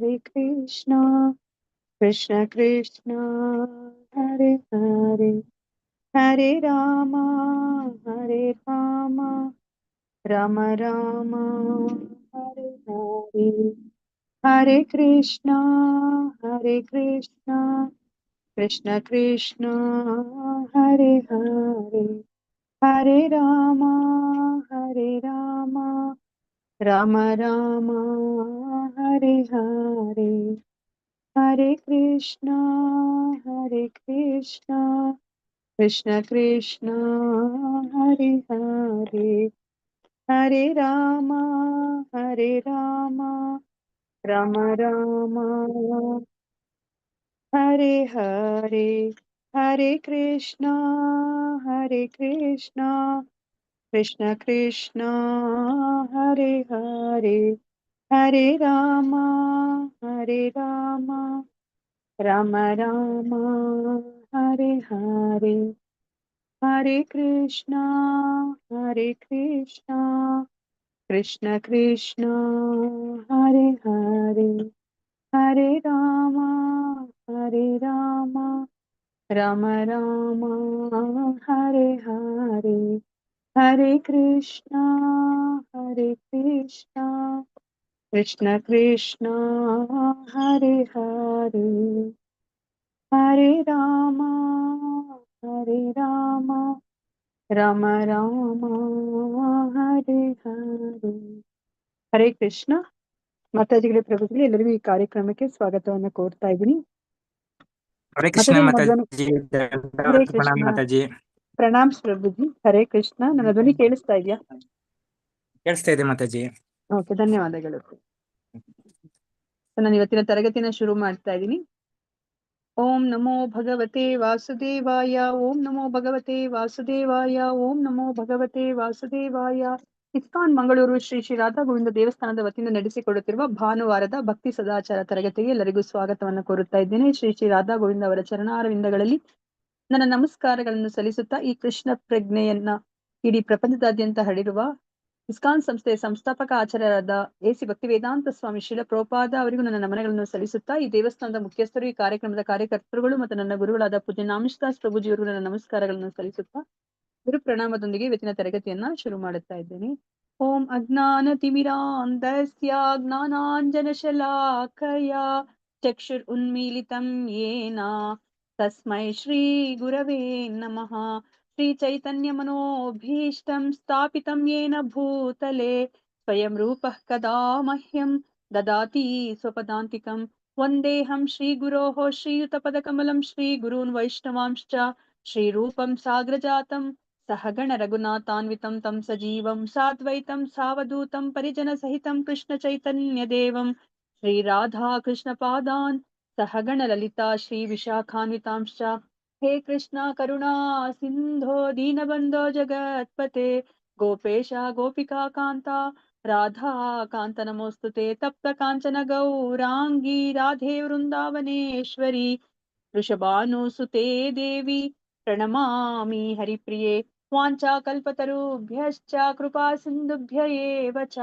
हरे कृष्णा कृष्ण कृष्ण हरे हरे हरे रामा राम राम हरे हरे हरे कृष्णा कृष्ण कृष्ण हरे हरे हरे राम राम राम हरे हरे हरे कृष्णा कृष्ण कृष्ण हरे हरे हरे राम राम राम हरे हरे हरे कृष्णा कृष्ण कृष्ण हरे हरे हरे राम राम राम हरे हरे हरे कृष्णा कृष्ण कृष्ण हरे हरे हरे राम राम राम हरे हरे हरे कृष्णा कृष्ण कृष्ण हरे हरे हरे राम राम राम हरे हरे ಹರೇ ಕೃಷ್ಣ. ಮಾತಾಜಿಗಳೇ, ಪ್ರಭುಗಳೇ, ಎಲ್ಲರಿಗೂ ಈ ಕಾರ್ಯಕ್ರಮಕ್ಕೆ ಸ್ವಾಗತವನ್ನು ಕೋರ್ತಾ ಇದ್ದೀನಿ. ಹರೇ ಕೃಷ್ಣ ಮಾತಾಜಿ, ನನ್ನ ಧ್ವನಿ ಮಾತಾಜಿ. ಹರೇ ಪ್ರಣಾಮ್ ಕೃಷ್ಣ. ಮಾತಾಜಿ. ಪ್ರಣಾಮ್ ಪ್ರಭುಜಿ. ಹರೇ ಕೃಷ್ಣ. ನನ್ನ ಧ್ವನಿ ಕೇಳಿಸ್ತಾ ಇದೆಯಾ? ಕೇಳಿಸ್ತಾ ಇದೆ ಮಾತಾಜಿ. ಓಕೆ, ಧನ್ಯವಾದಗಳು. ನಾನು ಇವತ್ತಿನ ತರಗತಿನ ಶುರು ಮಾಡ್ತಾ ಇದ್ದೀನಿ. ಓಂ ನಮೋ ಭಗವತೆ ವಾಸುದೇವಾಯ, ಓಂ ನಮೋ ಭಗವತೆ ವಾಸುದೇವಾಯ, ಓಂ ನಮೋ ಭಗವತೆ ವಾಸುದೇವಾಯ. ಇಸ್ಕಾನ್ ಮಂಗಳೂರು ಶ್ರೀ ಶ್ರೀ ರಾಧಾ ಗೋವಿಂದ ದೇವಸ್ಥಾನದ ವತಿಯಿಂದ ನಡೆಸಿಕೊಡುತ್ತಿರುವ ಭಾನುವಾರದ ಭಕ್ತಿ ಸದಾಚಾರ ತರಗತಿಗೆ ಎಲ್ಲರಿಗೂ ಸ್ವಾಗತವನ್ನು ಕೋರುತ್ತಾ ಇದ್ದೇನೆ. ಶ್ರೀ ಶ್ರೀ ರಾಧಾ ಗೋವಿಂದ ಅವರ ಚರಣಾರವಿಂದಗಳಲ್ಲಿ ನನ್ನ ನಮಸ್ಕಾರಗಳನ್ನು ಸಲ್ಲಿಸುತ್ತಾ ಈ ಕೃಷ್ಣ ಪ್ರಜ್ಞೆಯನ್ನ ಇಡೀ ಪ್ರಪಂಚದಾದ್ಯಂತ ಹರಡಿರುವ ಇಸ್ಕಾನ್ ಸಂಸ್ಥೆಯ ಸಂಸ್ಥಾಪಕ ಆಚಾರ್ಯರಾದ ಎಸಿ ಭಕ್ತಿ ವೇದಾಂತ ಸ್ವಾಮಿ ಶ್ರೀಲ ಪ್ರಭುಪಾದ ಅವರಿಗೂ ನನ್ನ ನಮನಗಳನ್ನು ಸಲ್ಲಿಸುತ್ತಾ, ಈ ದೇವಸ್ಥಾನದ ಮುಖ್ಯಸ್ಥರು, ಈ ಕಾರ್ಯಕ್ರಮದ ಕಾರ್ಯಕರ್ತರುಗಳು ಮತ್ತು ನನ್ನ ಗುರುಗಳಾದ ಪೂಜ್ಯ ನಾಮಶದಾಸ್ ಪ್ರಭುಜಿಯವರಿಗೂ ನನ್ನ ನಮಸ್ಕಾರಗಳನ್ನು ಸಲ್ಲಿಸುತ್ತಾ ಗುರು ಪ್ರಣಾಮದೊಂದಿಗೆ ಇವತ್ತಿನ ತರಗತಿಯನ್ನ ಶುರು ಮಾಡುತ್ತಾ ಇದ್ದೇನೆ. ಓಂ ಅಜ್ಞಾನ ತಿಮಿರಾಂಧಸ್ಯ ಜ್ಞಾನಾಂಜನ ಶಲಾಕಯ ಚಕ್ಷುರ್ ಉನ್ಮೀಲಿತಂ ಯೇನ ತಸ್ಮೈ ಶ್ರೀ ಗುರವೇ ನಮಃ. ಶ್ರೀ ಚೈತನ್ಯ ಮನೋಭೀಷ್ಟಂ ಸ್ಥಾಪಿತಂ ಯೇನ ಭೂತಲೆ ಸ್ವಯಂ ರೂಪಃ ಕದಾ ಮಹ್ಯಂ ದದಾತಿ ಸ್ವಪದಾಂತಿಕಂ. ವಂದೇಹಂ ಶ್ರೀ ಗುರೋಃ ಶ್ರೀಯುತ ಪದಕಮಲಂ ಶ್ರೀ ಗುರೂನ್ ವೈಷ್ಣವಾಂಶ್ಚ ಶ್ರೀರೂಪಂ ಸಾಗ್ರಜಾತಂ ಸಹಗಣ ರಘುನಾಥಾನ್ವಿತಂ ತಂ ಸಜೀವಂ ಸಾದ್ವೈತಂ ಸಾವಧೂತಂ ಪರಿಜನ ಸಹಿತಂ ಕೃಷ್ಣ ಚೈತನ್ಯ ದೇವಂ ಶ್ರೀ ರಾಧಾ ಕೃಷ್ಣ ಪಾದಾನ್ ಸಹಗಣ ಲಲಿತಾ ಶ್ರೀ ವಿಶಾಖಾನ್ವಿತಾಂಶ್ಚ. ಹೇ ಕೃಷ್ಣ ಕರುಣಾ ಸಿಂಧೋ ದೀನಬಂಧೋ ಜಗತ್ಪತೆ ಗೋಪೇಶ ಗೋಪಿಕಾ ಕಾಂತ ರಾಧಾ ಕಾಂತ ನಮೋಸ್ತುತೆ. ತಪ್ತ ಕಾಂಚನ ಗೌರಾಂಗಿ ರಾಧೆ ವೃಂದಾವನೇಶ್ವರಿ ವೃಷಭಾನುಸುತೆ ದೇವಿ ಪ್ರಣಮಾಮಿ ಹರಿಪ್ರಿಯೆ. ವಾಂಚಾ ಕಲ್ಪತರುಭ್ಯಶ್ಚ ಕೃಪಾ ಸಿಂಧುಭ್ಯ ಏವ ಚ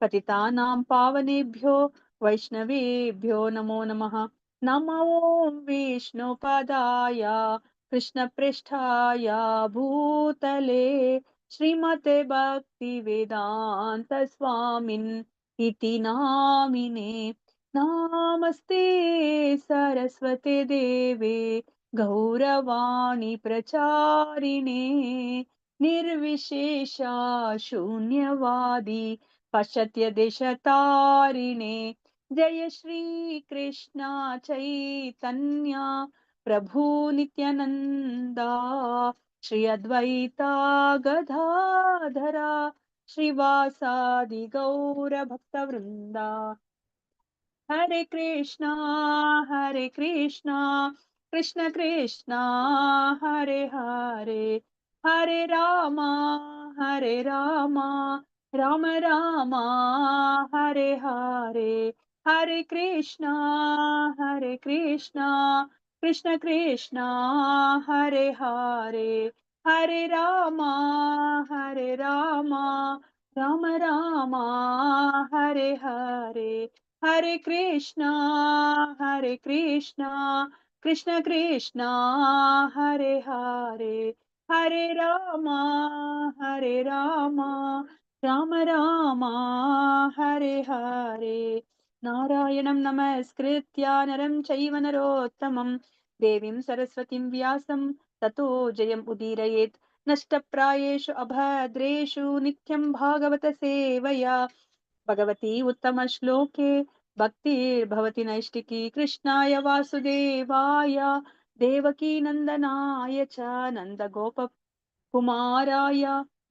ಪತಿತಾನಾಂ ಪಾವನೇಭ್ಯೋ ವೈಷ್ಣವೇಭ್ಯೋ ನಮೋ ನಮಃ. ನಮೋ ವಿಷ್ಣುಪದಾಯ ಕೃಷ್ಣ ಪೃಷ್ಠಾಯ ಭೂತಲೆ ಶ್ರೀಮತೆ ಭಕ್ತಿ ವೇದಾಂತ ಸ್ವಾಮಿನ್ ಇತಿ ನಾಮಿನೆ. ನಮಸ್ತೆ ಸರಸ್ವತಿ ದೇವೆ ಗೌರವಾಣಿ ಪ್ರಚಾರಿಣೆ ನಿರ್ವಿಶೇಷ ಶೂನ್ಯವಾದಿ ಪಾಶ್ಚಾತ್ಯ ದೇಶತಾರಿಣೆ. ಜಯ ಶ್ರೀ ಕೃಷ್ಣ ಚೈತನ್ಯ ಪ್ರಭು ನಿತ್ಯಾನಂದ ಶ್ರೀ ಅದ್ವೈತ ಗದಾಧರ ಶ್ರೀವಾಸಾದಿ ಗೌರ ಭಕ್ತ ವೃಂದ. ಹರೇ ಕೃಷ್ಣ ಕೃಷ್ಣ ಕೃಷ್ಣ ಹರೇ ಹರೇ ಹರೇ ರಾಮ ರಾಮ ರಾಮ ಹರೇ ಹರೇ. ಹರೇ ಕೃಷ್ಣ ಕೃಷ್ಣ ಕೃಷ್ಣ ಹರೇ ಹರೇ ಹರೇ ರಾಮ ರಾಮ ರಾಮ ಹರೇ ಹರೇ. Hare Krishna, Krishna Krishna, Hare Hare, Hare Rama, Rama Rama, Hare Hare. Narayanam namaskritya naram chaiva narottamam devim saraswatim vyasam tato jayam udirayet nashtaprayeshu abhadreshu nityam bhagavata sevaya Bhagwati उत्तम श्लोके भक्तिर्भवति नैष्टिकी कृष्णाय वासुदेवाय देवकी नन्दनाय च नन्दगोपकुमाराय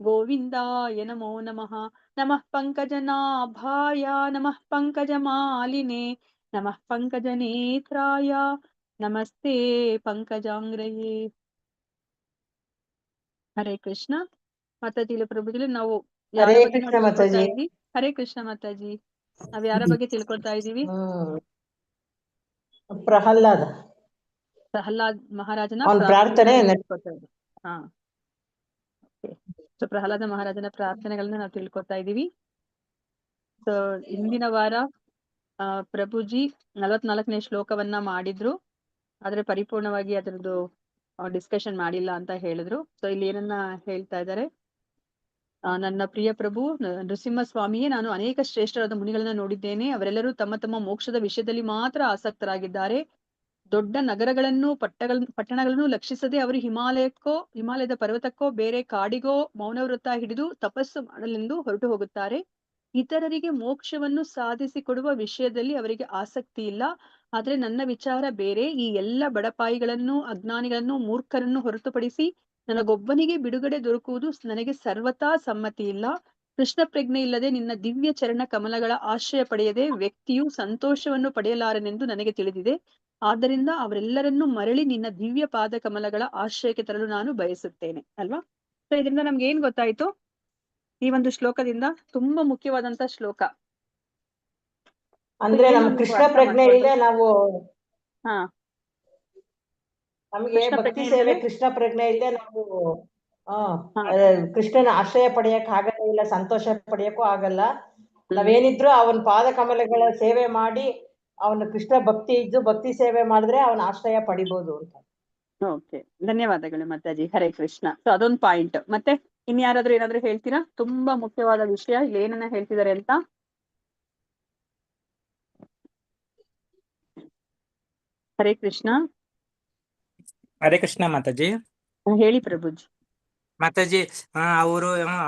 गोविन्दाय नमो नमः नमः पङ्कजनाभाय नमः पङ्कजमालिने नमः पङ्कजनेत्राय नमस्ते पङ्कजाङ्ग्रये ಹರೇ ಕೃಷ್ಣ ಮಾತಾಜಿಲಿ ಪ್ರಭುಜಿಲಿ ನಾವು ಯಾರ ಹರೇ ಬಗ್ಗೆ ನಾವು ಕೃಷ್ಣ ತಿಳ್ಕೊಳ್ತಾ ಮಾತಾಜಿ. ಇದ್ವಿ? ಹರೇ ಕೃಷ್ಣ ಮಾತಾಜಿ, ನಾವ್ ಯಾರ ಬಗ್ಗೆ ತಿಳ್ಕೊಳ್ತಾ ಇದೀವಿ? ಪ್ರಹ್ಲಾದ ಪ್ರಹ್ಲಾದ್ ಮಹಾರಾಜನ ಅವನ ಪ್ರಾರ್ಥನೆ ತಿಳ್ಕೊಳ್ತಾ ಇದ್ವಿ. ಹಾ, ಸೊ ಪ್ರಹ್ಲಾದ ಮಹಾರಾಜನ ಪ್ರಾರ್ಥನೆಗಳನ್ನ ನಾವು ತಿಳ್ಕೊಳ್ತಾ ಇದೀವಿ. ಸೊ ಹಿಂದಿನ ವಾರ ಪ್ರಭುಜಿ 44ನೇ ಶ್ಲೋಕವನ್ನ ಮಾಡಿದ್ರು, ಆದ್ರೆ ಪರಿಪೂರ್ಣವಾಗಿ ಅದರದ್ದು ಡಿಸ್ಕಷನ್ ಮಾಡಿಲ್ಲ ಅಂತ ಹೇಳಿದ್ರು. ಸೊ ಇಲ್ಲಿ ಏನನ್ನ ಹೇಳ್ತಾ ಇದ್ದಾರೆ, ನನ್ನ ಪ್ರಿಯ ಪ್ರಭು ನೃಸಿಂಹ ಸ್ವಾಮಿಯೇ, ನಾನು ಅನೇಕ ಶ್ರೇಷ್ಠರಾದ ಮುನಿಗಳನ್ನ ನೋಡಿದ್ದೇನೆ. ಅವರೆಲ್ಲರೂ ತಮ್ಮ ತಮ್ಮ ಮೋಕ್ಷದ ವಿಷಯದಲ್ಲಿ ಮಾತ್ರ ಆಸಕ್ತರಾಗಿದ್ದಾರೆ. ದೊಡ್ಡ ನಗರಗಳನ್ನು ಪಟ್ಟಣಗಳನ್ನು ಲಕ್ಷಿಸದೆ ಅವರು ಹಿಮಾಲಯದ ಪರ್ವತಕ್ಕೋ ಬೇರೆ ಕಾಡಿಗೋ ಮೌನವ್ರತ ಹಿಡಿದು ತಪಸ್ಸು ಮಾಡಲೆಂದು ಹೊರಟು ಹೋಗುತ್ತಾರೆ. ಇತರರಿಗೆ ಮೋಕ್ಷವನ್ನು ಸಾಧಿಸಿಕೊಡುವ ವಿಷಯದಲ್ಲಿ ಅವರಿಗೆ ಆಸಕ್ತಿ ಇಲ್ಲ. ಆದ್ರೆ ನನ್ನ ವಿಚಾರ ಬೇರೆ. ಈ ಎಲ್ಲ ಬಡಪಾಯಿಗಳನ್ನು, ಅಜ್ಞಾನಿಗಳನ್ನು, ಮೂರ್ಖರನ್ನು ಹೊರತುಪಡಿಸಿ ನನಗೊಬ್ಬನಿಗೆ ಬಿಡುಗಡೆ ದೊರಕುವುದು ನನಗೆ ಸರ್ವತಾ ಸಮ್ಮತಿ ಇಲ್ಲ. ಕೃಷ್ಣ ಪ್ರಜ್ಞೆ ಇಲ್ಲದೆ ನಿನ್ನ ದಿವ್ಯ ಚರಣ ಕಮಲಗಳ ಆಶ್ರಯ ಪಡೆಯದೆ ವ್ಯಕ್ತಿಯು ಸಂತೋಷವನ್ನು ಪಡೆಯಲಾರನೆಂದು ನನಗೆ ತಿಳಿದಿದೆ. ಆದ್ದರಿಂದ ಅವರೆಲ್ಲರನ್ನೂ ಮರಳಿ ನಿನ್ನ ದಿವ್ಯ ಪಾದ ಕಮಲಗಳ ಆಶ್ರಯಕ್ಕೆ ತರಲು ನಾನು ಬಯಸುತ್ತೇನೆ ಅಲ್ವಾ. ಸೊ ಇದರಿಂದ ನಮ್ಗೆ ಏನ್ ಗೊತ್ತಾಯ್ತು? ಈ ಒಂದು ಶ್ಲೋಕದಿಂದ ತುಂಬಾ ಮುಖ್ಯವಾದಂತ ಶ್ಲೋಕ. ಅಂದ್ರೆ ನಮ್ ಕೃಷ್ಣ ಪ್ರಜ್ಞೆ ಇಲ್ಲದೆ ನಾವು ನಮಗೆ ಭಕ್ತಿ ಸೇವೆ, ಕೃಷ್ಣ ಪ್ರಜ್ಞೆ ಇಲ್ಲದೆ ನಾವು ಕೃಷ್ಣನ ಆಶ್ರಯ ಪಡೆಯಕ್ ಆಗಲ್ಲ, ಇಲ್ಲ ಸಂತೋಷ ಪಡೆಯಕ್ಕೂ ಆಗಲ್ಲ. ನಾವೇನಿದ್ರು ಅವನ ಪಾದ ಕಮಲಗಳ ಸೇವೆ ಮಾಡಿ ಅವನ ಕೃಷ್ಣ ಭಕ್ತಿ ಇದ್ದು ಭಕ್ತಿ ಸೇವೆ ಮಾಡಿದ್ರೆ ಅವನ ಆಶ್ರಯ ಪಡಿಬಹುದು ಅಂತ. ಓಕೆ, ಧನ್ಯವಾದಗಳು ಮಾತಾಜಿ. ಹರೇ ಕೃಷ್ಣ. ಸೊ ಅದೊಂದು ಪಾಯಿಂಟ್. ಮತ್ತೆ ಇನ್ಯಾರಾದ್ರೂ ಏನಾದ್ರು ಹೇಳ್ತೀರಾ? ತುಂಬಾ ಮುಖ್ಯವಾದ ವಿಷಯ, ಇಲ್ಲಿ ಏನನ್ನ ಹೇಳ್ತಿದ್ದಾರೆ ಅಂತ. ಹರೇ ಕೃಷ್ಣ. ಹರೇ ಕೃಷ್ಣ ಮಾತಾಜಿ. ಹೇಳಿ ಪ್ರಭುಜಿ. ಮಾತಾಜಿ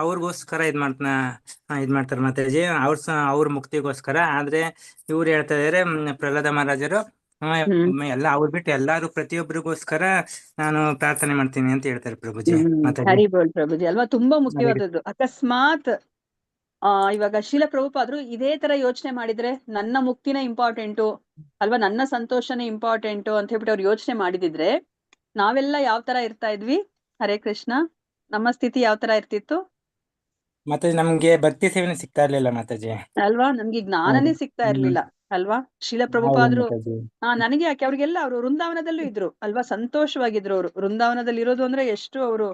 ಅವ್ರಿಗೋಸ್ಕರ ಇದ್ ಮಾಡ್ತಾರೆ ಮಾತಾಜಿ, ಅವ್ರ ಮುಕ್ತಿಗೋಸ್ಕರ. ಆದ್ರೆ ಇವ್ರು ಹೇಳ್ತಾ ಇದಾರೆ, ಪ್ರಹ್ಲಾದ ಮಹಾರಾಜರು ಎಲ್ಲ ಅವ್ರು ಬಿಟ್ಟು ಎಲ್ಲಾರು ಪ್ರತಿಯೊಬ್ಬರಿಗೋಸ್ಕರ ನಾನು ಪ್ರಾರ್ಥನೆ ಮಾಡ್ತೀನಿ ಅಂತ ಹೇಳ್ತಾರೆ ಪ್ರಭುಜಿ. ಹರಿ ಬೋಲ್ ಪ್ರಭುಜಿ ಅಲ್ವಾ, ತುಂಬಾ ಮುಖ್ಯವಾದದ್ದು. ಅಕಸ್ಮಾತ್ ಇವಾಗ ಶೀಲ ಪ್ರಭುಪಾದ್ರು ಇದೇ ತರ ಯೋಚನೆ ಮಾಡಿದ್ರೆ, ನನ್ನ ಮುಕ್ತಿನ ಇಂಪಾರ್ಟೆಂಟು ಅಲ್ವಾ, ನನ್ನ ಸಂತೋಷನೇ ಇಂಪಾರ್ಟೆಂಟು ಅಂತ ಹೇಳ್ಬಿಟ್ಟು ಅವ್ರು ಯೋಚನೆ ಮಾಡಿದಿದ್ರೆ ನಾವೆಲ್ಲ ಯಾವ ತರ ಇರ್ತಾ ಇದ್ವಿ? ಹರೇ ಕೃಷ್ಣ. ನಮ್ಮ ಸ್ಥಿತಿ ಯಾವ ತರ ಇರ್ತಿತ್ತು? ಮತ್ತೆ ನಮ್ಗೆ ಭಕ್ತಿ ಸೇವೆನೇ ಸಿಗ್ತಾ ಇರ್ಲಿಲ್ಲ ಮಾತಾಜಿ ಅಲ್ವಾ, ನಮ್ಗೆ ಜ್ಞಾನನೇ ಸಿಗ್ತಾ ಇರ್ಲಿಲ್ಲ ಅಲ್ವಾ. ಶೀಲ ಪ್ರಭುಪಾದ್ರು ನನಗೆ ಯಾಕೆ, ಅವ್ರಿಗೆಲ್ಲ ಅವರು ವೃಂದಾವನದಲ್ಲೂ ಇದ್ರು ಅಲ್ವಾ, ಸಂತೋಷವಾಗಿದ್ರು. ಅವರು ವೃಂದಾವನದಲ್ಲಿ ಇರೋದು ಅಂದ್ರೆ ಎಷ್ಟು ಅವರು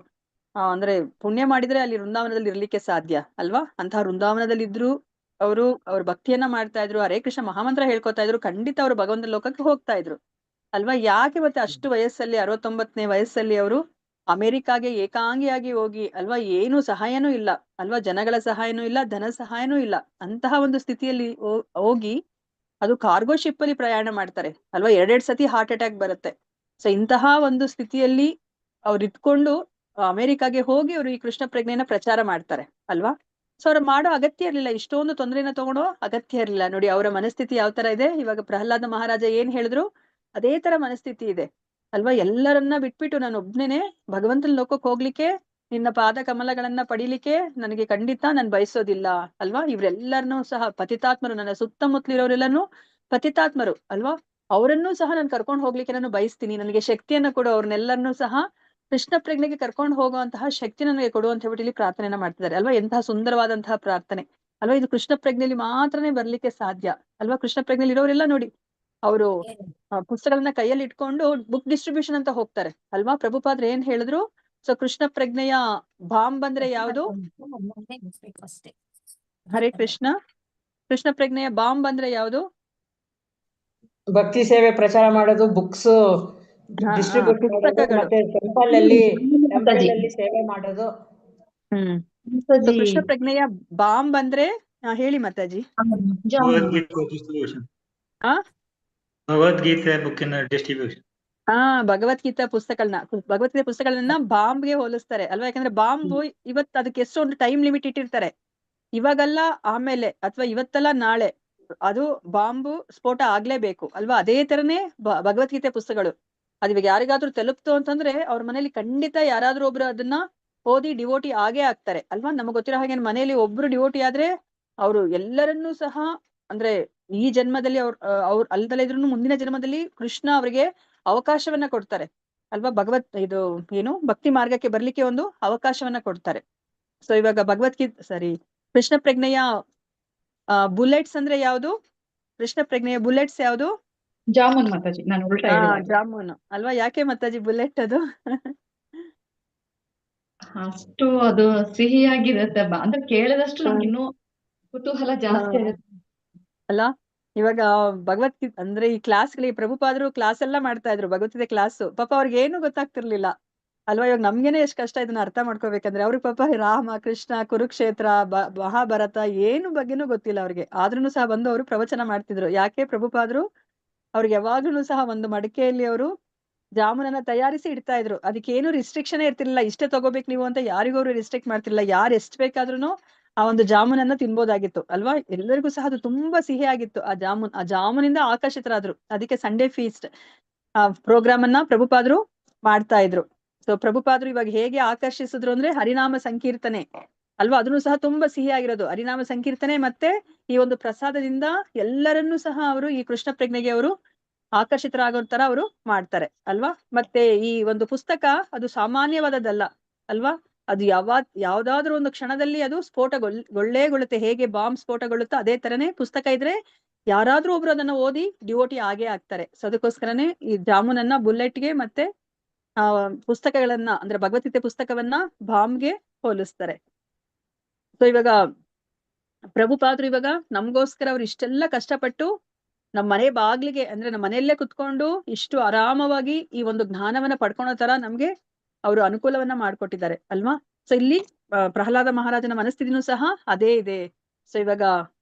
ಅಂದ್ರೆ ಪುಣ್ಯ ಮಾಡಿದ್ರೆ ಅಲ್ಲಿ ವೃಂದಾವನದಲ್ಲಿ ಇರ್ಲಿಕ್ಕೆ ಸಾಧ್ಯ ಅಲ್ವಾ. ಅಂತಹ ವೃಂದಾವನದಲ್ಲಿ ಇದ್ರು ಅವ್ರ ಭಕ್ತಿಯನ್ನ ಮಾಡ್ತಾ ಇದ್ರು, ಹರೇ ಕೃಷ್ಣ ಮಹಾಮಂತ್ರ ಹೇಳ್ಕೊತಾ ಇದ್ರು. ಖಂಡಿತ ಅವರು ಭಗವಂತ ಲೋಕಕ್ಕೆ ಹೋಗ್ತಾ ಇದ್ರು ಅಲ್ವಾ. ಯಾಕೆ ಮತ್ತೆ ಅಷ್ಟು ವಯಸ್ಸಲ್ಲಿ, 69ನೇ ವಯಸ್ಸಲ್ಲಿ ಅವರು ಅಮೆರಿಕಾಗೆ ಏಕಾಂಗಿಯಾಗಿ ಹೋಗಿ ಅಲ್ವಾ, ಏನು ಸಹಾಯನೂ ಇಲ್ಲ ಅಲ್ವಾ, ಜನಗಳ ಸಹಾಯನೂ ಇಲ್ಲ, ಧನ ಸಹಾಯನೂ ಇಲ್ಲ, ಅಂತಹ ಒಂದು ಸ್ಥಿತಿಯಲ್ಲಿ ಹೋಗಿ ಅದು ಕಾರ್ಗೋ ಶಿಪ್ ಅಲ್ಲಿ ಪ್ರಯಾಣ ಮಾಡ್ತಾರೆ ಅಲ್ವಾ. 2 ಸತಿ ಹಾರ್ಟ್ ಅಟ್ಯಾಕ್ ಬರುತ್ತೆ. ಸೊ ಇಂತಹ ಒಂದು ಸ್ಥಿತಿಯಲ್ಲಿ ಅವ್ರು ಇದ್ಕೊಂಡು ಅಮೆರಿಕಾಗೆ ಹೋಗಿ ಅವರು ಈ ಕೃಷ್ಣ ಪ್ರಜ್ಞೆನ ಪ್ರಚಾರ ಮಾಡ್ತಾರೆ ಅಲ್ವಾ. ಸೊ ಅವ್ರು ಮಾಡೋ ಅಗತ್ಯ ಇರ್ಲಿಲ್ಲ, ಇಷ್ಟೊಂದು ತೊಂದರೆನ ತಗೊಳೋ ಅಗತ್ಯ ಇರ್ಲಿಲ್ಲ. ನೋಡಿ ಅವರ ಮನಸ್ಥಿತಿ ಯಾವ ತರ ಇದೆ. ಇವಾಗ ಪ್ರಹ್ಲಾದ ಮಹಾರಾಜ ಏನ್ ಹೇಳಿದ್ರು ಅದೇ ತರ ಮನಸ್ಥಿತಿ ಇದೆ ಅಲ್ವಾ. ಎಲ್ಲರನ್ನ ಬಿಟ್ಬಿಟ್ಟು ನಾನು ಒಬ್ನೇನೆ ಭಗವಂತನ ಲೋಕಕ್ಕೆ ಹೋಗ್ಲಿಕ್ಕೆ, ನಿನ್ನ ಪಾದ ಕಮಲಗಳನ್ನ ಪಡಿಲಿಕ್ಕೆ ನನಗೆ ಖಂಡಿತ ನಾನು ಬಯಸೋದಿಲ್ಲ ಅಲ್ವಾ. ಇವ್ರೆಲ್ಲರನ್ನೂ ಸಹ ಪತಿತಾತ್ಮರು, ನನ್ನ ಸುತ್ತಮುತ್ತಲಿರೋರೆಲ್ಲನೂ ಪತಿತಾತ್ಮರು ಅಲ್ವಾ. ಅವರನ್ನೂ ಸಹ ನಾನು ಕರ್ಕೊಂಡು ಹೋಗ್ಲಿಕ್ಕೆ ನಾನು ಬಯಸ್ತೀನಿ. ನನಗೆ ಶಕ್ತಿಯನ್ನ ಕೊಡು, ಅವ್ರನ್ನೆಲ್ಲರನ್ನೂ ಸಹ ಕೃಷ್ಣ ಪ್ರಜ್ಞೆಗೆ ಕರ್ಕೊಂಡು ಹೋಗುವಂತಹ ಶಕ್ತಿ ನನಗೆ ಕೊಡು ಅಂತ ಹೇಳ್ಬಿಟ್ಟು ಇಲ್ಲಿ ಪ್ರಾರ್ಥನೆಯನ್ನ ಮಾಡ್ತಿದ್ದಾರೆ ಅಲ್ವಾ. ಎಂತಹ ಸುಂದರವಾದಂತಹ ಪ್ರಾರ್ಥನೆ ಅಲ್ವಾ. ಇದು ಕೃಷ್ಣ ಪ್ರಜ್ಞೆಯಲ್ಲಿ ಮಾತ್ರನೇ ಬರ್ಲಿಕ್ಕೆ ಸಾಧ್ಯ ಅಲ್ವಾ. ಕೃಷ್ಣ ಪ್ರಜ್ಞೆಯಲ್ಲಿ ಇರೋರೆಲ್ಲ ನೋಡಿ, ಅವರು ಪುಸ್ತಕಗಳನ್ನ ಕೈಯಲ್ಲಿ ಇಟ್ಕೊಂಡು ಬುಕ್ ಡಿಸ್ಟ್ರಿಬ್ಯೂಷನ್ ಅಂತ ಹೋಗ್ತಾರೆ ಅಲ್ವಾ. ಪ್ರಭುಪಾದ್ರೆ ಏನ್ ಹೇಳಿದ್ರು? ಸೊ ಕೃಷ್ಣ ಪ್ರಜ್ಞೆಯ ಬಾಂಬ್ ಬಂದ್ರೆ ಯಾವುದು? ಹರೇ ಕೃಷ್ಣ. ಕೃಷ್ಣ ಪ್ರಜ್ಞೆಯ ಬಾಂಬ್ ಬಂದ್ರೆ ಯಾವುದು? ಭಕ್ತಿ ಸೇವೆ ಪ್ರಚಾರ ಮಾಡೋದು, ಬುಕ್ಸ್ ಡಿಸ್ಟ್ರಿಬ್ಯೂಟ್ ಮಾಡೋದು, ಪುಸ್ತಕಗಳು. ಮತ್ತೆ ಟೆಂಪಲ್ ಅಲ್ಲಿ ಸೇವೆ ಮಾಡೋದು. So, ಕೃಷ್ಣ ಪ್ರಜ್ಞೆಯ ಬಾಂಬ್ ಅಂದ್ರೆ ಹೇಳಿ ಮಾತಾಜಿ. ಭಗವದ್ಗೀತೆ ಬುಕ್ಕಿನ ಡಿಸ್ಟ್ರಿಬ್ಯೂಷನ್. ಭಗವದ್ಗೀತಾ ಪುಸ್ತಕಗಳನ್ನ ಬಾಂಬ್ಗೆ ಹೋಲಿಸ್ತಾರೆ ಅಲ್ವಾ? ಯಾಕಂದ್ರೆ ಬಾಂಬ್ ಇವತ್ತು ಅದಕ್ಕೆ ಎಷ್ಟೊಂದು ಟೈಮ್ ಲಿಮಿಟ್ ಇಟ್ಟಿರ್ತಾರೆ. ಇವಾಗಲ್ಲ ಆಮೇಲೆ ಅಥವಾ ಇವತ್ತಲ್ಲ ನಾಳೆ ಅದು ಬಾಂಬು ಸ್ಫೋಟ ಆಗ್ಲೇಬೇಕು ಅಲ್ವಾ? ಅದೇ ತರನೇ ಭಗವದ್ಗೀತೆ ಪುಸ್ತಕಗಳು ಅದು ಇವಾಗ ಯಾರಿಗಾದ್ರೂ ತಲುಪ್ತು ಅಂತಂದ್ರೆ ಅವ್ರ ಮನೇಲಿ ಖಂಡಿತ ಯಾರಾದ್ರೂ ಒಬ್ರು ಅದನ್ನ ಓದಿ ಡಿವೋಟಿ ಆಗೇ ಆಗ್ತಾರೆ ಅಲ್ವಾ? ನಮಗ್ ಗೊತ್ತಿರೋ ಹಾಗೆ ಮನೆಯಲ್ಲಿ ಒಬ್ರು ಡಿವೋಟಿ ಆದ್ರೆ ಅವರು ಎಲ್ಲರನ್ನೂ ಸಹ ಅಂದ್ರೆ ಈ ಜನ್ಮದಲ್ಲಿ ಅವ್ರು ಅಲ್ದಲ್ಲ ಇದ್ರು ಮುಂದಿನ ಜನ್ಮದಲ್ಲಿ ಕೃಷ್ಣ ಅವರಿಗೆ ಅವಕಾಶವನ್ನ ಕೊಡ್ತಾರೆ ಅಲ್ವಾ? ಇದು ಏನು ಭಕ್ತಿ ಮಾರ್ಗಕ್ಕೆ ಬರ್ಲಿಕ್ಕೆ ಒಂದು ಅವಕಾಶವನ್ನ ಕೊಡ್ತಾರೆ. ಸೊ ಇವಾಗ ಕೃಷ್ಣ ಪ್ರಜ್ಞೆಯ ಬುಲೆಟ್ಸ್ ಅಂದ್ರೆ ಯಾವುದು? ಕೃಷ್ಣ ಪ್ರಜ್ಞೆಯ ಬುಲೆಟ್ಸ್ ಯಾವುದು? ಜಾಮೂನ್ ಮಾತಾಜಿ. ನಾನು ಉಲ್ಟಾ ಹೇಳಿದೆ. ಜಾಮೂನ್ ಅಲ್ವಾ? ಯಾಕೆ ಮಾತಾಜಿ ಬುಲೆಟ್ ಅದು? ಅಷ್ಟು ಅದು ಸಿಹಿಯಾಗಿರುತ್ತೆ ಅಂದ್ರೆ ಕೇಳಿದಷ್ಟು ನಮ್ಗೆ ಇನ್ನೂ ಕುತೂಹಲ ಜಾಸ್ತಿ ಆಗುತ್ತೆ ಅಲ್ಲ. ಇವಾಗ ಭಗವದ್ಗೀತೆ ಅಂದ್ರೆ ಈ ಕ್ಲಾಸ್ಗಳಿಗೆ ಪ್ರಭುಪಾದರು ಕ್ಲಾಸ್ ಎಲ್ಲ ಮಾಡ್ತಾ ಇದ್ರು, ಭಗವದ್ಗೀತೆ ಕ್ಲಾಸ್. ಪಾಪ ಅವ್ರಿಗೆ ಏನು ಗೊತ್ತಾಗ್ತಿರ್ಲಿಲ್ಲ ಅಲ್ವಾ? ಇವಾಗ ನಮ್ಗೇನೆ ಎಷ್ಟು ಕಷ್ಟ ಇದನ್ನ ಅರ್ಥ ಮಾಡ್ಕೋಬೇಕಂದ್ರೆ. ಅವ್ರಿಗೆ ಪಾಪ ರಾಮ ಕೃಷ್ಣ ಕುರುಕ್ಷೇತ್ರ ಮಹಾಭಾರತ ಏನು ಬಗ್ಗೆನೂ ಗೊತ್ತಿಲ್ಲ ಅವ್ರಿಗೆ. ಆದ್ರೂ ಸಹ ಬಂದು ಅವರು ಪ್ರವಚನ ಮಾಡ್ತಿದ್ರು. ಯಾಕೆ? ಪ್ರಭುಪಾದರು ಅವ್ರಿಗೆ ಯಾವಾಗ್ಲೂ ಸಹ ಒಂದು ಮಡಿಕೆಯಲ್ಲಿ ಅವರು ಜಾಮೂನನ್ನ ತಯಾರಿಸಿ ಇಡ್ತಾ ಇದ್ರು. ಅದಕ್ಕೇನು ರಿಸ್ಟ್ರಿಕ್ಷನ್ ಇರ್ತಿರ್ಲಿಲ್ಲ, ಇಷ್ಟೇ ತಗೋಬೇಕು ನೀವು ಅಂತ ಯಾರಿಗೂ ಅವರು ರಿಸ್ಟ್ರಿಕ್ಟ್ ಮಾಡ್ತಿರ್ಲಿಲ್ಲ. ಯಾರು ಎಷ್ಟು ಬೇಕಾದ್ರೂ ಆ ಒಂದು ಜಾಮೂನನ್ನ ತಿನ್ಬೋದಾಗಿತ್ತು ಅಲ್ವಾ? ಎಲ್ಲರಿಗೂ ಸಹ ಅದು ತುಂಬಾ ಸಿಹಿ ಆಗಿತ್ತು ಆ ಜಾಮೂನಿಂದ ಆಕರ್ಷಿತರಾದ್ರು. ಅದಕ್ಕೆ ಸಂಡೇ ಫೀಸ್ಟ್ ಪ್ರೋಗ್ರಾಮ್ ಅನ್ನ ಪ್ರಭುಪಾದರು ಮಾಡ್ತಾ ಇದ್ರು. ಸೊ ಪ್ರಭುಪಾದರು ಇವಾಗ ಹೇಗೆ ಆಕರ್ಷಿಸಿದ್ರು ಅಂದ್ರೆ ಹರಿನಾಮ ಸಂಕೀರ್ತನೆ ಅಲ್ವಾ? ಅದನ್ನು ಸಹ ತುಂಬಾ ಸಿಹಿ ಆಗಿರೋದು ಹರಿನಾಮ ಸಂಕೀರ್ತನೆ. ಮತ್ತೆ ಈ ಒಂದು ಪ್ರಸಾದದಿಂದ ಎಲ್ಲರನ್ನೂ ಸಹ ಅವರು ಈ ಕೃಷ್ಣ ಪ್ರಜ್ಞೆಗೆ ಅವರು ಆಕರ್ಷಿತರಾಗೋ ತರ ಅವರು ಮಾಡ್ತಾರೆ ಅಲ್ವಾ? ಮತ್ತೆ ಈ ಒಂದು ಪುಸ್ತಕ ಅದು ಸಾಮಾನ್ಯವಾದದ್ದಲ್ಲ ಅಲ್ವಾ? ಅದು ಯಾವ್ದಾದ್ರು ಒಂದು ಕ್ಷಣದಲ್ಲಿ ಅದು ಸ್ಫೋಟಗೊಳ್ಳೇಗೊಳ್ಳುತ್ತೆ. ಹೇಗೆ ಬಾಂಬ್ ಸ್ಫೋಟಗೊಳ್ಳುತ್ತೋ ಅದೇ ತರನೇ ಪುಸ್ತಕ ಇದ್ರೆ ಯಾರಾದ್ರೂ ಒಬ್ರು ಅದನ್ನ ಓದಿ ಡಿವೋಟಿ ಆಗೇ ಆಗ್ತಾರೆ. ಸೊ ಅದಕ್ಕೋಸ್ಕರನೇ ಈ ಜಾಮೂನನ್ನ ಬುಲೆಟ್ಗೆ ಮತ್ತೆ ಪುಸ್ತಕಗಳನ್ನ ಅಂದ್ರೆ ಭಗವದ್ಗೀತೆ ಪುಸ್ತಕವನ್ನ ಬಾಂಬ್ಗೆ ಹೋಲಿಸ್ತಾರೆ. ಸೊ ಇವಾಗ ಪ್ರಭುಪಾದ್ರು ಇವಾಗ ನಮ್ಗೋಸ್ಕರ ಅವ್ರು ಇಷ್ಟೆಲ್ಲ ಕಷ್ಟಪಟ್ಟು ನಮ್ ಮನೆ ಬಾಗ್ಲಿಗೆ ಅಂದ್ರೆ ನಮ್ಮ ಮನೆಯಲ್ಲೇ ಕುತ್ಕೊಂಡು ಇಷ್ಟು ಆರಾಮವಾಗಿ ಈ ಒಂದು ಜ್ಞಾನವನ್ನ ಪಡ್ಕೊಳೋ ತರ ನಮ್ಗೆ ಅವರು ಅನುಕೂಲವನ್ನ ಮಾಡ್ಕೊಟ್ಟಿದ್ದಾರೆ ಅಲ್ವಾ? ಸೊ ಇಲ್ಲಿ ಪ್ರಹ್ಲಾದ ಮಹಾರಾಜನ ಮನಸ್ಥಿತಿನೂ ಸಹ ಅದೇ ಇದೆ. ಸೊ ಇವಾಗ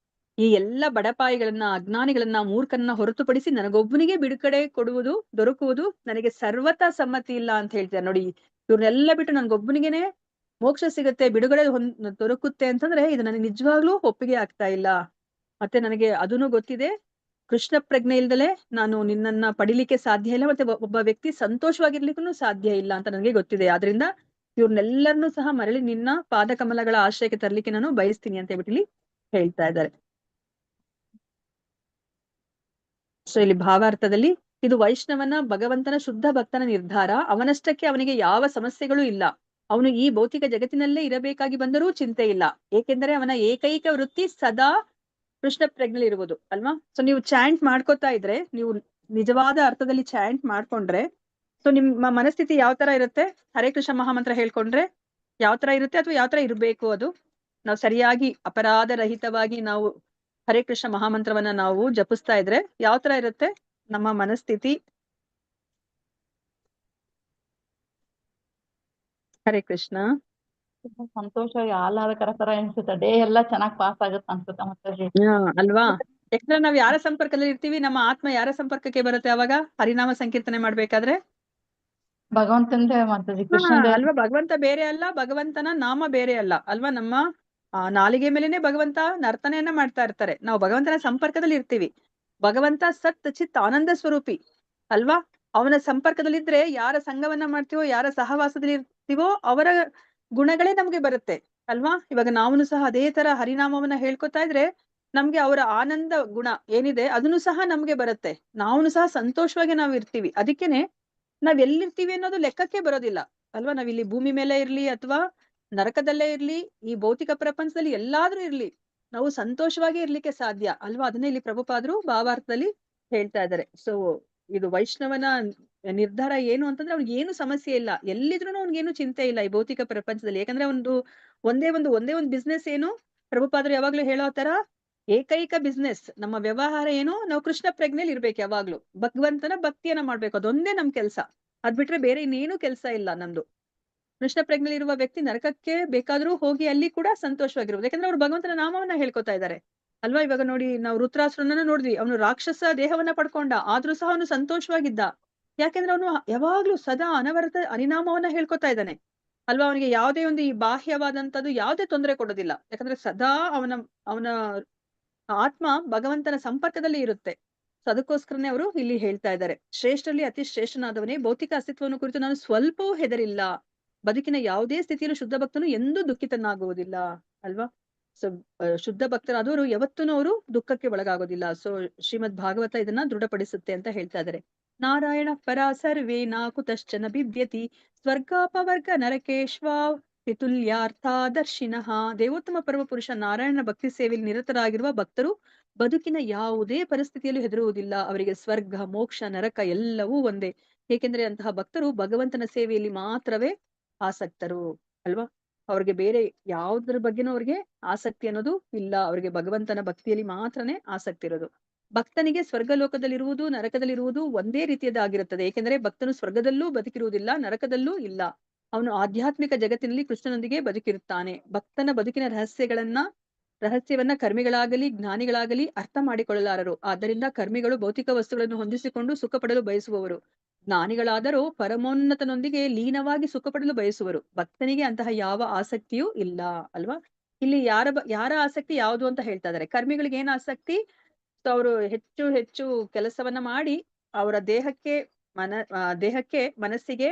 ಈ ಎಲ್ಲ ಬಡಪಾಯಿಗಳನ್ನ ಅಜ್ಞಾನಿಗಳನ್ನ ಮೂರ್ಖನ್ನ ಹೊರತುಪಡಿಸಿ ನನಗೊಬ್ಬನಿಗೆ ಬಿಡುಗಡೆ ದೊರಕುವುದು ನನಗೆ ಸರ್ವತಾ ಸಮ್ಮತಿ ಇಲ್ಲ ಅಂತ ಹೇಳ್ತಾರೆ ನೋಡಿ. ಇವ್ರನ್ನೆಲ್ಲ ಬಿಟ್ಟು ನನ್ಗೊಬ್ಬನಿಗೆನೆ ಮೋಕ್ಷ ಸಿಗುತ್ತೆ, ಬಿಡುಗಡೆ ದೊರಕುತ್ತೆ ಅಂತಂದ್ರೆ ಇದು ನನಗೆ ನಿಜವಾಗ್ಲೂ ಒಪ್ಪಿಗೆ ಆಗ್ತಾ ಇಲ್ಲ. ಮತ್ತೆ ನನಗೆ ಅದನ್ನು ಗೊತ್ತಿದೆ, ಕೃಷ್ಣ ಪ್ರಜ್ಞೆ ಇಲ್ದಲೆ ನಾನು ನಿನ್ನನ್ನ ಪಡಿಲಿಕ್ಕೆ ಸಾಧ್ಯ ಇಲ್ಲ, ಮತ್ತೆ ಒಬ್ಬ ವ್ಯಕ್ತಿ ಸಂತೋಷವಾಗಿರ್ಲಿಕ್ಕೂ ಸಾಧ್ಯ ಇಲ್ಲ ಅಂತ ನನಗೆ ಗೊತ್ತಿದೆ. ಆದ್ರಿಂದ ಇವ್ರನ್ನೆಲ್ಲರನ್ನೂ ಸಹ ಮರಳಿ ನಿನ್ನ ಪಾದಕಮಲಗಳ ಆಶ್ರಯಕ್ಕೆ ತರ್ಲಿಕ್ಕೆ ನಾನು ಬಯಸ್ತೀನಿ ಅಂತ ಹೇಳ್ಬಿಟ್ಟು ಇಲ್ಲಿ ಹೇಳ್ತಾ ಇದ್ದಾರೆ. ಸೊ ಇಲ್ಲಿ ಭಾವಾರ್ಥದಲ್ಲಿ ಇದು ವೈಷ್ಣವನ ಭಗವಂತನ ಶುದ್ಧ ಭಕ್ತನ ನಿರ್ಧಾರ. ಅವನಷ್ಟಕ್ಕೆ ಅವನಿಗೆ ಯಾವ ಸಮಸ್ಯೆಗಳೂ ಇಲ್ಲ. ಅವನು ಈ ಭೌತಿಕ ಜಗತ್ತಿನಲ್ಲೇ ಇರಬೇಕಾಗಿ ಬಂದರೂ ಚಿಂತೆ ಇಲ್ಲ. ಏಕೆಂದರೆ ಅವನ ಏಕೈಕ ವೃತ್ತಿ ಸದಾ ಕೃಷ್ಣ ಪ್ರಜ್ಞೆ ಇರುವುದು ಅಲ್ವಾ? ಸೊ ನೀವು ಚಾಂಟ್ ಮಾಡ್ಕೋತಾ ಇದ್ರೆ, ನೀವು ನಿಜವಾದ ಅರ್ಥದಲ್ಲಿ ಚಾಂಟ್ ಮಾಡ್ಕೊಂಡ್ರೆ ಸೊ ನಿಮ್ಮ ಮನಸ್ಥಿತಿ ಯಾವ ತರ ಇರುತ್ತೆ? ಹರೇ ಕೃಷ್ಣ ಮಹಾಮಂತ್ರ ಹೇಳ್ಕೊಂಡ್ರೆ ಯಾವ ತರ ಇರುತ್ತೆ ಅಥವಾ ಯಾವ ತರ ಇರ್ಬೇಕು? ಅದು ನಾವು ಸರಿಯಾಗಿ ಅಪರಾಧ ರಹಿತವಾಗಿ ನಾವು ಹರೇ ಕೃಷ್ಣ ಮಹಾಮಂತ್ರವನ್ನ ನಾವು ಜಪಿಸ್ತಾ ಇದ್ರೆ ಯಾವ ತರ ಇರುತ್ತೆ ನಮ್ಮ ಮನಸ್ಥಿತಿ? ಹರೇ ಕೃಷ್ಣ. ಸಂತೋಷ ಆಹ್ಲಾದಕರ ತರ ಅನ್ಸುತ್ತೆ. ಡೇ ಎಲ್ಲ ಚೆನ್ನಾಗಿ ಪಾಸ್ ಆಗುತ್ತೆ ಅನ್ಸುತ್ತೆ ಮಾತಾಜಿ ಅಲ್ವಾ? ಯಾಕಂದ್ರೆ ನಾವ್ ಯಾರ ಸಂಪರ್ಕದಲ್ಲಿ ಇರ್ತೀವಿ, ನಮ್ಮ ಆತ್ಮ ಯಾರ ಸಂಪರ್ಕಕ್ಕೆ ಬರುತ್ತೆ ಅವಾಗ? ಹರಿನಾಮ ಸಂಕೀರ್ತನೆ ಮಾಡ್ಬೇಕಾದ್ರೆ ಭಗವಂತಂದೇ ಮಾತಾಜಿ, ಕೃಷ್ಣ ಅಲ್ವಾ? ಭಗವಂತ ಬೇರೆ ಅಲ್ಲ, ಭಗವಂತನ ನಾಮ ಬೇರೆ ಅಲ್ಲ ಅಲ್ವಾ? ನಮ್ಮ ನಾಲಿಗೆ ಮೇಲೆನೆ ಭಗವಂತ ನರ್ತನೆಯನ್ನ ಮಾಡ್ತಾ ಇರ್ತಾರೆ. ನಾವು ಭಗವಂತನ ಸಂಪರ್ಕದಲ್ಲಿ ಇರ್ತೀವಿ. ಭಗವಂತ ಸತ್ ಚಿತ್ ಆನಂದ ಸ್ವರೂಪಿ ಅಲ್ವಾ? ಅವನ ಸಂಪರ್ಕದಲ್ಲಿದ್ರೆ ಯಾರ ಸಂಘವನ್ನ ಮಾಡ್ತೀವೋ, ಯಾರ ಸಹವಾಸದಲ್ಲಿ ಇರ್ತೀವೋ ಅವರ ಗುಣಗಳೇ ನಮ್ಗೆ ಬರುತ್ತೆ ಅಲ್ವಾ? ಇವಾಗ ನಾವು ಸಹ ಅದೇ ತರ ಹರಿನಾಮವನ್ನ ಹೇಳ್ಕೊತಾ ಇದ್ರೆ ನಮ್ಗೆ ಅವರ ಆನಂದ ಗುಣ ಏನಿದೆ ಅದನ್ನು ಸಹ ನಮ್ಗೆ ಬರುತ್ತೆ. ನಾವು ಸಹ ಸಂತೋಷವಾಗಿ ನಾವು ಇರ್ತೀವಿ. ಅದಕ್ಕೇನೆ ನಾವ್ ಎಲ್ಲಿರ್ತೀವಿ ಅನ್ನೋದು ಲೆಕ್ಕಕ್ಕೆ ಬರೋದಿಲ್ಲ ಅಲ್ವಾ? ನಾವಿಲ್ಲಿ ಭೂಮಿ ಮೇಲೆ ಇರ್ಲಿ ಅಥವಾ ನರಕದಲ್ಲೇ ಇರ್ಲಿ, ಈ ಭೌತಿಕ ಪ್ರಪಂಚದಲ್ಲಿ ಎಲ್ಲಾದ್ರೂ ಇರ್ಲಿ, ನಾವು ಸಂತೋಷವಾಗಿ ಇರ್ಲಿಕ್ಕೆ ಸಾಧ್ಯ ಅಲ್ವಾ? ಅದನ್ನೇ ಇಲ್ಲಿ ಪ್ರಭುಪಾದರು ಭಾವಾರ್ಥದಲ್ಲಿ ಹೇಳ್ತಾ ಇದ್ದಾರೆ. ಸೊ ಇದು ವೈಷ್ಣವನ ನಿರ್ಧಾರ ಏನು ಅಂತಂದ್ರೆ ಅವ್ನಿಗೆ ಏನು ಸಮಸ್ಯೆ ಇಲ್ಲ, ಎಲ್ಲಿದ್ರು ಅವ್ನಿಗೇನು ಚಿಂತೆ ಇಲ್ಲ ಈ ಭೌತಿಕ ಪ್ರಪಂಚದಲ್ಲಿ. ಯಾಕಂದ್ರೆ ಒಂದೇ ಒಂದು ಬಿಸ್ನೆಸ್ ಏನು ಪ್ರಭುಪಾದರು ಯಾವಾಗ್ಲೂ ಹೇಳೋ ತರ ಏಕೈಕ ಬಿಸ್ನೆಸ್ ನಮ್ಮ ವ್ಯವಹಾರ ಏನು, ನಾವು ಕೃಷ್ಣ ಪ್ರಜ್ಞೆಯಲ್ಲಿ ಇರ್ಬೇಕು ಯಾವಾಗ್ಲೂ. ಭಗವಂತನ ಭಕ್ತಿಯನ್ನ ಮಾಡ್ಬೇಕು, ಅದೊಂದೇ ನಮ್ ಕೆಲ್ಸ. ಅದ್ ಬಿಟ್ರೆ ಬೇರೆ ಇನ್ನೇನು ಕೆಲ್ಸ ಇಲ್ಲ ನಮ್ದು. ಕೃಷ್ಣ ಪ್ರಜ್ಞೆಯಲ್ಲಿ ಇರುವ ವ್ಯಕ್ತಿ ನರಕಕ್ಕೆ ಬೇಕಾದ್ರೂ ಹೋಗಿ ಅಲ್ಲಿ ಕೂಡ ಸಂತೋಷವಾಗಿರ್ಬೋದು, ಯಾಕಂದ್ರೆ ಅವ್ರು ಭಗವಂತನ ನಾಮವನ್ನ ಹೇಳ್ಕೊತಾ ಇದ್ದಾರೆ ಅಲ್ವಾ. ಇವಾಗ ನೋಡಿ, ನಾವು ರುದ್ರಾಸುರನನ್ನ ನೋಡಿದ್ವಿ, ಅವನು ರಾಕ್ಷಸ ದೇಹವನ್ನ ಪಡ್ಕೊಂಡ, ಆದ್ರೂ ಸಹ ಅವನು ಸಂತೋಷವಾಗಿದ್ದ. ಯಾಕೆಂದ್ರೆ ಅವನು ಯಾವಾಗ್ಲೂ ಸದಾ ಅನವರತ ಹರಿನಾಮವನ್ನ ಹೇಳ್ಕೊತಾ ಇದ್ದಾನೆ ಅಲ್ವಾ. ಅವನಿಗೆ ಯಾವುದೇ ಒಂದು ಈ ಬಾಹ್ಯವಾದಂತದ್ದು ಯಾವುದೇ ತೊಂದರೆ ಕೊಡೋದಿಲ್ಲ, ಯಾಕಂದ್ರೆ ಸದಾ ಅವನ ಆತ್ಮ ಭಗವಂತನ ಸಂಪರ್ಕದಲ್ಲಿ ಇರುತ್ತೆ. ಸೊ ಅದಕ್ಕೋಸ್ಕರನೇ ಅವರು ಇಲ್ಲಿ ಹೇಳ್ತಾ ಇದ್ದಾರೆ, ಶ್ರೇಷ್ಠರಲ್ಲಿ ಅತಿ ಶ್ರೇಷ್ಠನಾದವನೇ, ಭೌತಿಕ ಅಸ್ತಿತ್ವವನ್ನು ಕುರಿತು ನಾನು ಸ್ವಲ್ಪವೂ ಹೆದರಿಲ್ಲ. ಬದುಕಿನ ಯಾವುದೇ ಸ್ಥಿತಿಯಲ್ಲೂ ಶುದ್ಧ ಭಕ್ತನು ಎಂದೂ ದುಃಖಿತನಾಗುವುದಿಲ್ಲ ಅಲ್ವಾ. ಸೊ ಶುದ್ಧ ಭಕ್ತರಾದವರು ಯಾವತ್ತೂ ಅವರು ದುಃಖಕ್ಕೆ ಒಳಗಾಗೋದಿಲ್ಲ. ಸೊ ಶ್ರೀಮದ್ ಭಾಗವತ ಇದನ್ನ ದೃಢಪಡಿಸುತ್ತೆ ಅಂತ ಹೇಳ್ತಾ ಇದ್ದಾರೆ. ನಾರಾಯಣ ಪರ ಸರ್ವೇ ನ ಕುತಶ್ಚನ ಬಿಭ್ಯತಿ ಸ್ವರ್ಗಾಪವರ್ಗ ನರಕೇಶ್ವಾ ಪಿತುಲ್ಯಾರ್ಥದರ್ಶಿನಃ. ದೇವೋತ್ತಮ ಪರಮ ಪುರುಷ ನಾರಾಯಣನ ಭಕ್ತಿ ಸೇವೆಯಲ್ಲಿ ನಿರತರಾಗಿರುವ ಭಕ್ತರು ಬದುಕಿನ ಯಾವುದೇ ಪರಿಸ್ಥಿತಿಯಲ್ಲೂ ಹೆದರುವುದಿಲ್ಲ. ಅವರಿಗೆ ಸ್ವರ್ಗ, ಮೋಕ್ಷ, ನರಕ ಎಲ್ಲವೂ ಒಂದೇ. ಏಕೆಂದ್ರೆ ಅಂತಹ ಭಕ್ತರು ಭಗವಂತನ ಸೇವೆಯಲ್ಲಿ ಮಾತ್ರವೇ ಆಸಕ್ತರು ಅಲ್ವಾ. ಅವ್ರಿಗೆ ಬೇರೆ ಯಾವುದ್ರ ಬಗ್ಗೆನೂ ಅವ್ರಿಗೆ ಆಸಕ್ತಿ ಅನ್ನೋದು ಇಲ್ಲ. ಅವ್ರಿಗೆ ಭಗವಂತನ ಭಕ್ತಿಯಲ್ಲಿ ಮಾತ್ರನೇ ಆಸಕ್ತಿ ಇರೋದು. ಭಕ್ತನಿಗೆ ಸ್ವರ್ಗಲೋಕದಲ್ಲಿರುವುದು, ನರಕದಲ್ಲಿರುವುದು ಒಂದೇ ರೀತಿಯದಾಗಿರುತ್ತದೆ. ಏಕೆಂದ್ರೆ ಭಕ್ತನು ಸ್ವರ್ಗದಲ್ಲೂ ಬದುಕಿರುವುದಿಲ್ಲ, ನರಕದಲ್ಲೂ ಇಲ್ಲ. ಅವನು ಆಧ್ಯಾತ್ಮಿಕ ಜಗತ್ತಿನಲ್ಲಿ ಕೃಷ್ಣನೊಂದಿಗೆ ಬದುಕಿರುತ್ತಾನೆ. ಭಕ್ತನ ಬದುಕಿನ ರಹಸ್ಯವನ್ನ ಕರ್ಮಿಗಳಾಗಲಿ ಜ್ಞಾನಿಗಳಾಗಲಿ ಅರ್ಥ ಮಾಡಿಕೊಳ್ಳಲಾರರು. ಆದ್ದರಿಂದ ಕರ್ಮಿಗಳು ಭೌತಿಕ ವಸ್ತುಗಳನ್ನು ಹೊಂದಿಸಿಕೊಂಡು ಸುಖ ಪಡಲು ಬಯಸುವವರು, ಜ್ಞಾನಿಗಳಾದರೂ ಪರಮೋನ್ನತನೊಂದಿಗೆ ಲೀನವಾಗಿ ಸುಖ ಪಡಲು ಬಯಸುವರು. ಭಕ್ತನಿಗೆ ಅಂತಹ ಯಾವ ಆಸಕ್ತಿಯೂ ಇಲ್ಲ ಅಲ್ವಾ. ಇಲ್ಲಿ ಯಾರ ಆಸಕ್ತಿ ಯಾವುದು ಅಂತ ಹೇಳ್ತಾ ಇದ್ದಾರೆ. ಕರ್ಮಿಗಳಿಗೆ ಏನ್ ಆಸಕ್ತಿ? ಸೊ ಅವರು ಹೆಚ್ಚು ಹೆಚ್ಚು ಕೆಲಸವನ್ನ ಮಾಡಿ ಅವರ ದೇಹಕ್ಕೆ ಮನಸ್ಸಿಗೆ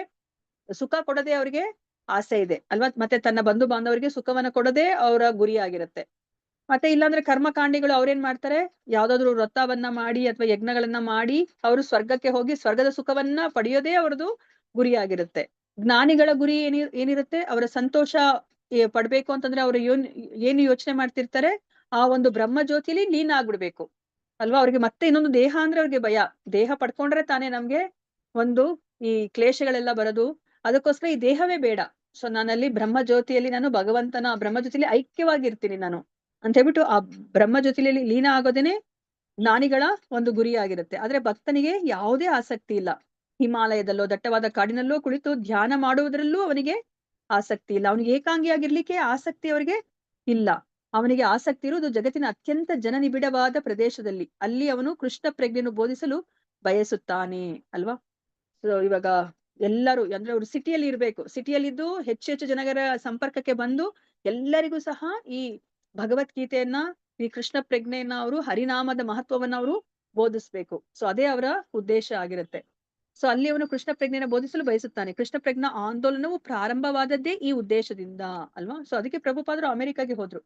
ಸುಖ ಕೊಡದೆ ಅವರಿಗೆ ಆಸೆ ಇದೆ ಅಲ್ವಾ. ಮತ್ತೆ ತನ್ನ ಬಂಧು ಬಾಂಧವರಿಗೆ ಸುಖವನ್ನ ಕೊಡದೆ ಅವರ ಗುರಿಯಾಗಿರುತ್ತೆ. ಮತ್ತೆ ಇಲ್ಲಾಂದ್ರೆ ಕರ್ಮಕಾಂಡಿಗಳು ಅವ್ರೇನ್ ಮಾಡ್ತಾರೆ, ಯಾವ್ದಾದ್ರು ವ್ರತವನ್ನ ಮಾಡಿ ಅಥವಾ ಯಜ್ಞಗಳನ್ನ ಮಾಡಿ ಅವರು ಸ್ವರ್ಗಕ್ಕೆ ಹೋಗಿ ಸ್ವರ್ಗದ ಸುಖವನ್ನ ಪಡೆಯೋದೇ ಅವ್ರದ್ದು ಗುರಿಯಾಗಿರುತ್ತೆ. ಜ್ಞಾನಿಗಳ ಗುರಿ ಏನಿರುತ್ತೆ, ಅವರ ಸಂತೋಷ ಪಡ್ಬೇಕು ಅಂತಂದ್ರೆ ಅವ್ರು ಏನು ಯೋಚನೆ ಮಾಡ್ತಿರ್ತಾರೆ, ಆ ಒಂದು ಬ್ರಹ್ಮ ಜ್ಯೋತಿಲಿ ಲೀನ ಆಗ್ಬಿಡ್ಬೇಕು ಅಲ್ವಾ. ಅವ್ರಿಗೆ ಮತ್ತೆ ಇನ್ನೊಂದು ದೇಹ ಅಂದ್ರೆ ಅವ್ರಿಗೆ ಭಯ. ದೇಹ ಪಡ್ಕೊಂಡ್ರೆ ತಾನೇ ನಮ್ಗೆ ಒಂದು ಈ ಕ್ಲೇಶಗಳೆಲ್ಲ ಬರೋದು. ಅದಕ್ಕೋಸ್ಕರ ಈ ದೇಹವೇ ಬೇಡ. ಸೊ ನಾನಲ್ಲಿ ಬ್ರಹ್ಮ ಜ್ಯೋತಿಯಲ್ಲಿ ನಾನು ಭಗವಂತನ ಬ್ರಹ್ಮ ಜ್ಯೋತಿಲಿ ಐಕ್ಯವಾಗಿರ್ತೀನಿ ನಾನು ಅಂತ ಹೇಳ್ಬಿಟ್ಟು ಆ ಬ್ರಹ್ಮ ಜ್ಯೋತಿಲಿ ಲೀನ ಆಗೋದೇನೆ ಜ್ಞಾನಿಗಳ ಒಂದು ಗುರಿಯಾಗಿರುತ್ತೆ. ಆದ್ರೆ ಭಕ್ತನಿಗೆ ಯಾವುದೇ ಆಸಕ್ತಿ ಇಲ್ಲ. ಹಿಮಾಲಯದಲ್ಲೋ ದಟ್ಟವಾದ ಕಾಡಿನಲ್ಲೋ ಕುಳಿತು ಧ್ಯಾನ ಮಾಡುವುದರಲ್ಲೂ ಅವನಿಗೆ ಆಸಕ್ತಿ ಇಲ್ಲ. ಅವನಿಗೆ ಏಕಾಂಗಿಯಾಗಿರ್ಲಿಕ್ಕೆ ಆಸಕ್ತಿ ಅವರಿಗೆ ಇಲ್ಲ. ಅವನಿಗೆ ಆಸಕ್ತಿ ಇರುವುದು ಜಗತ್ತಿನ ಅತ್ಯಂತ ಜನನಿಬಿಡವಾದ ಪ್ರದೇಶದಲ್ಲಿ. ಅಲ್ಲಿ ಅವನು ಕೃಷ್ಣ ಪ್ರಜ್ಞೆಯನ್ನು ಬೋಧಿಸಲು ಬಯಸುತ್ತಾನೆ ಅಲ್ವಾ. ಸೊ ಇವಾಗ ಎಲ್ಲರೂ ಅಂದ್ರೆ ಅವರು ಸಿಟಿಯಲ್ಲಿ ಇರ್ಬೇಕು, ಸಿಟಿಯಲ್ಲಿದ್ದು ಹೆಚ್ಚು ಹೆಚ್ಚು ಜನರ ಸಂಪರ್ಕಕ್ಕೆ ಬಂದು ಎಲ್ಲರಿಗೂ ಸಹ ಈ ಭಗವದ್ಗೀತೆಯನ್ನ, ಈ ಕೃಷ್ಣ ಪ್ರಜ್ಞೆಯನ್ನ, ಅವರು ಹರಿನಾಮದ ಮಹತ್ವವನ್ನ ಅವರು ಬೋಧಿಸ್ಬೇಕು. ಸೊ ಅದೇ ಅವರ ಉದ್ದೇಶ ಆಗಿರುತ್ತೆ. ಸೊ ಅಲ್ಲಿ ಅವನು ಕೃಷ್ಣ ಪ್ರಜ್ಞೆನ ಬೋಧಿಸಲು ಬಯಸುತ್ತಾನೆ. ಕೃಷ್ಣ ಪ್ರಜ್ಞಾ ಆಂದೋಲನವು ಪ್ರಾರಂಭವಾದದ್ದೇ ಈ ಉದ್ದೇಶದಿಂದ ಅಲ್ವಾ. ಸೊ ಅದಕ್ಕೆ ಪ್ರಭುಪಾದರು ಅಮೆರಿಕಾಗೆ ಹೋದ್ರು.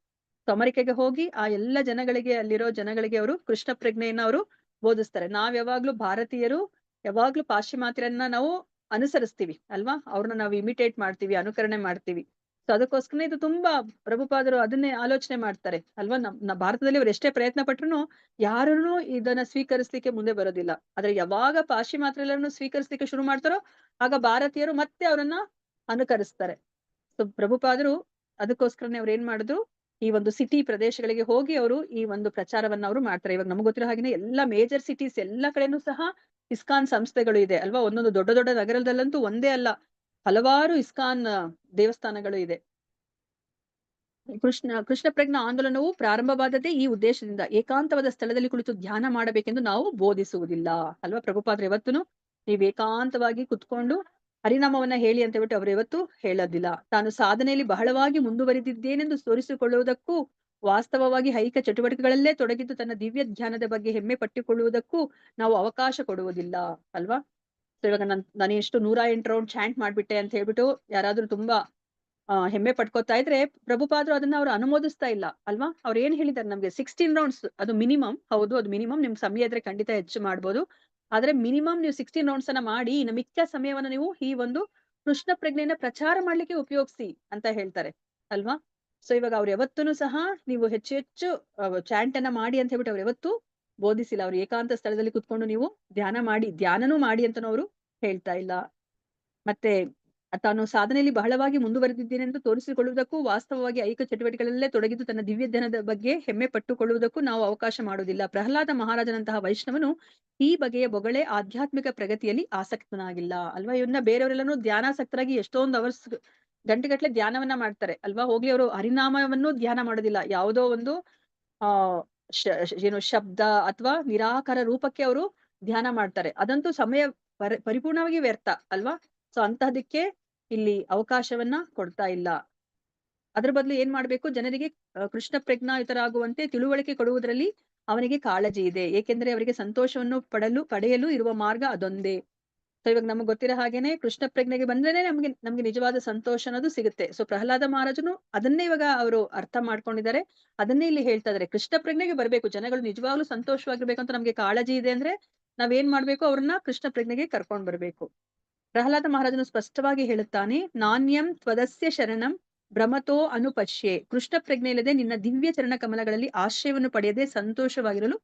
ಸೊ ಅಮೆರಿಕಾಗೆ ಹೋಗಿ ಆ ಎಲ್ಲ ಜನಗಳಿಗೆ, ಅಲ್ಲಿರೋ ಜನಗಳಿಗೆ ಅವರು ಕೃಷ್ಣ ಪ್ರಜ್ಞೆಯನ್ನ ಅವರು ಬೋಧಿಸ್ತಾರೆ. ನಾವ್ ಯಾವಾಗ್ಲೂ ಭಾರತೀಯರು ಯಾವಾಗ್ಲೂ ಪಾಶ್ಚಿಮಾತ್ಯರನ್ನ ನಾವು ಅನುಸರಿಸ್ತೀವಿ ಅಲ್ವಾ. ಅವ್ರನ್ನ ನಾವು ಇಮಿಟೇಟ್ ಮಾಡ್ತೀವಿ, ಅನುಕರಣೆ ಮಾಡ್ತೀವಿ. ಸೊ ಅದಕ್ಕೋಸ್ಕರ ಇದು ತುಂಬಾ ಪ್ರಭುಪಾದರು ಅದನ್ನೇ ಆಲೋಚನೆ ಮಾಡ್ತಾರೆ ಅಲ್ವಾ. ನಮ್ಮ ಭಾರತದಲ್ಲಿ ಅವ್ರು ಎಷ್ಟೇ ಪ್ರಯತ್ನ ಪಟ್ರು ಯಾರನ್ನು ಇದನ್ನ ಸ್ವೀಕರಿಸ್ಲಿಕ್ಕೆ ಮುಂದೆ ಬರೋದಿಲ್ಲ. ಆದ್ರೆ ಯಾವಾಗ ಪಾಶ್ಚಿಮಾತ್ಯರನ್ನು ಸ್ವೀಕರಿಸ್ಲಿಕ್ಕೆ ಶುರು ಮಾಡ್ತಾರೋ ಆಗ ಭಾರತೀಯರು ಮತ್ತೆ ಅವರನ್ನ ಅನುಕರಿಸ್ತಾರೆ. ಸೊ ಪ್ರಭುಪಾದರು ಅದಕ್ಕೋಸ್ಕರನೇ ಅವ್ರು ಏನ್ ಮಾಡಿದ್ರು, ಈ ಒಂದು ಸಿಟಿ ಪ್ರದೇಶಗಳಿಗೆ ಹೋಗಿ ಅವರು ಈ ಒಂದು ಪ್ರಚಾರವನ್ನ ಅವರು ಮಾಡ್ತಾರೆ. ಇವಾಗ ನಮ್ಗೆ ಗೊತ್ತಿರೋ ಹಾಗೆ ಎಲ್ಲಾ ಮೇಜರ್ ಸಿಟೀಸ್ ಎಲ್ಲ ಕಡೆನೂ ಸಹ ಇಸ್ಕಾನ್ ಸಂಸ್ಥೆಗಳು ಇದೆ ಅಲ್ವಾ. ಒಂದೊಂದು ದೊಡ್ಡ ದೊಡ್ಡ ನಗರದಲ್ಲಂತೂ ಒಂದೇ ಅಲ್ಲ, ಹಲವಾರು ಇಸ್ಕಾನ್ ದೇವಸ್ಥಾನಗಳು ಇದೆ. ಕೃಷ್ಣ ಪ್ರಜ್ಞಾ ಆಂದೋಲನವು ಪ್ರಾರಂಭವಾದದ್ದೇ ಈ ಉದ್ದೇಶದಿಂದ. ಏಕಾಂತವಾದ ಸ್ಥಳದಲ್ಲಿ ಕುಳಿತು ಧ್ಯಾನ ಮಾಡಬೇಕೆಂದು ನಾವು ಬೋಧಿಸುವುದಿಲ್ಲ ಅಲ್ವಾ. ಪ್ರಭುಪಾದರು ಯಾವತ್ತೂ ನೀವು ಏಕಾಂತವಾಗಿ ಕುತ್ಕೊಂಡು ಹರಿನಾಮವನ್ನ ಹೇಳಿ ಅಂತ ಹೇಳ್ಬಿಟ್ಟು ಅವರು ಯಾವತ್ತೂ ಹೇಳೋದಿಲ್ಲ. ತಾನು ಸಾಧನೆಯಲ್ಲಿ ಬಹಳವಾಗಿ ಮುಂದುವರಿದಿದ್ದೇನೆಂದು ತೋರಿಸಿಕೊಳ್ಳುವುದಕ್ಕೂ, ವಾಸ್ತವವಾಗಿ ಐಹಿಕ ಚಟುವಟಿಕೆಗಳಲ್ಲೇ ತೊಡಗಿದ್ದು ತನ್ನ ದಿವ್ಯ ಧ್ಯಾನದ ಬಗ್ಗೆ ಹೆಮ್ಮೆ ಪಟ್ಟಿಕೊಳ್ಳುವುದಕ್ಕೂ ನಾವು ಅವಕಾಶ ಕೊಡುವುದಿಲ್ಲ ಅಲ್ವಾ. ಸೊ ಇವಾಗ ನಾನು ಎಷ್ಟು 108 ರೌಂಡ್ ಚಾಂಟ್ ಮಾಡ್ಬಿಟ್ಟೆ ಅಂತ ಹೇಳ್ಬಿಟ್ಟು ಯಾರಾದ್ರೂ ತುಂಬಾ ಹೆಮ್ಮೆ ಪಡ್ಕೋತಾ ಇದ್ರೆ ಪ್ರಭುಪಾದರು ಅದನ್ನ ಅವ್ರು ಅನುಮೋದಿಸ್ತಾ ಇಲ್ಲ ಅಲ್ವಾ. ಅವ್ರು ಏನ್ ಹೇಳಿದಾರೆ ನಮ್ಗೆ 16 ರೌಂಡ್ಸ್ ಅದು ಮಿನಿಮಮ್. ಹೌದು, ಅದು ಮಿನಿಮಮ್. ನಿಮ್ ಸಮಯ ಇದ್ರೆ ಖಂಡಿತ ಹೆಚ್ಚು ಮಾಡ್ಬೋದು. ಆದ್ರೆ ಮಿನಿಮಮ್ ನೀವು 16 ರೌಂಡ್ಸ್ ಅನ್ನ ಮಾಡಿ, ಇನ್ನು ಮಿಕ್ಕ ಸಮಯವನ್ನ ನೀವು ಈ ಒಂದು ಕೃಷ್ಣ ಪ್ರಜ್ಞೆಯನ್ನ ಪ್ರಚಾರ ಮಾಡ್ಲಿಕ್ಕೆ ಉಪಯೋಗಿಸಿ ಅಂತ ಹೇಳ್ತಾರೆ ಅಲ್ವಾ. ಸೊ ಇವಾಗ ಅವ್ರು ಯಾವತ್ತೂ ಸಹ ನೀವು ಹೆಚ್ಚು ಹೆಚ್ಚು ಚಾಂಟ್ ಅನ್ನ ಮಾಡಿ ಅಂತ ಹೇಳ್ಬಿಟ್ಟು ಅವ್ರು ಯಾವತ್ತೂ ಬೋಧಿಸಿಲ್ಲ. ಅವ್ರು ಏಕಾಂತ ಸ್ಥಳದಲ್ಲಿ ಕುತ್ಕೊಂಡು ನೀವು ಧ್ಯಾನನೂ ಮಾಡಿ ಅಂತಾನು ಅವರು ಹೇಳ್ತಾ ಇಲ್ಲ. ಮತ್ತೆ ತಾನು ಸಾಧನೆಯಲ್ಲಿ ಬಹಳವಾಗಿ ಮುಂದುವರೆದಿದ್ದೇನೆ ಎಂದು ತೋರಿಸಿಕೊಳ್ಳುವುದಕ್ಕೂ, ವಾಸ್ತವವಾಗಿ ಐಕ ಚಟುವಟಿಕೆಗಳಲ್ಲೇ ತೊಡಗಿದ್ದು ತನ್ನ ದಿವ್ಯ ಜ್ಞಾನದ ಬಗ್ಗೆ ಹೆಮ್ಮೆ ಪಟ್ಟುಕೊಳ್ಳುವುದಕ್ಕೂ ನಾವು ಅವಕಾಶ ಮಾಡುವುದಿಲ್ಲ. ಪ್ರಹ್ಲಾದ ಮಹಾರಾಜನಂತಹ ವೈಷ್ಣವನು ಈ ಬಗೆಯ ಬೊಗಳೆ ಆಧ್ಯಾತ್ಮಿಕ ಪ್ರಗತಿಯಲ್ಲಿ ಆಸಕ್ತನಾಗಿಲ್ಲ ಅಲ್ವಾ. ಇವನ್ನ ಬೇರೆಯವರೆಲ್ಲರೂ ಧ್ಯಾನಾಸಕ್ತರಾಗಿ ಎಷ್ಟೊಂದು ಅವರ್ಸ್ ಗಂಟೆಗಟ್ಟಲೆ ಧ್ಯಾನವನ್ನ ಮಾಡ್ತಾರೆ ಅಲ್ವಾ. ಹೋಗ್ಲಿ ಅವರು ಹರಿನಾಮವನ್ನು ಧ್ಯಾನ ಮಾಡೋದಿಲ್ಲ, ಯಾವುದೋ ಒಂದು ಆ ಏನು ಶಬ್ದ ಅಥವಾ ನಿರಾಕಾರ ರೂಪಕ್ಕೆ ಅವರು ಧ್ಯಾನ ಮಾಡ್ತಾರೆ. ಅದಂತೂ ಸಮಯ ಪರಿಪೂರ್ಣವಾಗಿ ವ್ಯರ್ಥ ಅಲ್ವಾ. ಸೊ ಅಂತಹದಕ್ಕೆ ಇಲ್ಲಿ ಅವಕಾಶವನ್ನ ಕೊಡ್ತಾ ಇಲ್ಲ. ಅದ್ರ ಬದಲು ಏನ್ ಮಾಡ್ಬೇಕು, ಜನರಿಗೆ ಕೃಷ್ಣ ಪ್ರಜ್ಞಾಯುತರಾಗುವಂತೆ ತಿಳುವಳಿಕೆ ಕೊಡುವುದರಲ್ಲಿ ಅವನಿಗೆ ಕಾಳಜಿ ಇದೆ. ಏಕೆಂದ್ರೆ ಅವರಿಗೆ ಸಂತೋಷವನ್ನು ಪಡೆಯಲು ಇರುವ ಮಾರ್ಗ ಅದೊಂದೇ. ಸೊ ಇವಾಗ ನಮ್ಗೆ ಗೊತ್ತಿರೋ ಹಾಗೇನೆ ಕೃಷ್ಣ ಪ್ರಜ್ಞೆಗೆ ಬಂದ್ರೇನೆ ನಮ್ಗೆ ನಿಜವಾದ ಸಂತೋಷ ಅನ್ನೋದು ಸಿಗುತ್ತೆ. ಸೊ ಪ್ರಹ್ಲಾದ ಮಹಾರಾಜನು ಅದನ್ನೇ ಇವಾಗ ಅವರು ಅರ್ಥ ಮಾಡ್ಕೊಂಡಿದ್ದಾರೆ. ಅದನ್ನೇ ಇಲ್ಲಿ ಹೇಳ್ತಾ ಇದಾರೆ, ಕೃಷ್ಣ ಪ್ರಜ್ಞೆಗೆ ಬರ್ಬೇಕು, ಜನಗಳು ನಿಜವಾಗ್ಲೂ ಸಂತೋಷವಾಗಿರ್ಬೇಕು ಅಂತ ನಮ್ಗೆ ಕಾಳಜಿ ಇದೆ ಅಂದ್ರೆ ನಾವೇನ್ ಮಾಡ್ಬೇಕು, ಅವ್ರನ್ನ ಕೃಷ್ಣ ಪ್ರಜ್ಞೆಗೆ ಕರ್ಕೊಂಡ್ ಬರ್ಬೇಕು. ಪ್ರಹ್ಲಾದ ಮಹಾರಾಜನು ಸ್ಪಷ್ಟವಾಗಿ ಹೇಳುತ್ತಾನೆ, ನಾಣ್ಯಂ ತ್ವದಸ್ಯ ಶರಣಂ ಭ್ರಮತೋ ಅನುಪಶ್ಯೆ. ಕೃಷ್ಣ ಪ್ರಜ್ಞೆ ಇಲ್ಲದೆ ನಿನ್ನ ದಿವ್ಯ ಚರಣ ಕಮಲಗಳಲ್ಲಿ ಆಶ್ರಯವನ್ನು ಪಡೆಯದೆ ಸಂತೋಷವಾಗಿರಲು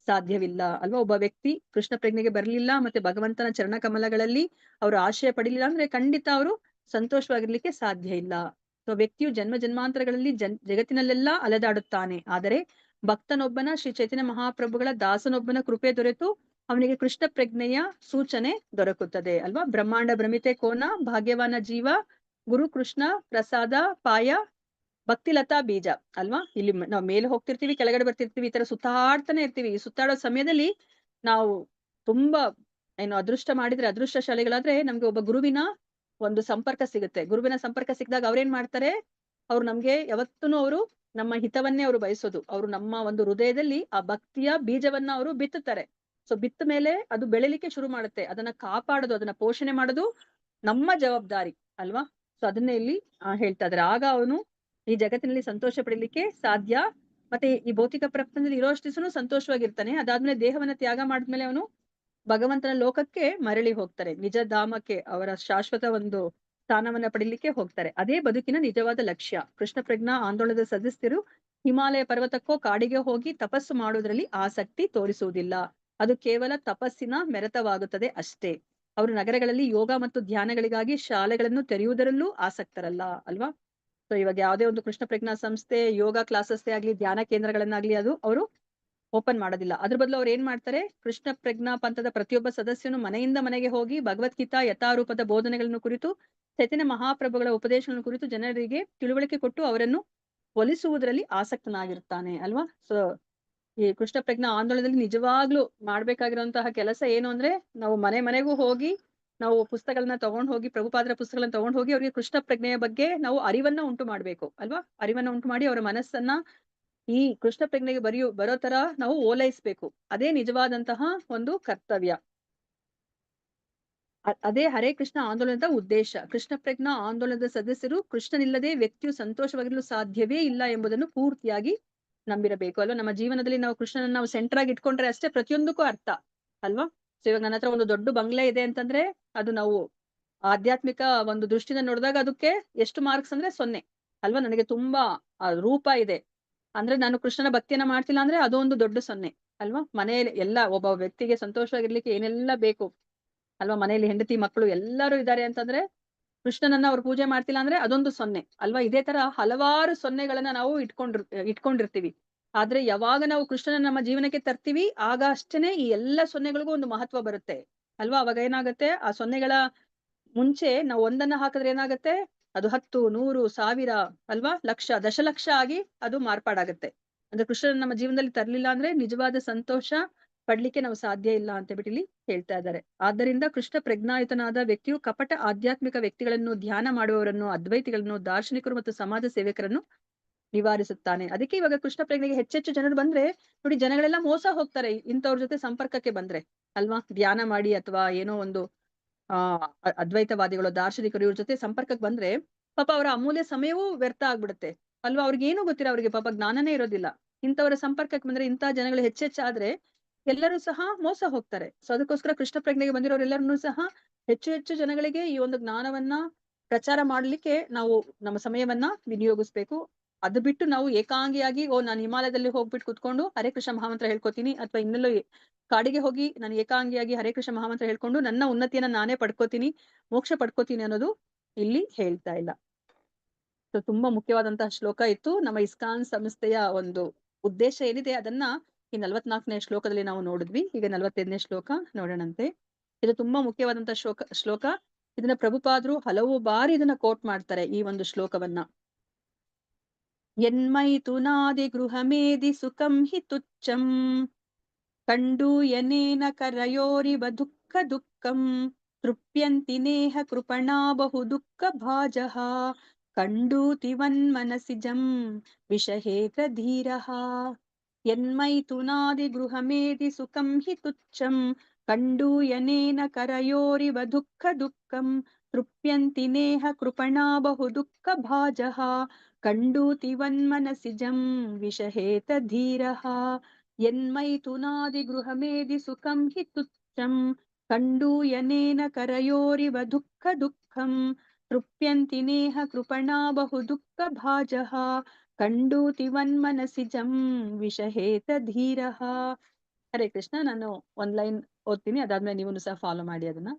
ಸಾಧ್ಯವಿಲ್ಲ ಅಲ್ವಾ. ಒಬ್ಬ ವ್ಯಕ್ತಿ ಕೃಷ್ಣ ಪ್ರಜ್ಞೆಗೆ ಬರಲಿಲ್ಲ, ಮತ್ತೆ ಭಗವಂತನ ಚರಣ ಕಮಲಗಳಲ್ಲಿ ಅವರು ಆಶ್ರಯ ಪಡಿಲಿಲ್ಲ ಅಂದ್ರೆ ಖಂಡಿತ ಅವರು ಸಂತೋಷವಾಗಿರ್ಲಿಕ್ಕೆ ಸಾಧ್ಯ ಇಲ್ಲ. ಸೊ ವ್ಯಕ್ತಿಯು ಜನ್ಮ ಜನ್ಮಾಂತರಗಳಲ್ಲಿ ಜಗತ್ತಿನಲ್ಲೆಲ್ಲಾ ಅಲೆದಾಡುತ್ತಾನೆ. ಆದರೆ ಭಕ್ತನೊಬ್ಬನ ಶ್ರೀ ಚೈತನ್ಯ ಮಹಾಪ್ರಭುಗಳ ದಾಸನೊಬ್ಬನ ಕೃಪೆ ದೊರೆತು ಅವನಿಗೆ ಕೃಷ್ಣ ಪ್ರಜ್ಞೆಯ ಸೂಚನೆ ದೊರಕುತ್ತದೆ ಅಲ್ವಾ. ಬ್ರಹ್ಮಾಂಡ ಭ್ರಮಿತೆ ಕೋನ ಭಾಗ್ಯವಾನ ಜೀವ ಗುರು ಕೃಷ್ಣ ಪ್ರಸಾದ ಪಾಯ ಭಕ್ತಿಲತಾ ಬೀಜ ಅಲ್ವಾ. ಇಲ್ಲಿ ನಾವು ಮೇಲೆ ಹೋಗ್ತಿರ್ತೀವಿ, ಕೆಳಗಡೆ ಬರ್ತಿರ್ತೀವಿ, ಈ ತರ ಸುತ್ತಾಡ್ತಾನೆ ಇರ್ತೀವಿ. ಈ ಸುತ್ತಾಡೋ ಸಮಯದಲ್ಲಿ ನಾವು ತುಂಬಾ ಅದೃಷ್ಟ ಮಾಡಿದ್ರೆ, ಅದೃಷ್ಟಶಾಲಿಗಳಾದ್ರೆ ನಮ್ಗೆ ಒಬ್ಬ ಗುರುವಿನ ಒಂದು ಸಂಪರ್ಕ ಸಿಗುತ್ತೆ. ಗುರುವಿನ ಸಂಪರ್ಕ ಸಿಕ್ಕಿದಾಗ ಅವ್ರೇನ್ ಮಾಡ್ತಾರೆ, ಅವ್ರು ನಮ್ಗೆ ಯಾವತ್ತೂ ಅವರು ನಮ್ಮ ಹಿತವನ್ನೇ ಅವರು ಬಯಸೋದು. ಅವರು ನಮ್ಮ ಒಂದು ಹೃದಯದಲ್ಲಿ ಆ ಭಕ್ತಿಯ ಬೀಜವನ್ನ ಅವರು ಬಿತ್ತುತ್ತಾರೆ. ಸೊ ಬಿತ್ತ ಮೇಲೆ ಅದು ಬೆಳಿಲಿಕ್ಕೆ ಶುರು ಮಾಡುತ್ತೆ. ಅದನ್ನ ಕಾಪಾಡೋದು, ಅದನ್ನ ಪೋಷಣೆ ಮಾಡೋದು ನಮ್ಮ ಜವಾಬ್ದಾರಿ ಅಲ್ವಾ. ಸೊ ಅದನ್ನೇ ಇಲ್ಲಿ ಹೇಳ್ತಾ ಇದಾರೆ. ಆಗ ಅವನು ಈ ಜಗತ್ತಿನಲ್ಲಿ ಸಂತೋಷ ಪಡಿಲಿಕ್ಕೆ ಸಾಧ್ಯ. ಮತ್ತೆ ಈ ಭೌತಿಕ ಪ್ರಪಂಚದಲ್ಲಿ ಇರೋಷ್ಟು ದಿವಸನು ಸಂತೋಷವಾಗಿರ್ತಾನೆ. ಅದಾದ್ಮೇಲೆ ದೇಹವನ್ನ ತ್ಯಾಗ ಮಾಡಿದ್ಮೇಲೆ ಅವನು ಭಗವಂತನ ಲೋಕಕ್ಕೆ ಮರಳಿ ಹೋಗ್ತಾರೆ, ನಿಜ ಧಾಮಕ್ಕೆ, ಅವರ ಶಾಶ್ವತ ಒಂದು ಸ್ಥಾನವನ್ನ ಪಡಿಲಿಕ್ಕೆ ಹೋಗ್ತಾರೆ. ಅದೇ ಬದುಕಿನ ನಿಜವಾದ ಲಕ್ಷ್ಯ. ಕೃಷ್ಣ ಪ್ರಜ್ಞಾ ಆಂದೋಲನದ ಸದಸ್ಯರು ಹಿಮಾಲಯ ಪರ್ವತಕ್ಕೋ ಕಾಡಿಗೆ ಹೋಗಿ ತಪಸ್ಸು ಮಾಡುವುದರಲ್ಲಿ ಆಸಕ್ತಿ ತೋರಿಸುವುದಿಲ್ಲ. ಅದು ಕೇವಲ ತಪಸ್ಸಿನ ಮೆರೆತವಾಗುತ್ತದೆ ಅಷ್ಟೇ. ಅವರು ನಗರಗಳಲ್ಲಿ ಯೋಗ ಮತ್ತು ಧ್ಯಾನಗಳಿಗಾಗಿ ಶಾಲೆಗಳನ್ನು ತೆರೆಯುವುದರಲ್ಲೂ ಆಸಕ್ತರಲ್ಲ ಅಲ್ವಾ. ಸೊ ಇವಾಗ ಯಾವುದೇ ಒಂದು ಕೃಷ್ಣ ಪ್ರಜ್ಞಾ ಸಂಸ್ಥೆ ಯೋಗ ಕ್ಲಾಸಸ್ ಆಗ್ಲಿ, ಧ್ಯಾನ ಕೇಂದ್ರಗಳನ್ನಾಗ್ಲಿ ಅದು ಅವರು ಓಪನ್ ಮಾಡೋದಿಲ್ಲ. ಅದ್ರ ಬದಲು ಅವ್ರು ಏನ್ ಮಾಡ್ತಾರೆ, ಕೃಷ್ಣ ಪ್ರಜ್ಞಾ ಪಂಥದ ಪ್ರತಿಯೊಬ್ಬ ಸದಸ್ಯನು ಮನೆಯಿಂದ ಮನೆಗೆ ಹೋಗಿ ಭಗವದ್ಗೀತಾ ಯಥಾರೂಪದ ಬೋಧನೆಗಳನ್ನು ಕುರಿತು, ಚೈತನ್ಯ ಮಹಾಪ್ರಭುಗಳ ಉಪದೇಶಗಳನ್ನು ಕುರಿತು ಜನರಿಗೆ ತಿಳುವಳಿಕೆ ಕೊಟ್ಟು ಅವರನ್ನು ಒಲಿಸುವುದರಲ್ಲಿ ಆಸಕ್ತನಾಗಿರ್ತಾನೆ ಅಲ್ವಾ. ಸೊ ಈ ಕೃಷ್ಣ ಪ್ರಜ್ಞಾ ಆಂದೋಲನದಲ್ಲಿ ನಿಜವಾಗ್ಲೂ ಮಾಡ್ಬೇಕಾಗಿರುವಂತಹ ಕೆಲಸ ಏನು ಅಂದ್ರೆ, ನಾವು ಮನೆ ಮನೆಗೂ ಹೋಗಿ ನಾವು ಪುಸ್ತಕಗಳನ್ನ ತಗೊಂಡ್ ಹೋಗಿ, ಪ್ರಭುಪಾದರ ಪುಸ್ತಕಗಳನ್ನ ತಗೊಂಡ್ ಹೋಗಿ ಅವರಿಗೆ ಕೃಷ್ಣ ಪ್ರಜ್ಞೆಯ ಬಗ್ಗೆ ನಾವು ಅರಿವನ್ನ ಉಂಟು ಮಾಡ್ಬೇಕು ಅಲ್ವಾ. ಅರಿವನ್ನ ಉಂಟು ಮಾಡಿ ಅವರ ಮನಸ್ಸನ್ನ ಈ ಕೃಷ್ಣ ಪ್ರಜ್ಞೆಗೆ ಬರೋ ತರ ನಾವು ಓಲೈಸ್ಬೇಕು. ಅದೇ ನಿಜವಾದಂತಹ ಒಂದು ಕರ್ತವ್ಯ. ಅದೇ ಹರೇ ಕೃಷ್ಣ ಆಂದೋಲನದ ಉದ್ದೇಶ. ಕೃಷ್ಣ ಪ್ರಜ್ಞಾ ಆಂದೋಲನದ ಸದಸ್ಯರು ಕೃಷ್ಣನಿಲ್ಲದೆ ವ್ಯಕ್ತಿಯು ಸಂತೋಷವಾಗಿರಲು ಸಾಧ್ಯವೇ ಇಲ್ಲ ಎಂಬುದನ್ನು ಪೂರ್ತಿಯಾಗಿ ನಂಬಿರಬೇಕು ಅಲ್ವಾ. ನಮ್ಮ ಜೀವನದಲ್ಲಿ ನಾವು ಕೃಷ್ಣನ ನಾವು ಸೆಂಟರ್ ಆಗಿ ಇಟ್ಕೊಂಡ್ರೆ ಅಷ್ಟೇ ಪ್ರತಿಯೊಂದಕ್ಕೂ ಅರ್ಥ ಅಲ್ವಾ. ಸೊ ಇವಾಗ ನನ್ನ ಹತ್ರ ಒಂದು ದೊಡ್ಡ ಬಂಗ್ಲೆ ಇದೆ ಅಂತಂದ್ರೆ ಅದು ನಾವು ಆಧ್ಯಾತ್ಮಿಕ ಒಂದು ದೃಷ್ಟಿಯಿಂದ ನೋಡಿದಾಗ ಅದಕ್ಕೆ ಎಷ್ಟು ಮಾರ್ಕ್ಸ್ ಅಂದ್ರೆ 0 ಅಲ್ವಾ. ನನಗೆ ತುಂಬಾ ರೂಪ ಇದೆ ಅಂದ್ರೆ ನಾನು ಕೃಷ್ಣನ ಭಕ್ತಿಯನ್ನ ಮಾಡ್ತಿಲ್ಲ ಅಂದ್ರೆ ಅದು ಒಂದು ದೊಡ್ಡ 0 ಅಲ್ವಾ. ಮನೆಯಲ್ಲಿ ಎಲ್ಲ ಒಬ್ಬ ವ್ಯಕ್ತಿಗೆ ಸಂತೋಷವಾಗಿರ್ಲಿಕ್ಕೆ ಏನೆಲ್ಲ ಬೇಕು ಅಲ್ವಾ, ಮನೆಯಲ್ಲಿ ಹೆಂಡತಿ ಮಕ್ಕಳು ಎಲ್ಲರೂ ಇದ್ದಾರೆ ಅಂತಂದ್ರೆ ಕೃಷ್ಣನನ್ನ ಅವ್ರು ಪೂಜೆ ಮಾಡ್ತಿಲ್ಲ ಅಂದ್ರೆ ಅದೊಂದು 0 ಅಲ್ವಾ. ಇದೇ ತರ ಹಲವಾರು 0ಗಳನ್ನ ನಾವು ಇಟ್ಕೊಂಡಿರ್ತೀವಿ. ಆದ್ರೆ ಯಾವಾಗ ನಾವು ಕೃಷ್ಣನ ನಮ್ಮ ಜೀವನಕ್ಕೆ ತರ್ತೀವಿ ಆಗ ಅಷ್ಟೇನೆ ಈ ಎಲ್ಲ 0ಗಳಿಗೂ ಒಂದು ಮಹತ್ವ ಬರುತ್ತೆ ಅಲ್ವಾ. ಅವಾಗ ಏನಾಗುತ್ತೆ, ಆ 0ಗಳ ಮುಂಚೆ ನಾವು ಒಂದನ್ನ ಹಾಕಿದ್ರೆ ಏನಾಗುತ್ತೆ, ಅದು 10, 100, 1000 ಅಲ್ವಾ, ಲಕ್ಷ, ದಶಲಕ್ಷ ಆಗಿ ಅದು ಮಾರ್ಪಾಡಾಗುತ್ತೆ. ಅಂದ್ರೆ ಕೃಷ್ಣನ ನಮ್ಮ ಜೀವನದಲ್ಲಿ ತರ್ಲಿಲ್ಲ ಅಂದ್ರೆ ನಿಜವಾದ ಸಂತೋಷ ಪಡ್ಲಿಕ್ಕೆ ನಾವು ಸಾಧ್ಯ ಇಲ್ಲ ಅಂತ ಬಿಟ್ಟು ಇಲ್ಲಿ ಹೇಳ್ತಾ ಇದ್ದಾರೆ. ಆದ್ದರಿಂದ ಕೃಷ್ಣ ಪ್ರಜ್ಞಾಯುತನಾದ ವ್ಯಕ್ತಿಯು ಕಪಟ ಆಧ್ಯಾತ್ಮಿಕ ವ್ಯಕ್ತಿಗಳನ್ನು, ಧ್ಯಾನ ಮಾಡುವವರನ್ನು, ಅದ್ವೈತಿಗಳನ್ನು, ದಾರ್ಶನಿಕರು ಮತ್ತು ಸಮಾಜ ಸೇವಕರನ್ನು ನಿವಾರಿಸುತ್ತಾನೆ. ಅದಕ್ಕೆ ಇವಾಗ ಕೃಷ್ಣ ಪ್ರಜ್ಞೆಗೆ ಹೆಚ್ಚೆಚ್ಚು ಜನರು ಬಂದ್ರೆ ನೋಡಿ, ಜನಗಳೆಲ್ಲ ಮೋಸ ಹೋಗ್ತಾರೆ ಇಂಥವ್ರ ಜೊತೆ ಸಂಪರ್ಕಕ್ಕೆ ಬಂದ್ರೆ ಅಲ್ವಾ. ಧ್ಯಾನ ಮಾಡಿ ಅಥವಾ ಏನೋ ಒಂದು ಅದ್ವೈತವಾದಿಗಳು, ದಾರ್ಶನಿಕರು ಇವ್ರ ಜೊತೆ ಸಂಪರ್ಕಕ್ಕೆ ಬಂದ್ರೆ ಪಾಪ ಅವರ ಅಮೂಲ್ಯ ಸಮಯವೂ ವ್ಯರ್ಥ ಆಗ್ಬಿಡುತ್ತೆ ಅಲ್ವಾ. ಅವ್ರಿಗೆ ಏನು ಗೊತ್ತಿಲ್ಲ, ಅವ್ರಿಗೆ ಪಾಪ ಜ್ಞಾನನೇ ಇರೋದಿಲ್ಲ. ಇಂಥವರ ಸಂಪರ್ಕಕ್ಕೆ ಬಂದ್ರೆ, ಇಂಥ ಜನಗಳು ಹೆಚ್ಚೆಚ್ಚಾದ್ರೆ ಎಲ್ಲರೂ ಸಹ ಮೋಸ ಹೋಗ್ತಾರೆ. ಸೊ ಅದಕ್ಕೋಸ್ಕರ ಕೃಷ್ಣ ಪ್ರಜ್ಞೆಗೆ ಬಂದಿರೋರೆಲ್ಲರನ್ನೂ ಸಹ ಹೆಚ್ಚು ಹೆಚ್ಚು ಜನಗಳಿಗೆ ಈ ಒಂದು ಜ್ಞಾನವನ್ನ ಪ್ರಚಾರ ಮಾಡ್ಲಿಕ್ಕೆ ನಾವು ನಮ್ಮ ಸಮಯವನ್ನ ವಿನಿಯೋಗಿಸ್ಬೇಕು. ಅದು ಬಿಟ್ಟು ನಾವು ಏಕಾಂಗಿಯಾಗಿ ನಾನು ಹಿಮಾಲಯದಲ್ಲಿ ಹೋಗ್ಬಿಟ್ಟು ಕುತ್ಕೊಂಡು ಹರೇ ಕೃಷ್ಣ ಮಹಾಮಂತ್ರ ಹೇಳ್ಕೊತೀನಿ, ಅಥವಾ ಇನ್ನೆಲ್ಲೋ ಕಾಡಿಗೆ ಹೋಗಿ ನಾನು ಏಕಾಂಗಿಯಾಗಿ ಹರೇ ಕೃಷ್ಣ ಮಹಾಮಂತ್ರ ಹೇಳ್ಕೊಂಡು ನನ್ನ ಉನ್ನತಿಯನ್ನ ನಾನೇ ಪಡ್ಕೋತೀನಿ, ಮೋಕ್ಷ ಪಡ್ಕೋತೀನಿ ಅನ್ನೋದು ಇಲ್ಲಿ ಹೇಳ್ತಾ ಇಲ್ಲ. ಸೊ ತುಂಬಾ ಮುಖ್ಯವಾದಂತಹ ಶ್ಲೋಕ ಇತ್ತು. ನಮ್ಮ ಇಸ್ಕಾನ್ ಸಂಸ್ಥೆಯ ಒಂದು ಉದ್ದೇಶ ಏನಿದೆ ಅದನ್ನ ಈ 44ನೇ ಶ್ಲೋಕದಲ್ಲಿ ನಾವು ನೋಡಿದ್ವಿ. ಈಗ 45ನೇ ಶ್ಲೋಕ ನೋಡೋಣಂತೆ. ಇದು ತುಂಬಾ ಮುಖ್ಯವಾದಂತಹ ಶ್ಲೋಕ. ಇದನ್ನ ಪ್ರಭುಪಾದರು ಹಲವು ಬಾರಿ ಇದನ್ನ ಕೋಟ್ ಮಾಡ್ತಾರೆ ಈ ಒಂದು ಶ್ಲೋಕವನ್ನ. ಯನ್ಮೈಥುನಾದಿ ಗೃಹಮೇದಿ ಸುಖಂ ಹಿ ತುಚ್ಛಂ ಕಂಡೂಯನೇನ ಕರಯೋರಿವ ದುಃಖ ದುಃಖಂ ತೃಪ್ಯಂತಿ ನೇಹ ಕೃಪಣಾ ಬಹು ದುಃಖ ಭಾಜಃ ಕಂಡೂತಿವನ್ಮನಸಿಜಂ ವಿಷಹೇತ ಧೀರಃ. ಯನ್ಮೈಥುನಾದಿ ಗೃಹಮೇದಿ ಸುಖಂ ಹಿ ತುಚ್ಛಂ ಕಂಡೂಯನೇನ ಕರಯೋರಿವ ದುಃಖ ದುಃಖಂ ತೃಪ್ಯಂತಿ ನೇಹ ಕೃಪಣಾ ಬಹು ದುಃಖ ಭಾಜಃ ಕಂಡೂತಿವನ್ಮನಸಿಜಂ ವಿಷಹೇತ ಧೀರಃ. ಯನ್ಮೈಥುನಾದಿ ಗೃಹಮೇದಿ ಸುಖಂ ಹಿ ತುಚ್ಛಂ ಕಂಡೂಯನೇನ ಕರಯೋರಿವ ದುಃಖ ದುಃಖಂ ತೃಪ್ಯಂತಿ ನೇಹ ಕೃಪಣಾ ಬಹು ದುಃಖ ಭಾಜಃ ಕಂಡೂತಿವನ್ಮನಸಿಜಂ ವಿಷಹೇತ ಧೀರಃ. ಹರೇ ಕೃಷ್ಣ. ನಾನು ಒಂದ್ ಲೈನ್ ಓದ್ತೀನಿ, ಅದಾದ್ಮೇಲೆ ನೀವು ಸಹ ಫಾಲೋ ಮಾಡಿ ಅದನ್ನ.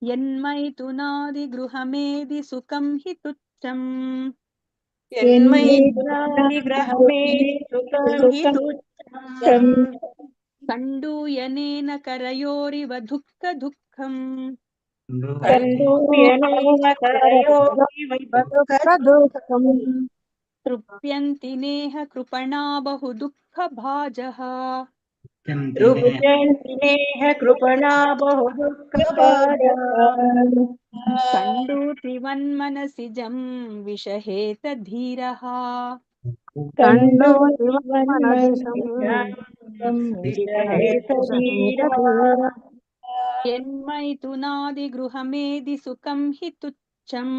ಯನ್ಮೈಥುನಾದಿ ಗೃಹಮೇದಿ ಸುಖಂ ಹಿ ತುಚ್ಛಂ ಯನ್ಮೈಥುನಾದಿ ಗೃಹಮೇದಿ ಸುಖಂ ಹಿ ತುಚ್ಛಂ ಕಂಡೂಯನೇನ ಕರಯೋರಿವ ದುಃಖ ದುಃಖಂ ಕಂಡೂಯನೇನ ಕರಯೋರಿವ ದುಃಖ ದುಃಖಂ ತೃಪ್ಯಂತಿ ನೇಹ ಕೃಪಣಾ ಬಹು ದುಃಖ ಭಾಜಃ ತೃಪ್ಯಂತಿ ನೇಹ ಕೃಪಣಾ ಬಹು ದುಃಖ ಭಾಜಃ ಕಂಡೂತಿವನ್ಮನಸಿಜಂ ವಿಷಹೇತ ಧೀರಃ. ಯನ್ಮೈಥುನಾದಿ ಗೃಹಮೇದಿ ಸುಖಂ ಹಿ ತುಚ್ಛಂ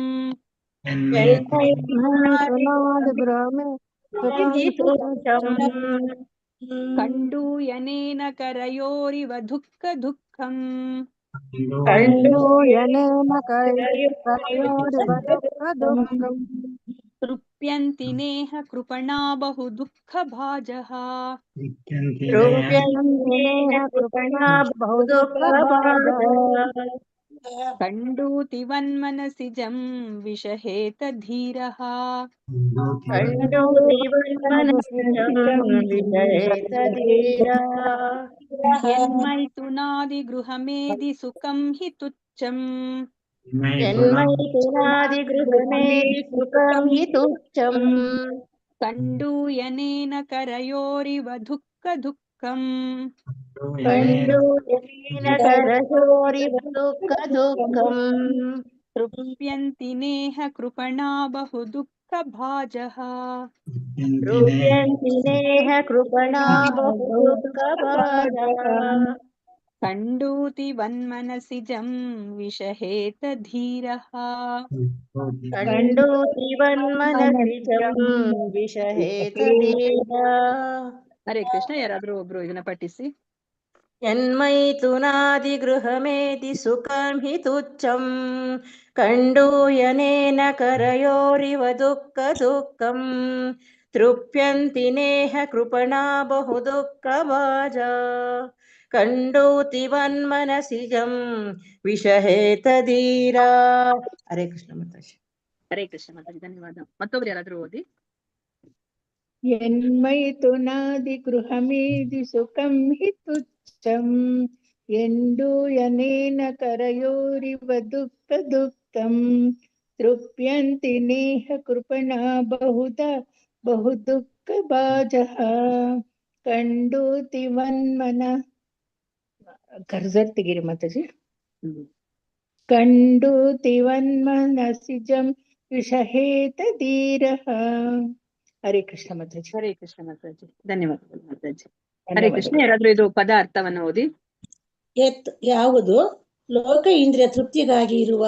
ಕಂಡೂಯನೇನ ಕರಯೋರಿವ ದುಃಖ ದುಃಖಂ ತೃಪ್ಯಂತಿ ನೇಹ ಕೃಪಣಾ ಬಹು ದುಃಖ ಭಾಜಃ ಕಂಡೂತಿವನ್ಮನಸಿಜಂ ವಿಷಹೇತ ಧೀರಃ. ಯನ್ಮೈಥುನಾದಿ ಗೃಹಮೇದಿ ಸುಖಂ ಹಿ ತುಚ್ಛಂ ಕಂಡೂಯನೇನ ಕರಯೋರಿವ ದುಃಖ ದುಃಖಂ ತೃಪ್ಯಂತಿ ನೇಹ ಕೃಪಣಾ ಬಹು ದುಃಖ ಭಾಜಃ ಕಂಡೂತಿವನ್ಮನಸಿಜಂ ವಿಷಹೇತ ಧೀರಃ. ಹರೇ ಕೃಷ್ಣ. ಯಾರಾದ್ರೂ ಒಬ್ರು ಇದನ್ನ ಪಠಿಸಿ. ಯನ್ಮೈಥುನಾದಿ ಗೃಹಮೇದಿ ಸುಖಂ ಹಿ ತುಚ್ಛಂ ಕಂಡೂಯನೇನ ಕರಯೋರಿವ ದುಃಖ ದುಃಖಂ ತೃಪ್ಯಂತಿ ನೇಹ ಕೃಪಣಾ ಬಹು ದುಃಖ ಭಾಜಃ ಕಂಡೂತಿವನ್ಮನಸಿಜಂ ವಿಷಹೇತ ಧೀರಾ. ಹರೇ ಕೃಷ್ಣ ಮಾತಾಜಿ. ಹರೇ ಕೃಷ್ಣ ಮಾತಾಜಿ. ಧನ್ಯವಾದ. ಮತ್ತೊಬ್ರು ಯಾರಾದ್ರೂ ಓದಿ. ಯನ್ಮೈಥುನಾದಿ ಗೃಹಮೇದಿ ಸುಖಂ ಹಿ ತುಚ್ಛಂ ಯನ್ಡೂಯನೇನ ಕರಯೋರಿವ ದುಃಖ ದುಃಖಂ ತೃಪ್ಯಂತಿ ನೇಹ ಕೃಪಣಾ ಬಹು ದುಃಖ ಭಾಜಃ ಕಂಡೂತಿವನ್ಮನ ಕರ್ಜರ್ ತೆಗೀರಿ ಮಾತಾಜಿ. ಕಂಡೂತಿವನ್ಮನಸಿಜಂ ವಿಷಹೇತ ಧೀರಃ. ಹರೇ ಕೃಷ್ಣ ಮಾತಾಜಿ. ಹರೇ ಕೃಷ್ಣ ಮಾತಾಜಿ. ಧನ್ಯವಾದಗಳು ಮಾತಾಜಿ. ಹರೇ ಕೃಷ್ಣ. ಯಾರಾದ್ರೂ ಇದು ಪದ ಅರ್ಥವನ್ನ ಓದಿ. ಯಾವುದು ಲೋಕ ಇಂದ್ರಿಯ ತೃಪ್ತಿಗಾಗಿ ಇರುವ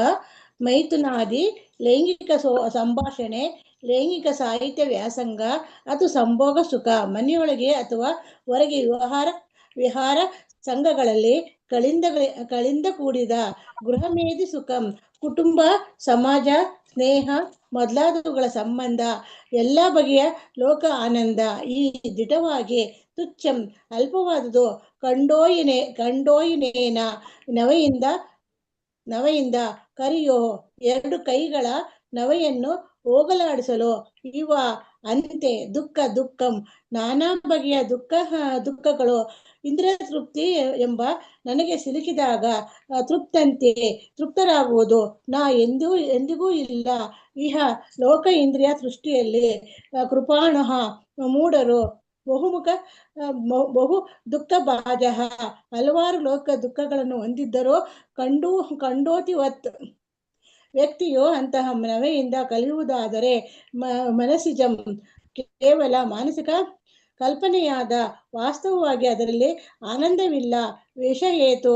ಮೈಥುನಾದಿ ಲೈಂಗಿಕ ಸಂಭಾಷಣೆ, ಲೈಂಗಿಕ ಸಾಹಿತ್ಯ ವ್ಯಾಸಂಗ ಅಥವಾ ಸಂಭೋಗ ಸುಖ, ಮನೆಯೊಳಗೆ ಅಥವಾ ಹೊರಗೆ ವಿಹಾರ ಸಂಘಗಳಲ್ಲಿ ಕಳಿಂದ ಕೂಡಿದ ಗೃಹಮೇದಿ ಸುಖಂ, ಕುಟುಂಬ, ಸಮಾಜ, ಸ್ನೇಹ ಮೊದಲಾದವುಗಳ ಸಂಬಂಧ, ಎಲ್ಲ ಬಗೆಯ ಲೋಕ ಆನಂದ ಈ ದಿಟವಾಗಿ ತುಚ್ಛಂ ಅಲ್ಪವಾದುದು ಕಂಡೋಯಿನೇನ ನವೆಯಿಂದ ನವೆಯಿಂದ ಕರಿಯೋ, ಎರಡು ಕೈಗಳ ನವೆಯನ್ನು ಹೋಗಲಾಡಿಸಲು ಇವ ಅಂತೆ ದುಃಖಂ ನಾನಾ ಬಗೆಯ ದುಃಖಗಳು ಇಂದ್ರಿಯ ತೃಪ್ತಿ ಎಂಬ ನನಗೆ ಸಿಲುಕಿದಾಗ ತೃಪ್ತರಾಗುವುದು ನಾ ಎಂದಿಗೂ ಇಲ್ಲ. ಇಹ ಲೋಕ ಇಂದ್ರಿಯ ಸೃಷ್ಟಿಯಲ್ಲಿ ಕೃಪಾಣಃ ಮೂಢರು ಬಹು ದುಃಖ ಬಾಜ ಹಲವಾರು ಲೋಕ ದುಃಖಗಳನ್ನು ಹೊಂದಿದ್ದರೂ ಕಂಡೋತಿವತ್ ವ್ಯಕ್ತಿಯು ಅಂತಹ ನವೆಯಿಂದ ಕಲಿಯುವುದಾದರೆ ಮನಸ್ಸಿಜಂ ಕೇವಲ ಮಾನಸಿಕ ಕಲ್ಪನೆಯಾದ, ವಾಸ್ತವವಾಗಿ ಅದರಲ್ಲಿ ಆನಂದವಿಲ್ಲ. ವಿಷಯೇತು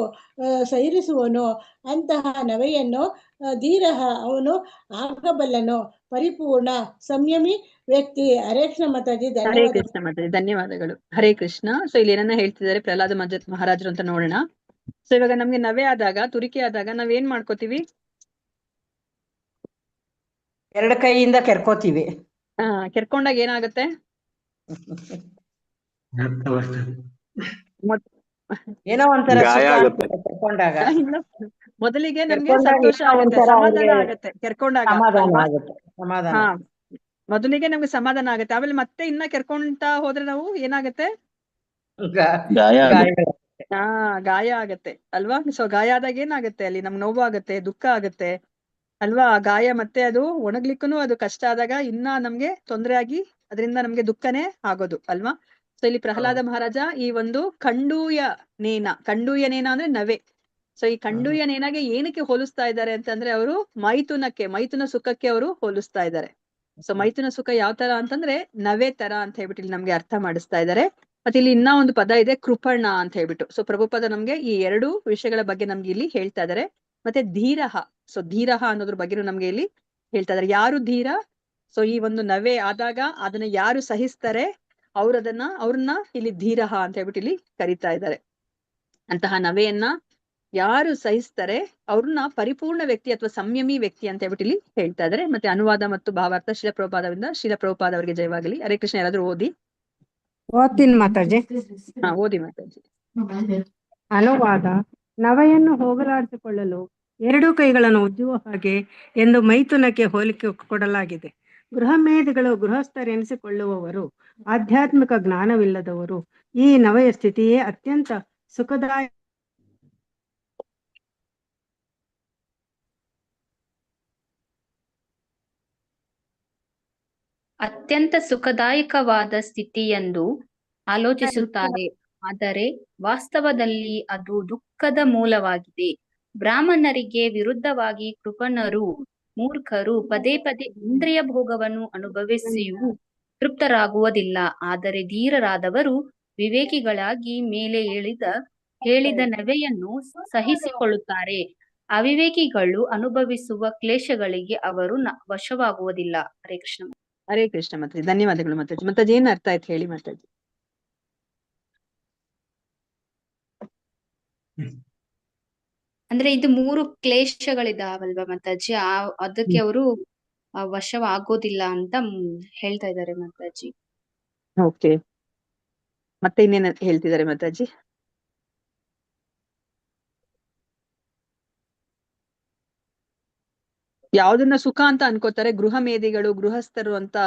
ಸೈರಿಸುವನು ಅಂತಹ ನವೆಯನ್ನು ಧೀರಃ ಅವನು ಆಗಬಲ್ಲನು, ಪರಿಪೂರ್ಣ ಸಂಯಮಿ ವ್ಯಕ್ತಿ. ಹರೇ ಕೃಷ್ಣ ಮಾತಾಜಿ, ಹರೇ ಧನ್ಯವಾದ. ಕೃಷ್ಣ ಮಾತಾಜಿ, ಧನ್ಯವಾದಗಳು. ಹರೇ ಕೃಷ್ಣ. ಸೊ ಇಲ್ಲಿ ಏನನ್ನ ಹೇಳ್ತಿದ್ದಾರೆ ಪ್ರಹ್ಲಾದ ಮಹಾರಾಜರು ಅಂತ ನೋಡೋಣ. ಸೊ ಇವಾಗ ನಮ್ಗೆ ನವೆ ಆದಾಗ, ತುರಿಕೆ ಆದಾಗ ನಾವೇನ್ ಮಾಡ್ಕೋತೀವಿ? ಎರಡು ಕೈಯಿಂದ ಕೆರ್ಕೋತೀವಿ. ಕೆರ್ಕೊಂಡಾಗ ಏನಾಗುತ್ತೆ? ಏನೋ ಒಂಥರ ಗಾಯ ಸುಖ ಆಗುತ್ತೆ. ಕೆರ್ಕೊಂಡಾಗ. ಮೊದಲಿಗೆ ನಮ್ಗೆ ಕೆರ್ಕೊಂಡಾಗ ಸಂತೋಷ ಏನೋ ಆಗುತ್ತೆ, ಒಂಥರ ಸಮಾಧಾನ ಅವ್ರಿಗೆ ಆಗುತ್ತೆ ಕೆರ್ಕೊಂಡಾಗ ಸಮಾಧಾನ ಅಲ್ವಾ? ಆಗುತ್ತೆ, ಸಮಾಧಾನ. ಹಾ, ಮೊದಲಿಗೆ ನಮ್ಗೆ ಸಮಾಧಾನ ಆಗುತ್ತೆ. ಆಮೇಲೆ ಮತ್ತೆ ಇನ್ನ ಕೆರ್ಕೊಂತ ಹೋದ್ರೆ ನಾವು ಏನಾಗುತ್ತೆ? ಗಾಯ ಆಗುತ್ತೆ. ಗಾಯ ಆಗತ್ತೆ ಅಲ್ವಾ? ಸೊ ಗಾಯ ಆದಾಗ ಏನಾಗುತ್ತೆ? ಅಲ್ಲಿ ನಮ್ಗೆ ನೋವು ಆಗುತ್ತೆ, ದುಃಖ ಆಗುತ್ತೆ ಅಲ್ವಾ? ಆ ಗಾಯ ಮತ್ತೆ ಅದು ಒಣಗ್ಲಿಕ್ಕೂ ಅದು ಕಷ್ಟ ಆದಾಗ ಇನ್ನ ನಮ್ಗೆ ತೊಂದರೆ ಆಗಿ ಅದರಿಂದ ನಮ್ಗೆ ದುಃಖನೇ ಆಗೋದು ಅಲ್ವಾ? ಸೊ ಇಲ್ಲಿ ಪ್ರಹ್ಲಾದ ಮಹಾರಾಜ ಈ ಒಂದು ಕಂಡೂಯ ನೇನ ಅಂದ್ರೆ ನವೆ. ಸೊ ಈ ಕಂಡೂಯ ನೇನಾಗೆ ಏನಕ್ಕೆ ಹೋಲಿಸ್ತಾ ಇದ್ದಾರೆ ಅಂತಂದ್ರೆ ಅವರು ಮೈಥುನ ಸುಖಕ್ಕೆ ಅವರು ಹೋಲಿಸ್ತಾ ಇದ್ದಾರೆ. ಸೊ ಮೈಥುನ ಸುಖ ಯಾವ ತರ ಅಂತಂದ್ರೆ ನವೆ ತರ ಅಂತ ಹೇಳ್ಬಿಟ್ಟು ಇಲ್ಲಿ ನಮ್ಗೆ ಅರ್ಥ ಮಾಡಿಸ್ತಾ ಇದ್ದಾರೆ. ಮತ್ತೆ ಇಲ್ಲಿ ಇನ್ನ ಒಂದು ಪದ ಇದೆ, ಕೃಪಣ ಅಂತ ಹೇಳ್ಬಿಟ್ಟು. ಸೊ ಪ್ರಭುಪದ ನಮ್ಗೆ ಈ ಎರಡು ವಿಷಯಗಳ ಬಗ್ಗೆ ನಮ್ಗೆ ಇಲ್ಲಿ ಹೇಳ್ತಾ ಇದ್ದಾರೆ. ಮತ್ತೆ ಧೀರಹ, ಸೊ ಧೀರಹ ಅನ್ನೋದ್ರ ಬಗ್ಗೆನೂ ನಮ್ಗೆ ಇಲ್ಲಿ ಹೇಳ್ತಾ ಇದ್ದಾರೆ. ಯಾರು ಧೀರ? ಸೊ ಈ ಒಂದು ನವೆ ಆದಾಗ ಅದನ್ನ ಯಾರು ಸಹಿಸ್ತಾರೆ ಅವ್ರನ್ನ ಇಲ್ಲಿ ಧೀರಹ ಅಂತ ಹೇಳ್ಬಿಟ್ಟು ಇಲ್ಲಿ ಕರೀತಾ ಇದ್ದಾರೆ. ಅಂತಹ ನವೆಯನ್ನ ಯಾರು ಸಹಿಸ್ತಾರೆ ಅವ್ರನ್ನ ಪರಿಪೂರ್ಣ ವ್ಯಕ್ತಿ ಅಥವಾ ಸಂಯಮಿ ವ್ಯಕ್ತಿ ಅಂತ ಹೇಳ್ಬಿಟ್ಟು ಇಲ್ಲಿ ಹೇಳ್ತಾ ಇದ್ದಾರೆ. ಮತ್ತೆ ಅನುವಾದ ಮತ್ತು ಭಾವಾರ್ಥ ಶಿಲಪ್ರಭುಪಾದ ಅವರಿಗೆ ಜಯವಾಗಲಿ. ಹರೇ ಕೃಷ್ಣ. ಯಾರಾದ್ರೂ ಓದ್ತೀನಿ ಮಾತಾಜಿ. ಓದಿ ಮಾತಾಜಿ. ಅನುವಾದ. ನವೆಯನ್ನು ಹೋಗಲಾಡಿಸಿಕೊಳ್ಳಲು ಎರಡು ಕೈಗಳನ್ನು ಉಜ್ಜುವ ಹಾಗೆ ಎಂದು ಮೈಥುನಕ್ಕೆ ಹೋಲಿಕೆ ಕೊಡಲಾಗಿದೆ. ಗೃಹಮೇಧಿಗಳು ಗೃಹಸ್ಥರೆನಿಸಿಕೊಳ್ಳುವವರು, ಆಧ್ಯಾತ್ಮಿಕ ಜ್ಞಾನವಿಲ್ಲದವರು. ಈ ನವೆಯ ಸ್ಥಿತಿಯೇ ಅತ್ಯಂತ ಸುಖದಾಯಕ ಅತ್ಯಂತ ಸುಖದಾಯಕವಾದ ಸ್ಥಿತಿ ಎಂದು ಆಲೋಚಿಸುತ್ತಾರೆ, ಆದರೆ ವಾಸ್ತವದಲ್ಲಿ ಅದು ದುಃಖದ ಮೂಲವಾಗಿದೆ. ಬ್ರಾಹ್ಮಣರಿಗೆ ವಿರುದ್ಧವಾಗಿ ಕೃಪಣರು, ಮೂರ್ಖರು ಪದೇ ಪದೇ ಇಂದ್ರಿಯ ಭೋಗವನ್ನು ಅನುಭವಿಸಿಯೂ ತೃಪ್ತರಾಗುವುದಿಲ್ಲ. ಆದರೆ ಧೀರರಾದವರು ವಿವೇಕಿಗಳಾಗಿ ಮೇಲೆ ಹೇಳಿದ ನವೆಯನ್ನು ಸಹಿಸಿಕೊಳ್ಳುತ್ತಾರೆ. ಅವಿವೇಕಿಗಳು ಅನುಭವಿಸುವ ಕ್ಲೇಶಗಳಿಗೆ ಅವರು ವಶವಾಗುವುದಿಲ್ಲ. ಹರೇ ಕೃಷ್ಣ. ಹರೇ ಕೃಷ್ಣ ಮಾತಾಜಿ, ಧನ್ಯವಾದಗಳು ಮಾತಾಜಿ. ಮಾತಾಜಿ ಏನ್ ಅರ್ಥ ಆಯ್ತು ಹೇಳಿ ಮಾತಾಜಿ. ಅಂದ್ರೆ ಇದು 3 ಕ್ಲೇಶಗಳಿದಾವಲ್ವಾ ಮಾತಾಜಿ, ಅದಕ್ಕೆ ಅವರು ವಶವಾಗೋದಿಲ್ಲ ಅಂತ ಹೇಳ್ತಾ ಇದ್ದಾರೆ ಮಾತಾಜಿ. ಓಕೆ, ಮತ್ತೆ ಇನ್ನೇನ್ ಹೇಳ್ತಿದ್ದಾರೆ ಮಾತಾಜಿ? ಯಾವ್ದನ್ನ ಸುಖ ಅಂತ ಅನ್ಕೋತಾರೆ ಗೃಹ ಮೇಧಿಗಳು, ಗೃಹಸ್ಥರು ಅಂತ,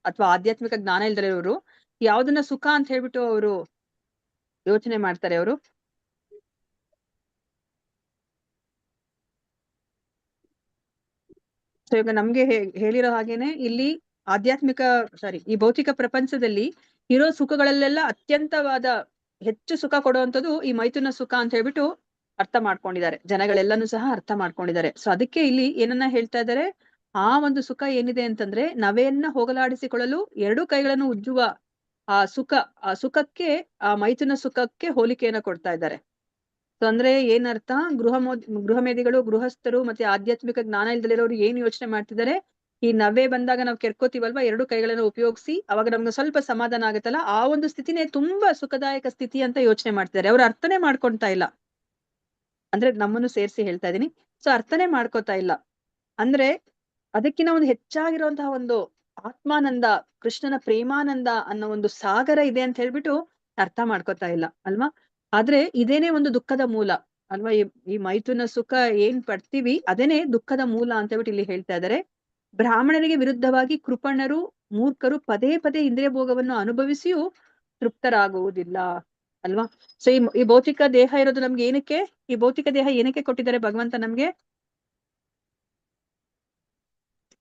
ಅಥವಾ ಆಧ್ಯಾತ್ಮಿಕ ಜ್ಞಾನ ಇಲ್ದಿರೋರು ಯಾವ್ದನ್ನ ಸುಖ ಅಂತ ಹೇಳ್ಬಿಟ್ಟು ಅವರು ಯೋಚನೆ ಮಾಡ್ತಾರೆ ಅವರು? ಸೊ ಈಗ ನಮ್ಗೆ ಹೇಳಿರೋ ಹಾಗೇನೆ ಇಲ್ಲಿ ಈ ಭೌತಿಕ ಪ್ರಪಂಚದಲ್ಲಿ ಇರೋ ಸುಖಗಳಲ್ಲೆಲ್ಲ ಅತ್ಯಂತವಾದ ಹೆಚ್ಚು ಸುಖ ಕೊಡುವಂಥದ್ದು ಈ ಮೈಥುನ ಸುಖ ಅಂತ ಹೇಳ್ಬಿಟ್ಟು ಅರ್ಥ ಮಾಡ್ಕೊಂಡಿದ್ದಾರೆ ಜನಗಳೆಲ್ಲಾನು ಸಹ ಅರ್ಥ ಮಾಡ್ಕೊಂಡಿದ್ದಾರೆ. ಸೊ ಅದಕ್ಕೆ ಇಲ್ಲಿ ಏನನ್ನ ಹೇಳ್ತಾ ಇದ್ದಾರೆ, ಆ ಒಂದು ಸುಖ ಏನಿದೆ ಅಂತಂದ್ರೆ ನವೆಯನ್ನ ಹೋಗಲಾಡಿಸಿಕೊಳ್ಳಲು ಎರಡು ಕೈಗಳನ್ನು ಉಜ್ಜುವ ಆ ಸುಖಕ್ಕೆ, ಆ ಮೈಥುನ ಸುಖಕ್ಕೆ ಹೋಲಿಕೆಯನ್ನ ಕೊಡ್ತಾ ಇದ್ದಾರೆ. ಸೊ ಅಂದ್ರೆ ಏನರ್ಥ? ಗೃಹಮೇಧಿಗಳು, ಗೃಹಸ್ಥರು ಮತ್ತೆ ಆಧ್ಯಾತ್ಮಿಕ ಜ್ಞಾನ ಇಲ್ದಲಿರೋರು ಏನ್ ಯೋಚನೆ ಮಾಡ್ತಿದ್ದಾರೆ, ಈ ನವೆ ಬಂದಾಗ ನಾವು ಕೆರ್ಕೋತೀವಲ್ವಾ ಎರಡು ಕೈಗಳನ್ನು ಉಪಯೋಗಿಸಿ, ಅವಾಗ ನಮ್ಗೆ ಸ್ವಲ್ಪ ಸಮಾಧಾನ ಆಗುತ್ತಲ್ಲ, ಆ ಒಂದು ಸ್ಥಿತಿನೇ ತುಂಬಾ ಸುಖದಾಯಕ ಸ್ಥಿತಿ ಅಂತ ಯೋಚನೆ ಮಾಡ್ತಿದ್ದಾರೆ. ಅವ್ರು ಅರ್ಥನೇ ಮಾಡ್ಕೊಂತಾ ಇಲ್ಲ. ಅಂದ್ರೆ ನಮ್ಮನ್ನು ಸೇರಿಸಿ ಹೇಳ್ತಾ ಇದೀನಿ. ಸೊ ಅರ್ಥನೇ ಮಾಡ್ಕೋತಾ ಇಲ್ಲ. ಅಂದ್ರೆ ಅದಕ್ಕಿಂತ ಒಂದು ಹೆಚ್ಚಾಗಿರುವಂತಹ ಒಂದು ಆತ್ಮಾನಂದ, ಕೃಷ್ಣನ ಪ್ರೇಮಾನಂದ ಅನ್ನೋ ಒಂದು ಸಾಗರ ಇದೆ ಅಂತ ಹೇಳ್ಬಿಟ್ಟು ಅರ್ಥ ಮಾಡ್ಕೋತಾ ಇಲ್ಲ ಅಲ್ವಾ? ಆದ್ರೆ ಇದೇನೆ ಒಂದು ದುಃಖದ ಮೂಲ ಅಲ್ವಾ? ಈ ಮೈಥುನ ಸುಖ ಏನ್ ಪಡ್ತೀವಿ ಅದೇನೆ ದುಃಖದ ಮೂಲ ಅಂತ ಹೇಳ್ಬಿಟ್ಟು ಇಲ್ಲಿ ಹೇಳ್ತಾ ಇದ್ದಾರೆ. ಬ್ರಾಹ್ಮಣರಿಗೆ ವಿರುದ್ಧವಾಗಿ ಕೃಪಣರು ಮೂರ್ಖರು ಪದೇ ಪದೇ ಇಂದ್ರಿಯ ಭೋಗವನ್ನು ಅನುಭವಿಸಿಯೂ ತೃಪ್ತರಾಗುವುದಿಲ್ಲ ಅಲ್ವಾ? ಸೊ ಈ ಭೌತಿಕ ದೇಹ ಇರೋದು ನಮ್ಗೆ ಏನಕ್ಕೆ? ಈ ಭೌತಿಕ ದೇಹ ಏನಕ್ಕೆ ಕೊಟ್ಟಿದ್ದಾರೆ ಭಗವಂತ ನಮ್ಗೆ?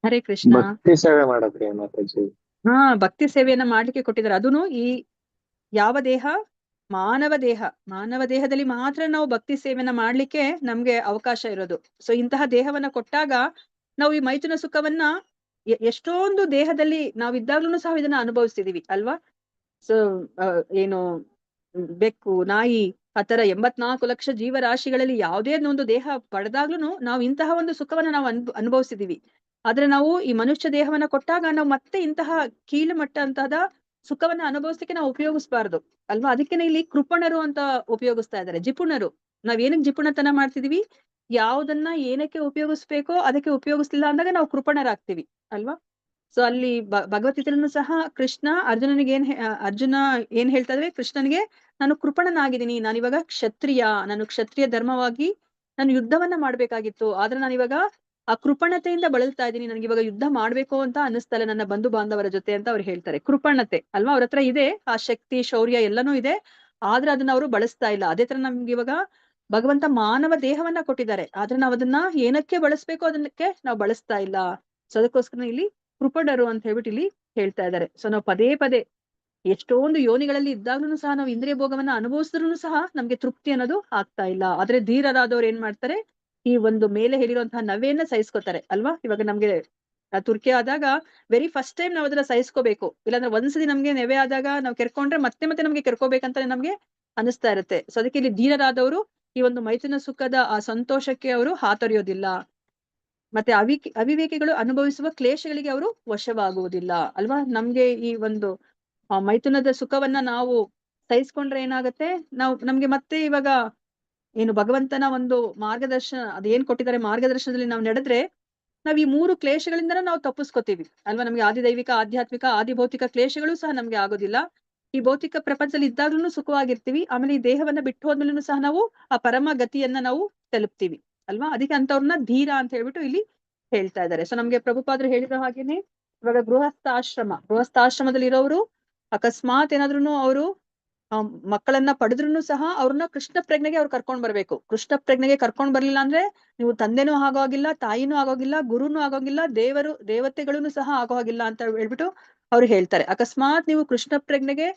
ಹರೇ ಕೃಷ್ಣ. ಭಕ್ತಿ ಸೇವೆ ಮಾಡೋಕೆ ಮಾತಾಜಿ. ಹಾ, ಭಕ್ತಿ ಸೇವೆಯನ್ನ ಮಾಡ್ಲಿಕ್ಕೆ ಕೊಟ್ಟಿದ್ದಾರೆ. ಅದನ್ನು ಈ ಯಾವ ದೇಹ? ಮಾನವ ದೇಹ. ಮಾನವ ದೇಹದಲ್ಲಿ ಮಾತ್ರ ನಾವು ಭಕ್ತಿ ಸೇವೆಯನ್ನ ಮಾಡ್ಲಿಕ್ಕೆ ನಮ್ಗೆ ಅವಕಾಶ ಇರೋದು. ಸೊ ಇಂತಹ ದೇಹವನ್ನ ಕೊಟ್ಟಾಗ ನಾವು ಈ ಮೈಥುನ ಸುಖವನ್ನ ಎಷ್ಟೊಂದು ದೇಹದಲ್ಲಿ ನಾವಿದ್ದಾಗ್ಲೂ ಸಹ ಇದನ್ನ ಅನುಭವಿಸ್ತಿದೀವಿ ಅಲ್ವಾ? ಸೊ ಏನು ಬೆಕ್ಕು, ನಾಯಿ ಆತರ 84 ಲಕ್ಷ ಜೀವರಾಶಿಗಳಲ್ಲಿ ಯಾವುದೇ ಒಂದು ದೇಹ ಪಡೆದಾಗ್ಲೂ ನಾವು ಇಂತಹ ಒಂದು ಸುಖವನ್ನ ನಾವು ಅನುಭವಿಸಿದೀವಿ. ಆದ್ರೆ ನಾವು ಈ ಮನುಷ್ಯ ದೇಹವನ್ನ ಕೊಟ್ಟಾಗ ನಾವು ಮತ್ತೆ ಇಂತಹ ಕೀಳು ಮಟ್ಟ ಅಂತದ ಸುಖವನ್ನ ಅನುಭವಿಸ್ಲಿಕ್ಕೆ ನಾವು ಉಪಯೋಗಿಸಬಾರ್ದು ಅಲ್ವಾ? ಅದಕ್ಕೇನೆ ಇಲ್ಲಿ ಕೃಪಣರು ಅಂತ ಉಪಯೋಗಿಸ್ತಾ ಇದ್ದಾರೆ. ಜಿಪುಣರು. ನಾವ್ ಏನಕ್ಕೆ ಜಿಪುಣತನ ಮಾಡ್ತಿದೀವಿ? ಯಾವ್ದನ್ನ ಏನಕ್ಕೆ ಉಪಯೋಗಿಸ್ಬೇಕೋ ಅದಕ್ಕೆ ಉಪಯೋಗಿಸ್ಲಿಲ್ಲ ಅಂದಾಗ ನಾವು ಕೃಪಣರಾಗ್ತೀವಿ ಅಲ್ವಾ? ಸೊ ಅಲ್ಲಿ ಭಗವದ್ಗೀತೆಯಲ್ಲೂ ಸಹ ಕೃಷ್ಣ ಅರ್ಜುನನಿಗೆ ಅರ್ಜುನ ಏನ್ ಹೇಳ್ತಾ ಇದ್ರೆ, ಕೃಷ್ಣನಿಗೆ ನಾನು ಕೃಪಣನಾಗಿದ್ದೀನಿ, ನಾನಿವಾಗ ಕ್ಷತ್ರಿಯ, ನಾನು ಕ್ಷತ್ರಿಯ ಧರ್ಮವಾಗಿ ನಾನು ಯುದ್ಧವನ್ನ ಮಾಡ್ಬೇಕಾಗಿತ್ತು, ಆದ್ರೆ ನಾನಿವಾಗ ಆ ಕೃಪಣತೆಯಿಂದ ಬಳಲ್ತಾ ಇದ್ದೀನಿ, ನನ್ಗೆ ಇವಾಗ ಯುದ್ಧ ಮಾಡ್ಬೇಕು ಅಂತ ಅನಿಸ್ತಲ್ಲ ನನ್ನ ಬಂಧು ಬಾಂಧವರ ಜೊತೆ ಅಂತ ಅವ್ರು ಹೇಳ್ತಾರೆ. ಕೃಪಣತೆ ಅಲ್ವಾ? ಅವ್ರ ಹತ್ರ ಇದೆ ಆ ಶಕ್ತಿ, ಶೌರ್ಯ ಎಲ್ಲನೂ ಇದೆ, ಆದ್ರೆ ಅದನ್ನ ಅವರು ಬಳಸ್ತಾ ಇಲ್ಲ. ಅದೇ ತರ ನಮ್ಗೆ ಇವಾಗ ಭಗವಂತ ಮಾನವ ದೇಹವನ್ನ ಕೊಟ್ಟಿದ್ದಾರೆ, ಆದ್ರೆ ನಾವ್ ಅದನ್ನ ಏನಕ್ಕೆ ಬಳಸ್ಬೇಕು ಅದಕ್ಕೆ ನಾವು ಬಳಸ್ತಾ ಇಲ್ಲ. ಸೊ ಅದಕ್ಕೋಸ್ಕರ ಇಲ್ಲಿ ಕೃಪಣರು ಅಂತ ಹೇಳ್ಬಿಟ್ಟು ಇಲ್ಲಿ ಹೇಳ್ತಾ ಇದ್ದಾರೆ. ಸೊ ನಾವು ಪದೇ ಪದೇ ಎಷ್ಟೊಂದು ಯೋನಿಗಳಲ್ಲಿ ಇದ್ದಾಗ್ಲೂ ಸಹ ನಾವು ಇಂದ್ರಿಯ ಭೋಗವನ್ನ ಅನುಭವಿಸಿದ್ರು ಸಹ ನಮ್ಗೆ ತೃಪ್ತಿ ಅನ್ನೋದು ಆಗ್ತಾ ಇಲ್ಲ. ಆದ್ರೆ ಧೀರರಾದವ್ರು ಏನ್ ಮಾಡ್ತಾರೆ? ಈ ಒಂದು ಮೇಲೆ ಹೇಳಿರುವಂತಹ ನವೆಯನ್ನ ಸಹಿಸ್ಕೋತಾರೆ ಅಲ್ವಾ? ಇವಾಗ ನಮ್ಗೆ ತುರ್ಕೆ ಆದಾಗ ವೆರಿ ಫಸ್ಟ್ ಟೈಮ್ ನಾವ್ ಅದನ್ನ ಸಹಿಸ್ಕೋಬೇಕು. ಇಲ್ಲಾಂದ್ರೆ ಒಂದ್ಸತಿ ನಮ್ಗೆ ನೆವೆ ಆದಾಗ ನಾವ್ ಕೆರ್ಕೊಂಡ್ರೆ ಮತ್ತೆ ಮತ್ತೆ ನಮ್ಗೆ ಕೆರ್ಕೋಬೇಕಂತ ನಮ್ಗೆ ಅನಿಸ್ತಾ ಇರುತ್ತೆ. ಸೊ ಅದಕ್ಕೆ ಇಲ್ಲಿ ಧೀರರಾದವರು ಈ ಒಂದು ಮೈಥುನ ಸುಖದ ಆ ಸಂತೋಷಕ್ಕೆ ಅವರು ಹಾತೊರೆಯೋದಿಲ್ಲ. ಮತ್ತೆ ಅವಿವೇಕಿಗಳು ಅನುಭವಿಸುವ ಕ್ಲೇಶಗಳಿಗೆ ಅವರು ವಶವಾಗುವುದಿಲ್ಲ ಅಲ್ವಾ? ನಮ್ಗೆ ಈ ಒಂದು ಮೈಥುನದ ಸುಖವನ್ನ ನಾವು ಸಹಿಸ್ಕೊಂಡ್ರೆ ಏನಾಗತ್ತೆ? ನಮ್ಗೆ ಮತ್ತೆ ಇವಾಗ ಏನು ಭಗವಂತನ ಒಂದು ಮಾರ್ಗದರ್ಶನ ಅದೇನ್ ಕೊಟ್ಟಿದ್ದಾರೆ ಮಾರ್ಗದರ್ಶನದಲ್ಲಿ ನಾವು ನಡೆದ್ರೆ ನಾವ್ ಈ 3 ಕ್ಲೇಶಗಳಿಂದ ನಾವು ತಪ್ಪಿಸ್ಕೋತೀವಿ ಅಲ್ವಾ? ನಮ್ಗೆ ಆದಿದೈವಿಕ, ಆಧ್ಯಾತ್ಮಿಕ, ಆದಿಭೌತಿಕ ಕ್ಲೇಶಗಳು ಸಹ ನಮ್ಗೆ ಆಗೋದಿಲ್ಲ. ಈ ಭೌತಿಕ ಪ್ರಪಂಚದಲ್ಲಿ ಇದ್ದಾಗ್ಲೂ ಸುಖವಾಗಿರ್ತೀವಿ. ಆಮೇಲೆ ಈ ದೇಹವನ್ನ ಬಿಟ್ಟು ಹೋದ್ಮೇಲೂ ಸಹ ನಾವು ಆ ಪರಮ ಗತಿಯನ್ನ ನಾವು ತಲುಪ್ತೀವಿ ಅಲ್ವಾ? ಅದಕ್ಕೆ ಅಂತವ್ರನ್ನ ಧೀರ ಅಂತ ಹೇಳ್ಬಿಟ್ಟು ಇಲ್ಲಿ ಹೇಳ್ತಾ ಇದ್ದಾರೆ. ಸೊ ನಮ್ಗೆ ಪ್ರಭುಪಾದರು ಹೇಳಿದ ಹಾಗೇನೆ ಇವಾಗ ಗೃಹಸ್ಥಾಶ್ರಮದಲ್ಲಿ ಇರೋರು ಅಕಸ್ಮಾತ್ ಏನಾದ್ರೂ ಅವರು ಮಕ್ಕಳನ್ನ ಪಡೆದ್ರು ಸಹ ಅವ್ರನ್ನ ಕೃಷ್ಣ ಪ್ರಜ್ಞೆಗೆ ಅವ್ರು ಕರ್ಕೊಂಡ್ ಬರ್ಬೇಕು. ಕೃಷ್ಣ ಪ್ರಜ್ಞೆಗೆ ಕರ್ಕೊಂಡ್ ಬರ್ಲಿಲ್ಲ ಅಂದ್ರೆ ನೀವು ತಂದೆನೂ ಆಗೋಗಿಲ್ಲ, ತಾಯಿನೂ ಆಗೋಗಿಲ್ಲ, ಗುರುನೂ ಆಗೋಗಿಲ್ಲ, ದೇವತೆಗಳೂ ಸಹ ಆಗೋಗಿಲ್ಲ ಅಂತ ಹೇಳ್ಬಿಟ್ಟು ಅವ್ರು ಹೇಳ್ತಾರೆ. ಅಕಸ್ಮಾತ್ ನೀವು ಕೃಷ್ಣ ಪ್ರಜ್ಞೆಗೆ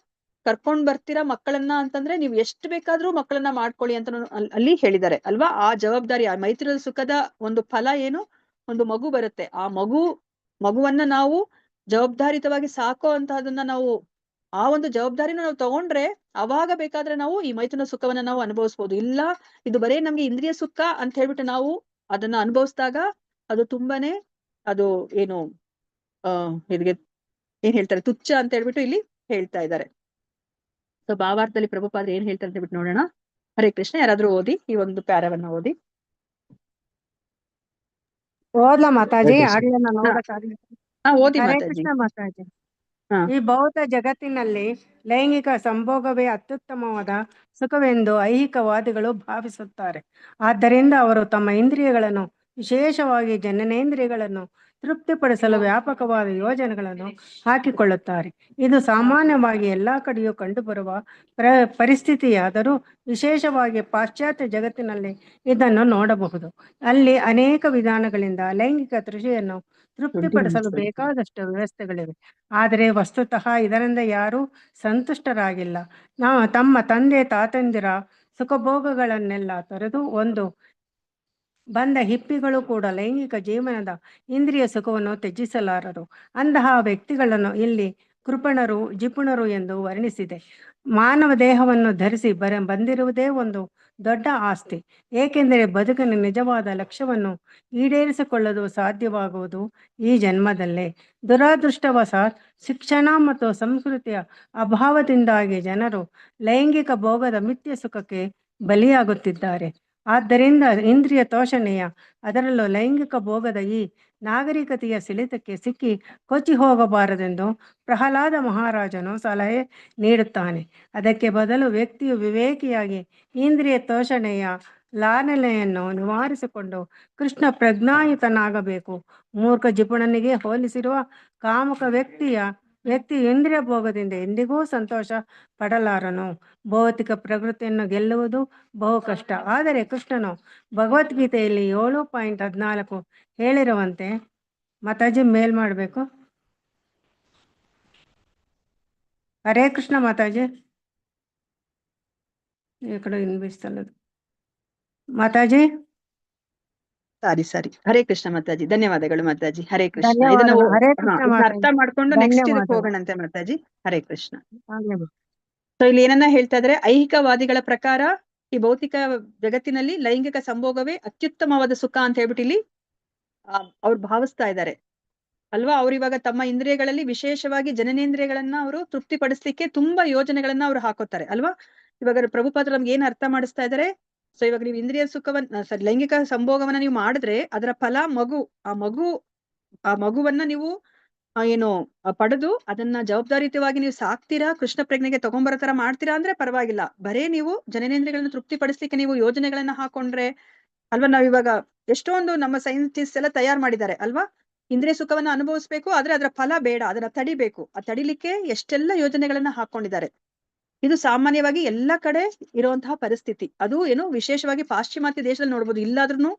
ಕರ್ಕೊಂಡ್ ಬರ್ತೀರಾ ಮಕ್ಕಳನ್ನ ಅಂತಂದ್ರೆ ನೀವು ಎಷ್ಟು ಬೇಕಾದ್ರೂ ಮಕ್ಕಳನ್ನ ಮಾಡ್ಕೊಳ್ಳಿ ಅಂತ ಅಲ್ಲಿ ಹೇಳಿದ್ದಾರೆ ಅಲ್ವಾ? ಆ ಜವಾಬ್ದಾರಿ, ಆ ಮೈತ್ರಿಯ ಸುಖದ ಒಂದು ಫಲ ಏನು? ಒಂದು ಮಗು ಬರುತ್ತೆ. ಆ ಮಗುವನ್ನ ನಾವು ಜವಾಬ್ದಾರಿತವಾಗಿ ಸಾಕೋ ಅಂತಹದನ್ನ ನಾವು ಆ ಒಂದು ಜವಾಬ್ದಾರಿನ ನಾವು ತಗೊಂಡ್ರೆ ಅವಾಗ ಬೇಕಾದ್ರೆ ನಾವು ಈ ಮೈಥುನ ಸುಖವನ್ನ ನಾವು ಅನುಭವಿಸ್ಬೋದು. ಇಲ್ಲ ಇದು ಬರೇ ನಮ್ಗೆ ಇಂದ್ರಿಯ ಸುಖ ಅಂತ ಹೇಳ್ಬಿಟ್ಟು ನಾವು ಅದನ್ನ ಅನುಭವಿಸಿದಾಗ ಅದು ತುಂಬಾನೇ ಅದು ಏನು ಇದಕ್ಕೆ ಏನ್ ಹೇಳ್ತಾರೆ ತುಚ್ಛ ಅಂತ ಹೇಳ್ಬಿಟ್ಟು ಇಲ್ಲಿ ಹೇಳ್ತಾ ಇದ್ದಾರೆ. ಸೊ ಭಾವಾರ್ಥದಲ್ಲಿ ಪ್ರಭುಪಾದರು ಏನ್ ಹೇಳ್ತಾರೆ ಅಂತ ಹೇಳ್ಬಿಟ್ಟು ನೋಡೋಣ. ಹರೇ ಕೃಷ್ಣ. ಯಾರಾದ್ರೂ ಓದಿ ಈ ಒಂದು ಪ್ಯಾರವನ್ನ ಓದಿ. ಓದ್ಲಾ ಮಾತಾಜಿ? ಆಗ್ಲೇ ನಾನು ಓದಕ್ಕಾಗ್ಲಿ. ಓದಿ ಹರೇ ಮಾತಾಜಿ. ಕೃಷ್ಣ ಮಾತಾಜಿ. ಈ ಭೌತ ಜಗತ್ತಿನಲ್ಲಿ ಲೈಂಗಿಕ ಸಂಭೋಗವೇ ಅತ್ಯುತ್ತಮವಾದ ಸುಖವೆಂದು ಐಹಿಕವಾದಿಗಳು ಭಾವಿಸುತ್ತಾರೆ. ಆದ್ದರಿಂದ ಅವರು ತಮ್ಮ ಇಂದ್ರಿಯಗಳನ್ನು, ವಿಶೇಷವಾಗಿ ಜನನೇಂದ್ರಿಯಗಳನ್ನು ತೃಪ್ತಿಪಡಿಸಲು ವ್ಯಾಪಕವಾದ ಯೋಜನೆಗಳನ್ನು ಹಾಕಿಕೊಳ್ಳುತ್ತಾರೆ. ಇದು ಸಾಮಾನ್ಯವಾಗಿ ಎಲ್ಲಾ ಕಡೆಯೂ ಕಂಡುಬರುವ ಪರಿಸ್ಥಿತಿಯಾದರೂ ವಿಶೇಷವಾಗಿ ಪಾಶ್ಚಾತ್ಯ ಜಗತ್ತಿನಲ್ಲಿ ಇದನ್ನು ನೋಡಬಹುದು. ಅಲ್ಲಿ ಅನೇಕ ವಿಧಾನಗಳಿಂದ ಲೈಂಗಿಕ ತೃಷೆಯನ್ನು ತೃಪ್ತಿಪಡಿಸಲು ಬೇಕಾದಷ್ಟು ವ್ಯವಸ್ಥೆಗಳಿವೆ. ಆದರೆ ವಸ್ತುತಃ ಇದರಿಂದ ಯಾರೂ ಸಂತುಷ್ಟರಾಗಿಲ್ಲ. ತಮ್ಮ ತಂದೆ ತಾತಂದಿರ ಸುಖಭೋಗಗಳನ್ನೆಲ್ಲ ತೊರೆದು ಬಂದ ಹಿಪ್ಪಿಗಳು ಕೂಡ ಲೈಂಗಿಕ ಜೀವನದ ಇಂದ್ರಿಯ ಸುಖವನ್ನು ತ್ಯಜಿಸಲಾರರು. ಅಂತಹ ವ್ಯಕ್ತಿಗಳನ್ನು ಇಲ್ಲಿ ಕೃಪಣರು, ಜಿಪುಣರು ಎಂದು ವರ್ಣಿಸಿದೆ. ಮಾನವ ದೇಹವನ್ನು ಧರಿಸಿ ಬಂದಿರುವುದೇ ಒಂದು ದೊಡ್ಡ ಆಸ್ತಿ. ಏಕೆಂದರೆ ಬದುಕಿನ ನಿಜವಾದ ಲಕ್ಷ್ಯವನ್ನು ಈಡೇರಿಸಿಕೊಳ್ಳಲು ಸಾಧ್ಯವಾಗುವುದು ಈ ಜನ್ಮದಲ್ಲೇ. ದುರಾದೃಷ್ಟವಶಾತ್ ಶಿಕ್ಷಣ ಮತ್ತು ಸಂಸ್ಕೃತಿಯ ಅಭಾವದಿಂದಾಗಿ ಜನರು ಲೈಂಗಿಕ ಭೋಗದ ಮಿಥ್ಯ ಸುಖಕ್ಕೆ ಬಲಿಯಾಗುತ್ತಿದ್ದಾರೆ. ಆದ್ದರಿಂದ ಇಂದ್ರಿಯ ತೋಷಣೆಯ, ಅದರಲ್ಲೂ ಲೈಂಗಿಕ ಭೋಗದ ಈ ನಾಗರಿಕತೆಯ ಸಿಳಿತಕ್ಕೆ ಸಿಕ್ಕಿ ಕೊಚ್ಚಿ ಹೋಗಬಾರದೆಂದು ಪ್ರಹ್ಲಾದ ಮಹಾರಾಜನು ಸಲಹೆ ನೀಡುತ್ತಾನೆ. ಅದಕ್ಕೆ ಬದಲು ವ್ಯಕ್ತಿಯು ವಿವೇಕಿಯಾಗಿ ಇಂದ್ರಿಯ ತೋಷಣೆಯ ಲಾಲನೆಯನ್ನು ನಿವಾರಿಸಿಕೊಂಡು ಕೃಷ್ಣ ಪ್ರಜ್ಞಾಯುತನಾಗಬೇಕು. ಮೂರ್ಖ ಜಿಪುಣನಿಗೆ ಹೋಲಿಸಿರುವ ಕಾಮುಕ ವ್ಯಕ್ತಿ ಇಂದ್ರಿಯ ಭೋಗದಿಂದ ಎಂದಿಗೂ ಸಂತೋಷ ಪಡಲಾರನು. ಭೌತಿಕ ಪ್ರಕೃತಿಯನ್ನು ಗೆಲ್ಲುವುದು ಬಹು ಕಷ್ಟ. ಆದರೆ ಕೃಷ್ಣನು ಭಗವದ್ಗೀತೆಯಲ್ಲಿ 7.14 ಹೇಳಿರುವಂತೆ, ಮಾತಾಜಿ ಮೇಲ್ ಮಾಡಬೇಕು. ಹರೇ ಕೃಷ್ಣ ಮಾತಾಜಿ, ಈ ಕಡೆ ಇನ್ಬಿಸ್ತಲ್ಲದು ಮಾತಾಜಿ. ಸರಿ ಹರೇ ಕೃಷ್ಣ ಮಾತಾಜಿ, ಧನ್ಯವಾದಗಳು ಮಾತಾಜಿ. ಹರೇ ಕೃಷ್ಣ. ಇದನ್ನ ಧನ್ಯವಾದಗಳು. ಹರೇ ಕೃಷ್ಣ ಇದನ್ನ ಮಾತಾಜಿ. ಅರ್ಥ ಮಾಡ್ಕೊಂಡು ನೆಕ್ಸ್ಟ್ ಇದಕ್ಕೆ ಧನ್ಯವಾದಗಳು. ಹೋಗೋಣಂತೆ ಮಾತಾಜಿ. ಹರೇ ಕೃಷ್ಣ. ಆಗ್ಲಿ. ಸೊ ಇಲ್ಲಿ ಏನನ್ನ ಹೇಳ್ತಾ ಇದ್ರೆ, ಐಹಿಕವಾದಿಗಳ ಪ್ರಕಾರ ಈ ಭೌತಿಕ ಜಗತ್ತಿನಲ್ಲಿ ಲೈಂಗಿಕ ಸಂಭೋಗವೇ ಅತ್ಯುತ್ತಮವಾದ ಸುಖ ಅಂತ ಹೇಳ್ಬಿಟ್ಟು ಇಲ್ಲಿ ಅವ್ರು ಭಾವಿಸ್ತಾ ಇದ್ದಾರೆ ಅಲ್ವಾ. ಅವ್ರು ಇವಾಗ ತಮ್ಮ ಇಂದ್ರಿಯಗಳಲ್ಲಿ ವಿಶೇಷವಾಗಿ ಜನನೇಂದ್ರಿಯಗಳನ್ನ ಅವರು ತೃಪ್ತಿಪಡಿಸ್ಲಿಕ್ಕೆ ತುಂಬಾ ಯೋಜನೆಗಳನ್ನ ಅವ್ರು ಹಾಕೋತಾರೆ ಅಲ್ವಾ. ಇವಾಗ ಪ್ರಭುಪಾದರು ನಮ್ಗೆ ಏನ್ ಅರ್ಥ ಮಾಡಿಸ್ತಾ ಇದಾರೆ, ಸೊ ಇವಾಗ ನೀವು ಇಂದ್ರಿಯ ಸುಖವನ್ನ ಲೈಂಗಿಕ ಸಂಭೋಗವನ್ನ ನೀವು ಮಾಡಿದ್ರೆ ಅದರ ಫಲ ಆ ಮಗುವನ್ನ ನೀವು ಏನು ಪಡೆದು ಅದನ್ನ ಜವಾಬ್ದಾರಿಯುತವಾಗಿ ನೀವು ಸಾಕ್ತೀರಾ, ಕೃಷ್ಣ ಪ್ರಜ್ಞೆಗೆ ತಗೊಂಬರೋ ತರ ಮಾಡ್ತೀರಾ ಅಂದ್ರೆ ಪರವಾಗಿಲ್ಲ. ಬರೇ ನೀವು ಜನನೇಂದ್ರಿಯಗಳನ್ನ ತೃಪ್ತಿಪಡಿಸ್ಲಿಕ್ಕೆ ನೀವು ಯೋಜನೆಗಳನ್ನ ಹಾಕೊಂಡ್ರೆ ಅಲ್ವಾ. ನಾವ್ ಇವಾಗ ಎಷ್ಟೊಂದು ನಮ್ಮ ಸೈಂಟಿಸ್ಟ್ ಎಲ್ಲ ತಯಾರು ಮಾಡಿದ್ದಾರೆ ಅಲ್ವಾ. ಇಂದ್ರಿಯ ಸುಖವನ್ನ ಅನುಭವಿಸ್ಬೇಕು, ಆದ್ರೆ ಅದರ ಫಲ ಬೇಡ, ಅದನ್ನ ತಡಿಬೇಕು. ಆ ತಡಿಲಿಕ್ಕೆ ಎಷ್ಟೆಲ್ಲ ಯೋಜನೆಗಳನ್ನ ಹಾಕೊಂಡಿದ್ದಾರೆ. ಇದು ಸಾಮಾನ್ಯವಾಗಿ ಎಲ್ಲಾ ಕಡೆ ಇರುವಂತಹ ಪರಿಸ್ಥಿತಿ. ಅದು ಏನು ವಿಶೇಷವಾಗಿ ಪಾಶ್ಚಿಮಾತ್ಯ ದೇಶದಲ್ಲಿ ನೋಡ್ಬೋದು. ಇಲ್ಲಾದ್ರೂ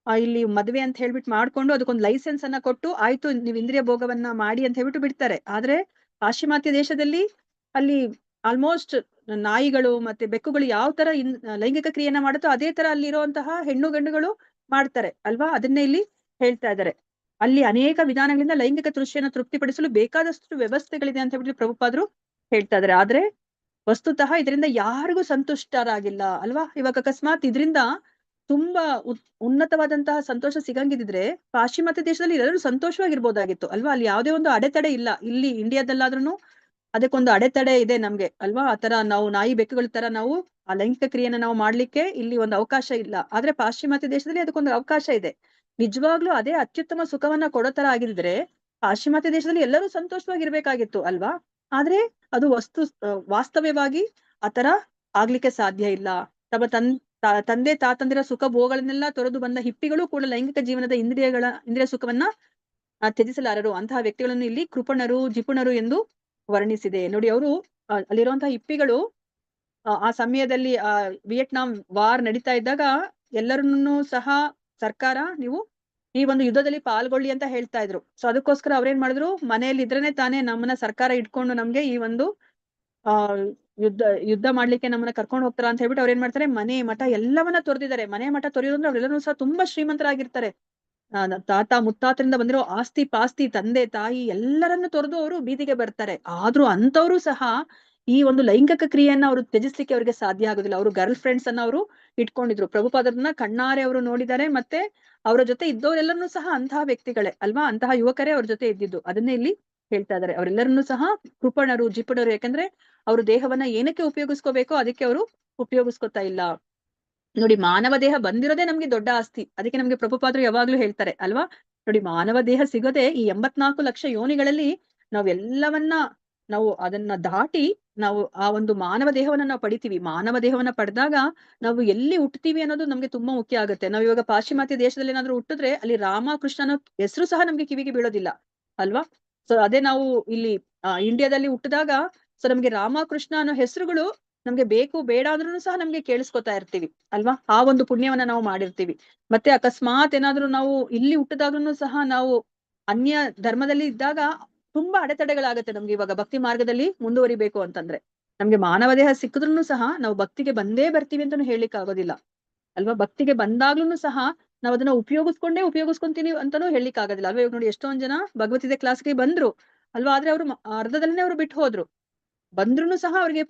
ಇಲ್ಲಿ ಮದ್ವೆ ಅಂತ ಹೇಳ್ಬಿಟ್ಟು ಮಾಡ್ಕೊಂಡು ಅದಕ್ಕೊಂದು ಲೈಸೆನ್ಸ್ ಅನ್ನ ಕೊಟ್ಟು ಆಯ್ತು ನೀವು ಇಂದ್ರಿಯ ಭೋಗವನ್ನ ಮಾಡಿ ಅಂತ ಹೇಳ್ಬಿಟ್ಟು ಬಿಡ್ತಾರೆ. ಆದ್ರೆ ಪಾಶ್ಚಿಮಾತ್ಯ ದೇಶದಲ್ಲಿ ಅಲ್ಲಿ ಆಲ್ಮೋಸ್ಟ್ ನಾಯಿಗಳು ಮತ್ತೆ ಬೆಕ್ಕುಗಳು ಯಾವ ತರ ಲೈಂಗಿಕ ಕ್ರಿಯೆಯನ್ನ ಮಾಡುತ್ತೋ ಅದೇ ತರ ಅಲ್ಲಿರುವಂತಹ ಹೆಣ್ಣು ಗಂಡುಗಳು ಮಾಡ್ತಾರೆ ಅಲ್ವಾ. ಅದನ್ನೇ ಇಲ್ಲಿ ಹೇಳ್ತಾ ಇದ್ದಾರೆ. ಅಲ್ಲಿ ಅನೇಕ ವಿಧಾನಗಳಿಂದ ಲೈಂಗಿಕ ತೃಷ್ಟಿಯನ್ನು ತೃಪ್ತಿಪಡಿಸಲು ಬೇಕಾದಷ್ಟು ವ್ಯವಸ್ಥೆಗಳಿದೆ ಅಂತ ಹೇಳ್ಬಿಟ್ಟು ಪ್ರಭುಪಾದರು ಹೇಳ್ತಾ ಇದ್ದಾರೆ. ಆದ್ರೆ ವಸ್ತುತಃ ಇದರಿಂದ ಯಾರಿಗೂ ಸಂತುಷ್ಟರಾಗಿಲ್ಲ ಅಲ್ವಾ. ಇವಾಗ ಅಕಸ್ಮಾತ್ ಇದರಿಂದ ತುಂಬಾ ಉನ್ನತವಾದಂತಹ ಸಂತೋಷ ಸಿಗಂಗಿದ್ರೆ ಪಾಶ್ಚಿಮಾತ್ಯ ದೇಶದಲ್ಲಿ ಎಲ್ಲರೂ ಸಂತೋಷವಾಗಿರ್ಬೋದಾಗಿತ್ತು ಅಲ್ವಾ. ಅಲ್ಲಿ ಯಾವುದೇ ಒಂದು ಅಡೆತಡೆ ಇಲ್ಲ. ಇಲ್ಲಿ ಇಂಡಿಯಾದಲ್ಲಾದ್ರೂ ಅದಕ್ಕೊಂದು ಅಡೆತಡೆ ಇದೆ ನಮ್ಗೆ ಅಲ್ವಾ. ಆತರ ನಾವು ನಾಯಿ ಬೆಕ್ಕುಗಳ ತರ ನಾವು ಆ ಲೈಂಗಿಕ ಕ್ರಿಯೆನ ನಾವು ಮಾಡ್ಲಿಕ್ಕೆ ಇಲ್ಲಿ ಒಂದು ಅವಕಾಶ ಇಲ್ಲ. ಆದ್ರೆ ಪಾಶ್ಚಿಮಾತ್ಯ ದೇಶದಲ್ಲಿ ಅದಕ್ಕೊಂದು ಅವಕಾಶ ಇದೆ. ನಿಜವಾಗ್ಲೂ ಅದೇ ಅತ್ಯುತ್ತಮ ಸುಖವನ್ನ ಕೊಡೋ ತರ ಆಗಿದ್ರೆ ಪಾಶ್ಚಿಮಾತ್ಯ ದೇಶದಲ್ಲಿ ಎಲ್ಲರೂ ಸಂತೋಷವಾಗಿರ್ಬೇಕಾಗಿತ್ತು ಅಲ್ವಾ. ಆದ್ರೆ ಅದು ವಾಸ್ತವ್ಯವಾಗಿ ಆತರ ಆಗ್ಲಿಕ್ಕೆ ಸಾಧ್ಯ ಇಲ್ಲ. ತಮ್ಮ ತಂದೆ ತಾತಂದಿರ ಸುಖ ಭೋಗಗಳನ್ನೆಲ್ಲ ತೊರೆದು ಬಂದ ಹಿಪ್ಪಿಗಳು ಕೂಡ ಲೈಂಗಿಕ ಜೀವನದ ಇಂದ್ರಿಯ ಸುಖವನ್ನ ತ್ಯಜಿಸಲಾರರು. ಅಂತಹ ವ್ಯಕ್ತಿಗಳನ್ನು ಇಲ್ಲಿ ಕೃಪಣರು ಜಿಪುಣರು ಎಂದು ವರ್ಣಿಸಿದೆ. ನೋಡಿ, ಅವರು ಅಲ್ಲಿರುವಂತಹ ಹಿಪ್ಪಿಗಳು ಆ ಸಮಯದಲ್ಲಿ ವಿಯೆಟ್ನಾಂ ವಾರ್ ನಡೀತಾ ಇದ್ದಾಗ ಎಲ್ಲರನ್ನೂ ಸಹ ಸರ್ಕಾರ ನೀವು ಈ ಒಂದು ಯುದ್ಧದಲ್ಲಿ ಪಾಲ್ಗೊಳ್ಳಿ ಅಂತ ಹೇಳ್ತಾ ಇದ್ರು. ಸೊ ಅದಕ್ಕೋಸ್ಕರ ಅವ್ರೇನ್ ಮಾಡಿದ್ರು, ಮನೆಯಲ್ಲಿ ಇದ್ರೇನೆ ತಾನೇ ನಮ್ಮನ್ನ ಸರ್ಕಾರ ಇಟ್ಕೊಂಡು ನಮ್ಗೆ ಈ ಒಂದು ಯುದ್ಧ ಮಾಡ್ಲಿಕ್ಕೆ ನಮ್ಮನ್ನ ಕರ್ಕೊಂಡು ಹೋಗ್ತಾರ ಅಂತ ಹೇಳ್ಬಿಟ್ಟು ಅವ್ರೇನ್ ಮಾಡ್ತಾರೆ, ಮನೆ ಮಠ ಎಲ್ಲವನ್ನ ತೊರೆದಿದ್ದಾರೆ. ಮನೆ ಮಠ ತೊರೆಯೋದಂದ್ರೆ ಅವ್ರೆಲ್ಲರೂ ಸಹ ತುಂಬಾ ಶ್ರೀಮಂತರಾಗಿರ್ತಾರೆ. ತಾತ ಮುತ್ತಾತರಿಂದ ಬಂದಿರೋ ಆಸ್ತಿ ಪಾಸ್ತಿ ತಂದೆ ತಾಯಿ ಎಲ್ಲರನ್ನು ತೊರೆದು ಅವರು ಬೀದಿಗೆ ಬರ್ತಾರೆ. ಆದ್ರೂ ಅಂತವ್ರು ಸಹ ಈ ಒಂದು ಲೈಂಗಿಕ ಕ್ರಿಯೆಯನ್ನ ಅವರು ತ್ಯಜಿಸ್ಲಿಕ್ಕೆ ಅವ್ರಿಗೆ ಸಾಧ್ಯ ಆಗುದಿಲ್ಲ. ಅವರು ಗರ್ಲ್ ಫ್ರೆಂಡ್ಸ್ ಅನ್ನ ಅವರು ಇಟ್ಕೊಂಡಿದ್ರು. ಪ್ರಭುಪಾದರನ್ನ ಕಣ್ಣಾರೆ ಅವರು ನೋಡಿದ್ದಾರೆ. ಮತ್ತೆ ಅವರ ಜೊತೆ ಇದ್ದವರೆಲ್ಲರನ್ನೂ ಸಹ ಅಂತಹ ವ್ಯಕ್ತಿಗಳೇ ಅಲ್ವಾ, ಅಂತಹ ಯುವಕರೇ ಅವ್ರ ಜೊತೆ ಇದ್ದಿದ್ದು. ಅದನ್ನೇ ಇಲ್ಲಿ ಹೇಳ್ತಾ ಇದ್ದಾರೆ. ಅವರೆಲ್ಲರನ್ನೂ ಸಹ ಕೃಪಣರು ಜಿಪುಣರು. ಯಾಕಂದ್ರೆ ಅವರು ದೇಹವನ್ನ ಏನಕ್ಕೆ ಉಪಯೋಗಿಸ್ಕೋಬೇಕೋ ಅದಕ್ಕೆ ಅವರು ಉಪಯೋಗಿಸ್ಕೊತಾ ಇಲ್ಲ. ನೋಡಿ, ಮಾನವ ದೇಹ ಬಂದಿರೋದೇ ನಮ್ಗೆ ದೊಡ್ಡ ಆಸ್ತಿ. ಅದಕ್ಕೆ ನಮ್ಗೆ ಪ್ರಭುಪಾದರು ಯಾವಾಗ್ಲೂ ಹೇಳ್ತಾರೆ ಅಲ್ವಾ. ನೋಡಿ, ಮಾನವ ದೇಹ ಸಿಗೋದೆ ಈ 84 ಲಕ್ಷ ಯೋನಿಗಳಲ್ಲಿ ನಾವು ಅದನ್ನ ದಾಟಿ ನಾವು ಆ ಒಂದು ಮಾನವ ದೇಹವನ್ನ ನಾವು ಪಡಿತೀವಿ. ಮಾನವ ದೇಹವನ್ನ ಪಡೆದಾಗ ನಾವು ಎಲ್ಲಿ ಹುಟ್ಟುತ್ತೀವಿ ಅನ್ನೋದು ನಮ್ಗೆ ತುಂಬಾ ಮುಖ್ಯ ಆಗುತ್ತೆ. ನಾವು ಇವಾಗ ಪಾಶ್ಚಿಮಾತ್ಯ ದೇಶದಲ್ಲಿ ಏನಾದ್ರು ಹುಟ್ಟಿದ್ರೆ ಅಲ್ಲಿ ರಾಮ ಕೃಷ್ಣ ಅನ್ನೋ ಹೆಸರು ಸಹ ನಮ್ಗೆ ಕಿವಿಗೆ ಬೀಳೋದಿಲ್ಲ ಅಲ್ವಾ. ಸೊ ಅದೇ ನಾವು ಇಲ್ಲಿ ಇಂಡಿಯಾದಲ್ಲಿ ಹುಟ್ಟಿದಾಗ ಸೊ ನಮ್ಗೆ ರಾಮ ಕೃಷ್ಣ ಅನ್ನೋ ಹೆಸರುಗಳು ನಮ್ಗೆ ಬೇಕು ಬೇಡ ಅಂದ್ರೂ ಸಹ ನಮ್ಗೆ ಕೇಳಿಸ್ಕೊತಾ ಇರ್ತೀವಿ ಅಲ್ವಾ. ಆ ಒಂದು ಪುಣ್ಯವನ್ನ ನಾವು ಮಾಡಿರ್ತೀವಿ. ಮತ್ತೆ ಅಕಸ್ಮಾತ್ ಏನಾದ್ರು ನಾವು ಇಲ್ಲಿ ಹುಟ್ಟಿದಾಗ್ಲೂ ಸಹ ನಾವು ಅನ್ಯ ಧರ್ಮದಲ್ಲಿ ಇದ್ದಾಗ ತುಂಬಾ ಅಡೆತಡೆಗಳಾಗತ್ತೆ ನಮ್ಗೆ. ಇವಾಗ ಭಕ್ತಿ ಮಾರ್ಗದಲ್ಲಿ ಮುಂದುವರಿಬೇಕು ಅಂತಂದ್ರೆ ನಮ್ಗೆ ಮಾನವ ದೇಹ ಸಿಕ್ಕಿದ್ರೂ ಸಹ ನಾವು ಭಕ್ತಿಗೆ ಬಂದೇ ಬರ್ತೀವಿ ಅಂತಾನು ಹೇಳಲಿಕ್ಕೆ ಆಗೋದಿಲ್ಲ ಅಲ್ವಾ. ಭಕ್ತಿಗೆ ಬಂದಾಗ್ಲೂ ಸಹ ನಾವ್ ಅದನ್ನ ಉಪಯೋಗಿಸ್ಕೊಂತೀನಿ ಅಂತಾನೂ ಹೇಳಲಿಕ್ಕೆ ಆಗೋದಿಲ್ಲ ಅಲ್ವಾ. ಇವಾಗ ನೋಡಿ, ಎಷ್ಟೊಂದ್ ಜನ ಭಗವದ್ಗೀತೆ ಕ್ಲಾಸ್ಗೆ ಬಂದ್ರು ಅಲ್ವಾ, ಆದ್ರೆ ಅವ್ರು ಅರ್ಧದಲ್ಲೇ ಅವ್ರು ಬಿಟ್ಟು ಹೋದ್ರು. ಬಂದ್ರೂ ಸಹ ಅವ್ರಿಗೆ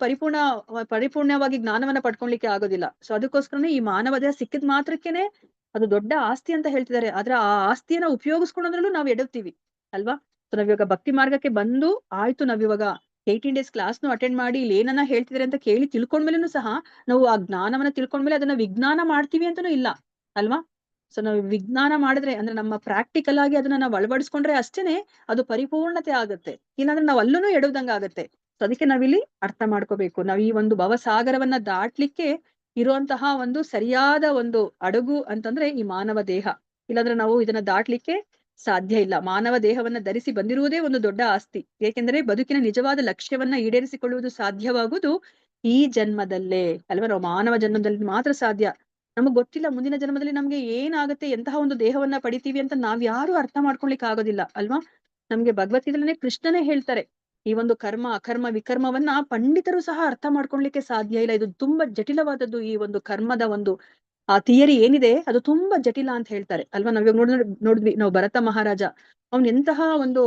ಪರಿಪೂರ್ಣವಾಗಿ ಜ್ಞಾನವನ್ನ ಪಡ್ಕೊಳ್ಲಿಕ್ಕೆ ಆಗೋದಿಲ್ಲ. ಸೊ ಅದಕ್ಕೋಸ್ಕರನೇ ಈ ಮಾನವ ದೇಹ ಸಿಕ್ಕಿದ ಮಾತ್ರಕ್ಕೇನೆ ಅದು ದೊಡ್ಡ ಆಸ್ತಿ ಅಂತ ಹೇಳ್ತಿದ್ದಾರೆ. ಆದ್ರೆ ಆ ಆಸ್ತಿಯನ್ನ ಉಪಯೋಗಿಸ್ಕೊಳ್ಳೋದ್ರಲ್ಲೂ ನಾವು ಎಡುತ್ತೀವಿ ಅಲ್ವಾ. ಸೊ ನಾವಿವಾಗ ಭಕ್ತಿ ಮಾರ್ಗಕ್ಕೆ ಬಂದು ಆಯ್ತು, ನಾವಿವಾಗ 18 days ಕ್ಲಾಸ್ನು ಅಟೆಂಡ್ ಮಾಡಿ ಇಲ್ಲಿ ಏನನ್ನ ಹೇಳ್ತಿದಾರೆ ಅಂತ ಕೇಳಿ ತಿಳ್ಕೊಂಡ್ಮೇಲೆನೂ ಸಹ ನಾವು ಆ ಜ್ಞಾನವನ್ನ ತಿಳ್ಕೊಂಡ್ಮೇಲೆ ಅದನ್ನ ವಿಜ್ಞಾನ ಮಾಡ್ತೀವಿ ಅಂತಾನೂ ಇಲ್ಲ ಅಲ್ವಾ. ಸೊ ನಾವು ವಿಜ್ಞಾನ ಮಾಡಿದ್ರೆ ಅಂದ್ರೆ ನಮ್ಮ ಪ್ರಾಕ್ಟಿಕಲ್ ಆಗಿ ಅದನ್ನ ನಾವು ಅಳವಡಿಸ್ಕೊಂಡ್ರೆ ಅಷ್ಟೇನೆ ಅದು ಪರಿಪೂರ್ಣತೆ ಆಗುತ್ತೆ. ಇಲ್ಲಾಂದ್ರೆ ನಾವು ಅಲ್ಲೂ ಎಡುವುದಂಗ ಆಗುತ್ತೆ. ಸೊ ಅದಕ್ಕೆ ನಾವಿಲ್ಲಿ ಅರ್ಥ ಮಾಡ್ಕೋಬೇಕು. ನಾವ್ ಈ ಒಂದು ಭವಸಾಗರವನ್ನ ದಾಟ್ಲಿಕ್ಕೆ ಇರುವಂತಹ ಒಂದು ಸರಿಯಾದ ಒಂದು ಅಡಗು ಅಂತಂದ್ರೆ ಈ ಮಾನವ ದೇಹ. ಇಲ್ಲಾಂದ್ರೆ ನಾವು ಇದನ್ನ ದಾಟ್ಲಿಕ್ಕೆ ಸಾಧ್ಯ ಇಲ್ಲ. ಮಾನವ ದೇಹವನ್ನ ಧರಿಸಿ ಬಂದಿರುವುದೇ ಒಂದು ದೊಡ್ಡ ಆಸ್ತಿ. ಏಕೆಂದರೆ ಬದುಕಿನ ನಿಜವಾದ ಲಕ್ಷ್ಯವನ್ನ ಈಡೇರಿಸಿಕೊಳ್ಳುವುದು ಸಾಧ್ಯವಾಗುವುದು ಈ ಜನ್ಮದಲ್ಲೇ ಅಲ್ವಾ. ನಾವು ಮಾನವ ಜನ್ಮದಲ್ಲಿ ಮಾತ್ರ ಸಾಧ್ಯ. ನಮಗ್ ಗೊತ್ತಿಲ್ಲ ಮುಂದಿನ ಜನ್ಮದಲ್ಲಿ ನಮ್ಗೆ ಏನಾಗುತ್ತೆ, ಎಂತಹ ಒಂದು ದೇಹವನ್ನ ಪಡಿತೀವಿ ಅಂತ ನಾವ್ ಯಾರು ಅರ್ಥ ಮಾಡ್ಕೊಳ್ಲಿಕ್ಕೆ ಆಗೋದಿಲ್ಲ ಅಲ್ವಾ. ನಮ್ಗೆ ಭಗವದ್ಗೀತೆಯಲ್ಲೇ ಕೃಷ್ಣನೇ ಹೇಳ್ತಾರೆ, ಈ ಒಂದು ಕರ್ಮ ಅಕರ್ಮ ವಿಕರ್ಮವನ್ನ ಪಂಡಿತರು ಸಹ ಅರ್ಥ ಮಾಡ್ಕೊಳ್ಲಿಕ್ಕೆ ಸಾಧ್ಯ ಇಲ್ಲ. ಇದು ತುಂಬಾ ಜಟಿಲವಾದದ್ದು. ಈ ಒಂದು ಕರ್ಮದ ಒಂದು ಆ ಥಿಯರಿ ಏನಿದೆ ಅದು ತುಂಬಾ ಜಟಿಲ ಅಂತ ಹೇಳ್ತಾರೆ ಅಲ್ವಾ. ನಾವ್ ಇವಾಗ ನೋಡಿದ್ವಿ ನಾವು ಭರತ ಮಹಾರಾಜ, ಅವ್ನ್ ಎಂತಹ ಒಂದು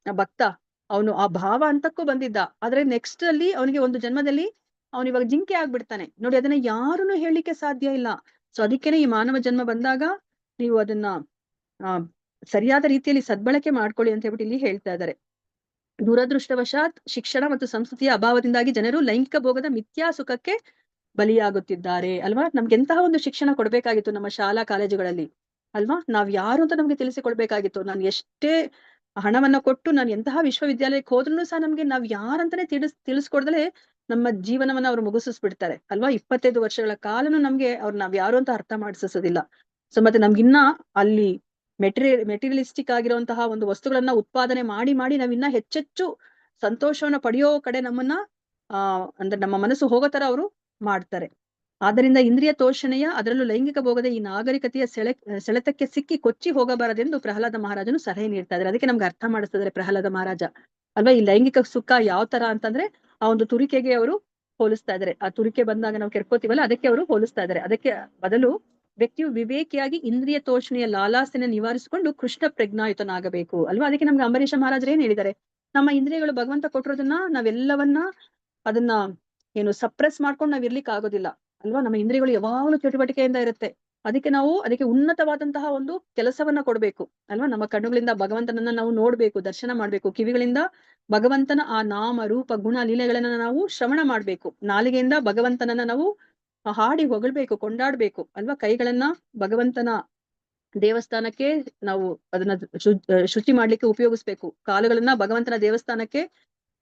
ಭಕ್ತ. ಅವನು ಆ ಭಾವ ಅಂತಕ್ಕೂ ಬಂದಿದ್ದ. ಆದ್ರೆ ನೆಕ್ಸ್ಟ್ ಅಲ್ಲಿ ಅವನಿಗೆ ಒಂದು ಜನ್ಮದಲ್ಲಿ ಅವನು ಇವಾಗ ಜಿಂಕೆ ಆಗ್ಬಿಡ್ತಾನೆ ನೋಡಿ. ಅದನ್ನ ಯಾರನ್ನು ಹೇಳಲಿಕ್ಕೆ ಸಾಧ್ಯ ಇಲ್ಲ. ಸೊ ಅದಕ್ಕೇನೆ ಈ ಮಾನವ ಜನ್ಮ ಬಂದಾಗ ನೀವು ಅದನ್ನ ಸರಿಯಾದ ರೀತಿಯಲ್ಲಿ ಸದ್ಬಳಕೆ ಮಾಡ್ಕೊಳ್ಳಿ ಅಂತ ಹೇಳ್ಬಿಟ್ಟು ಇಲ್ಲಿ ಹೇಳ್ತಾ ಇದ್ದಾರೆ. ದುರದೃಷ್ಟವಶಾತ್ ಶಿಕ್ಷಣ ಮತ್ತು ಸಂಸ್ಕೃತಿಯ ಅಭಾವದಿಂದಾಗಿ ಜನರು ಲೈಂಗಿಕ ಭೋಗದ ಮಿಥ್ಯಾ ಸುಖಕ್ಕೆ ಬಲಿಯಾಗುತ್ತಿದ್ದಾರೆ ಅಲ್ವಾ. ನಮ್ಗೆ ಎಂತಹ ಒಂದು ಶಿಕ್ಷಣ ಕೊಡ್ಬೇಕಾಗಿತ್ತು ನಮ್ಮ ಶಾಲಾ ಕಾಲೇಜುಗಳಲ್ಲಿ ಅಲ್ವಾ. ನಾವ್ ಯಾರು ಅಂತ ನಮ್ಗೆ ತಿಳಿಸಿಕೊಡ್ಬೇಕಾಗಿತ್ತು. ನಾನು ಎಷ್ಟೇ ಹಣವನ್ನ ಕೊಟ್ಟು ನಾನು ಎಂತಹ ವಿಶ್ವವಿದ್ಯಾಲಯಕ್ಕೆ ಹೋದ್ರೂ ಸಹ ನಮ್ಗೆ ನಾವ್ ಯಾರಂತಾನೆ ತಿಳಿಸ್ಕೊಡ್ದಲೆ ನಮ್ಮ ಜೀವನವನ್ನ ಅವ್ರು ಮುಗಿಸಿಸ್ಬಿಡ್ತಾರೆ ಅಲ್ವಾ. 25 ವರ್ಷಗಳ ಕಾಲನು ನಮ್ಗೆ ನಾವ್ ಯಾರು ಅಂತ ಅರ್ಥ ಮಾಡಿಸೋದಿಲ್ಲ. ಸೊ ಮತ್ತೆ ನಮ್ಗಿನ್ನ ಅಲ್ಲಿ ಮೆಟೀರಿಯಲಿಸ್ಟಿಕ್ ಆಗಿರುವಂತಹ ಒಂದು ವಸ್ತುಗಳನ್ನ ಉತ್ಪಾದನೆ ಮಾಡಿ ನಾವ್ ಇನ್ನ ಹೆಚ್ಚೆಚ್ಚು ಸಂತೋಷವನ್ನ ಪಡೆಯೋ ಕಡೆ ನಮ್ಮನ್ನ ಅಂದ್ರೆ ನಮ್ಮ ಮನಸ್ಸು ಹೋಗೋ ತರ ಅವರು ಮಾಡ್ತಾರೆ. ಆದ್ದರಿಂದ ಇಂದ್ರಿಯ ತೋಷಣೆಯ ಅದರಲ್ಲೂ ಲೈಂಗಿಕ ಭೋಗದ ಈ ನಾಗರಿಕತೆಯ ಸೆಳೆತಕ್ಕೆ ಸಿಕ್ಕಿ ಕೊಚ್ಚಿ ಹೋಗಬಾರದೆಂದು ಪ್ರಹ್ಲಾದ ಮಹಾರಾಜನು ಸಲಹೆ ನೀಡ್ತಾ ಇದ್ದಾರೆ. ಅದಕ್ಕೆ ನಮ್ಗೆ ಅರ್ಥ ಮಾಡಿಸ್ತಿದ್ದಾರೆ ಪ್ರಹ್ಲಾದ ಮಹಾರಾಜ ಅಲ್ವಾ. ಈ ಲೈಂಗಿಕ ಸುಖ ಯಾವ ತರ ಅಂತಂದ್ರೆ ಆ ಒಂದು ತುರಿಕೆಗೆ ಅವರು ಹೋಲಿಸ್ತಾ ಇದ್ದಾರೆ. ಆ ತುರಿಕೆ ಬಂದಾಗ ನಾವು ಕೆರ್ಕೋತೀವಲ್ಲ ಅದಕ್ಕೆ ಅವರು ಹೋಲಿಸ್ತಾ ಇದ್ದಾರೆ. ಅದಕ್ಕೆ ಬದಲು ವ್ಯಕ್ತಿಯು ವಿವೇಕಿಯಾಗಿ ಇಂದ್ರಿಯ ತೋಷಣೆಯ ಲಾಲಾಸೆನ ನಿವಾರಿಸಿಕೊಂಡು ಕೃಷ್ಣ ಪ್ರಜ್ಞಾಯುತನಾಗಬೇಕು ಅಲ್ವಾ. ಅದಕ್ಕೆ ನಮ್ಗೆ ಅಂಬರೀಷ ಮಹಾರಾಜರು ಏನ್ ಹೇಳಿದ್ದಾರೆ, ನಮ್ಮ ಇಂದ್ರಿಯಗಳು ಭಗವಂತ ಕೊಟ್ಟಿರೋದನ್ನ ನಾವೆಲ್ಲವನ್ನ ಅದನ್ನ ಏನು ಸಪ್ರೆಸ್ ಮಾಡ್ಕೊಂಡು ನಾವ್ ಇರ್ಲಿಕ್ಕೆ ಆಗೋದಿಲ್ಲ ಅಲ್ವಾ. ನಮ್ಮ ಇಂದ್ರಿಯಗಳು ಯಾವಾಗಲೂ ಚಟುವಟಿಕೆಯಿಂದ ಇರುತ್ತೆ. ಅದಕ್ಕೆ ಉನ್ನತವಾದಂತಹ ಒಂದು ಕೆಲಸವನ್ನ ಕೊಡ್ಬೇಕು ಅಲ್ವಾ. ನಮ್ಮ ಕಣ್ಣುಗಳಿಂದ ಭಗವಂತನನ್ನ ನಾವು ನೋಡ್ಬೇಕು, ದರ್ಶನ ಮಾಡ್ಬೇಕು. ಕಿವಿಗಳಿಂದ ಭಗವಂತನ ಆ ನಾಮ ರೂಪ ಗುಣ ಲೀಲೆಗಳನ್ನ ನಾವು ಶ್ರವಣ ಮಾಡ್ಬೇಕು. ನಾಲಿಗೆಯಿಂದ ಭಗವಂತನನ್ನ ನಾವು ಹಾಡಿ ಹೊಗಳ್ಬೇಕು, ಕೊಂಡಾಡ್ಬೇಕು ಅಲ್ವಾ. ಕೈಗಳನ್ನ ಭಗವಂತನ ದೇವಸ್ಥಾನಕ್ಕೆ ನಾವು ಅದನ್ನ ಶುಚಿ ಮಾಡ್ಲಿಕ್ಕೆ ಉಪಯೋಗಿಸ್ಬೇಕು. ಕಾಲುಗಳನ್ನ ಭಗವಂತನ ದೇವಸ್ಥಾನಕ್ಕೆ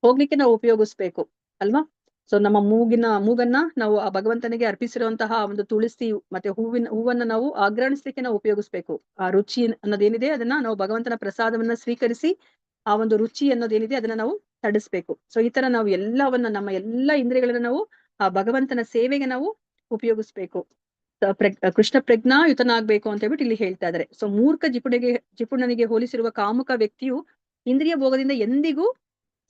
ಹೋಗ್ಲಿಕ್ಕೆ ನಾವು ಉಪಯೋಗಿಸ್ಬೇಕು ಅಲ್ವಾ. ಸೊ ನಮ್ಮ ಮೂಗನ್ನ ನಾವು ಆ ಭಗವಂತನಿಗೆ ಅರ್ಪಿಸಿರುವಂತಹ ಒಂದು ತುಳಸಿ ಮತ್ತೆ ಹೂವನ್ನ ನಾವು ಆಗ್ರಣಿಸ್ಲಿಕ್ಕೆ ನಾವು ಉಪಯೋಗಿಸ್ಬೇಕು. ಆ ರುಚಿ ಅನ್ನೋದೇನಿದೆ ಅದನ್ನ ನಾವು ಭಗವಂತನ ಪ್ರಸಾದವನ್ನ ಸ್ವೀಕರಿಸಿ ಆ ಒಂದು ರುಚಿ ಅನ್ನೋದೇನಿದೆ ಅದನ್ನ ನಾವು ತಡಿಸ್ಬೇಕು. ಸೊ ಈ ತರ ನಾವು ಎಲ್ಲವನ್ನ ನಮ್ಮ ಎಲ್ಲಾ ಇಂದ್ರಿಯಗಳನ್ನ ನಾವು ಆ ಭಗವಂತನ ಸೇವೆಗೆ ನಾವು ಉಪಯೋಗಿಸ್ಬೇಕು. ಕೃಷ್ಣ ಪ್ರಜ್ಞಾಯುತನಾಗ್ಬೇಕು ಅಂತ ಹೇಳ್ಬಿಟ್ಟು ಇಲ್ಲಿ ಹೇಳ್ತಾ ಇದ್ದಾರೆ. ಸೊ ಮೂರ್ಖ ಜಿಪುಣನಿಗೆ ಹೋಲಿಸಿರುವ ಕಾಮುಕ ವ್ಯಕ್ತಿಯು ಇಂದ್ರಿಯ ಭೋಗದಿಂದ ಎಂದಿಗೂ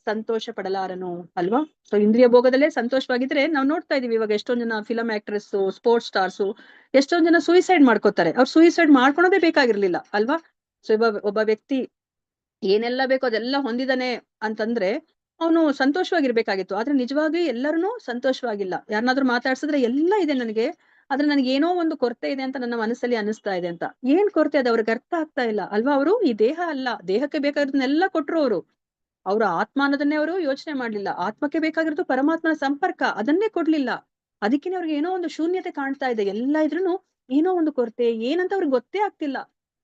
ಸಂತೋಷ ಪಡಲಾರನು ಅಲ್ವಾ. ಸೊ ಇಂದ್ರಿಯ ಭೋಗದಲ್ಲೇ ಸಂತೋಷವಾಗಿದ್ರೆ ನಾವು ನೋಡ್ತಾ ಇದೀವಿ ಇವಾಗ ಎಷ್ಟೊಂದ್ ಜನ ಫಿಲಂ ಆಕ್ಟ್ರೆಸ್, ಸ್ಪೋರ್ಟ್ಸ್ ಸ್ಟಾರ್ಸು, ಎಷ್ಟೊಂದ್ ಜನ ಸೂಯಿಸೈಡ್ ಮಾಡ್ಕೋತಾರೆ. ಅವ್ರು ಸೂಯಿಸೈಡ್ ಮಾಡ್ಕೊಳೋದೇ ಬೇಕಾಗಿರ್ಲಿಲ್ಲ ಅಲ್ವಾ. ಸೊ ಒಬ್ಬ ವ್ಯಕ್ತಿ ಏನೆಲ್ಲ ಬೇಕೋ ಅದೆಲ್ಲ ಹೊಂದಿದಾನೆ ಅಂತಂದ್ರೆ ಅವನು ಸಂತೋಷವಾಗಿರ್ಬೇಕಾಗಿತ್ತು. ಆದ್ರೆ ನಿಜವಾಗಿ ಎಲ್ಲರನ್ನೂ ಸಂತೋಷವಾಗಿಲ್ಲ. ಯಾರನ್ನಾದ್ರೂ ಮಾತಾಡ್ಸಿದ್ರೆ ಎಲ್ಲ ಇದೆ ನನಗೆ, ಆದ್ರೆ ನನಗೆ ಏನೋ ಒಂದು ಕೊರತೆ ಇದೆ ಅಂತ ನನ್ನ ಮನಸ್ಸಲ್ಲಿ ಅನಿಸ್ತಾ ಇದೆ ಅಂತ. ಏನ್ ಕೊರತೆ ಅದು ಅವ್ರಿಗೆ ಅರ್ಥ ಆಗ್ತಾ ಇಲ್ಲ ಅಲ್ವಾ. ಅವರು ಈ ದೇಹ ಅಲ್ಲ, ದೇಹಕ್ಕೆ ಬೇಕಾಗಿರೋದನ್ನೆಲ್ಲ ಕೊಟ್ರು ಅವ್ರ ಆತ್ಮ ಅನ್ನೋದನ್ನೇ ಅವರು ಯೋಚನೆ ಮಾಡ್ಲಿಲ್ಲ. ಆತ್ಮಕ್ಕೆ ಬೇಕಾಗಿರೋದು ಪರಮಾತ್ಮನ ಸಂಪರ್ಕ, ಅದನ್ನೇ ಕೊಡ್ಲಿಲ್ಲ. ಅದಕ್ಕೇನೆ ಅವ್ರಿಗೆ ಏನೋ ಒಂದು ಶೂನ್ಯತೆ ಕಾಣ್ತಾ ಇದೆ. ಎಲ್ಲ ಇದ್ರೂನು ಏನೋ ಒಂದು ಕೊರತೆ, ಏನಂತ ಅವ್ರಿಗೆ ಗೊತ್ತೇ ಆಗ್ತಿಲ್ಲ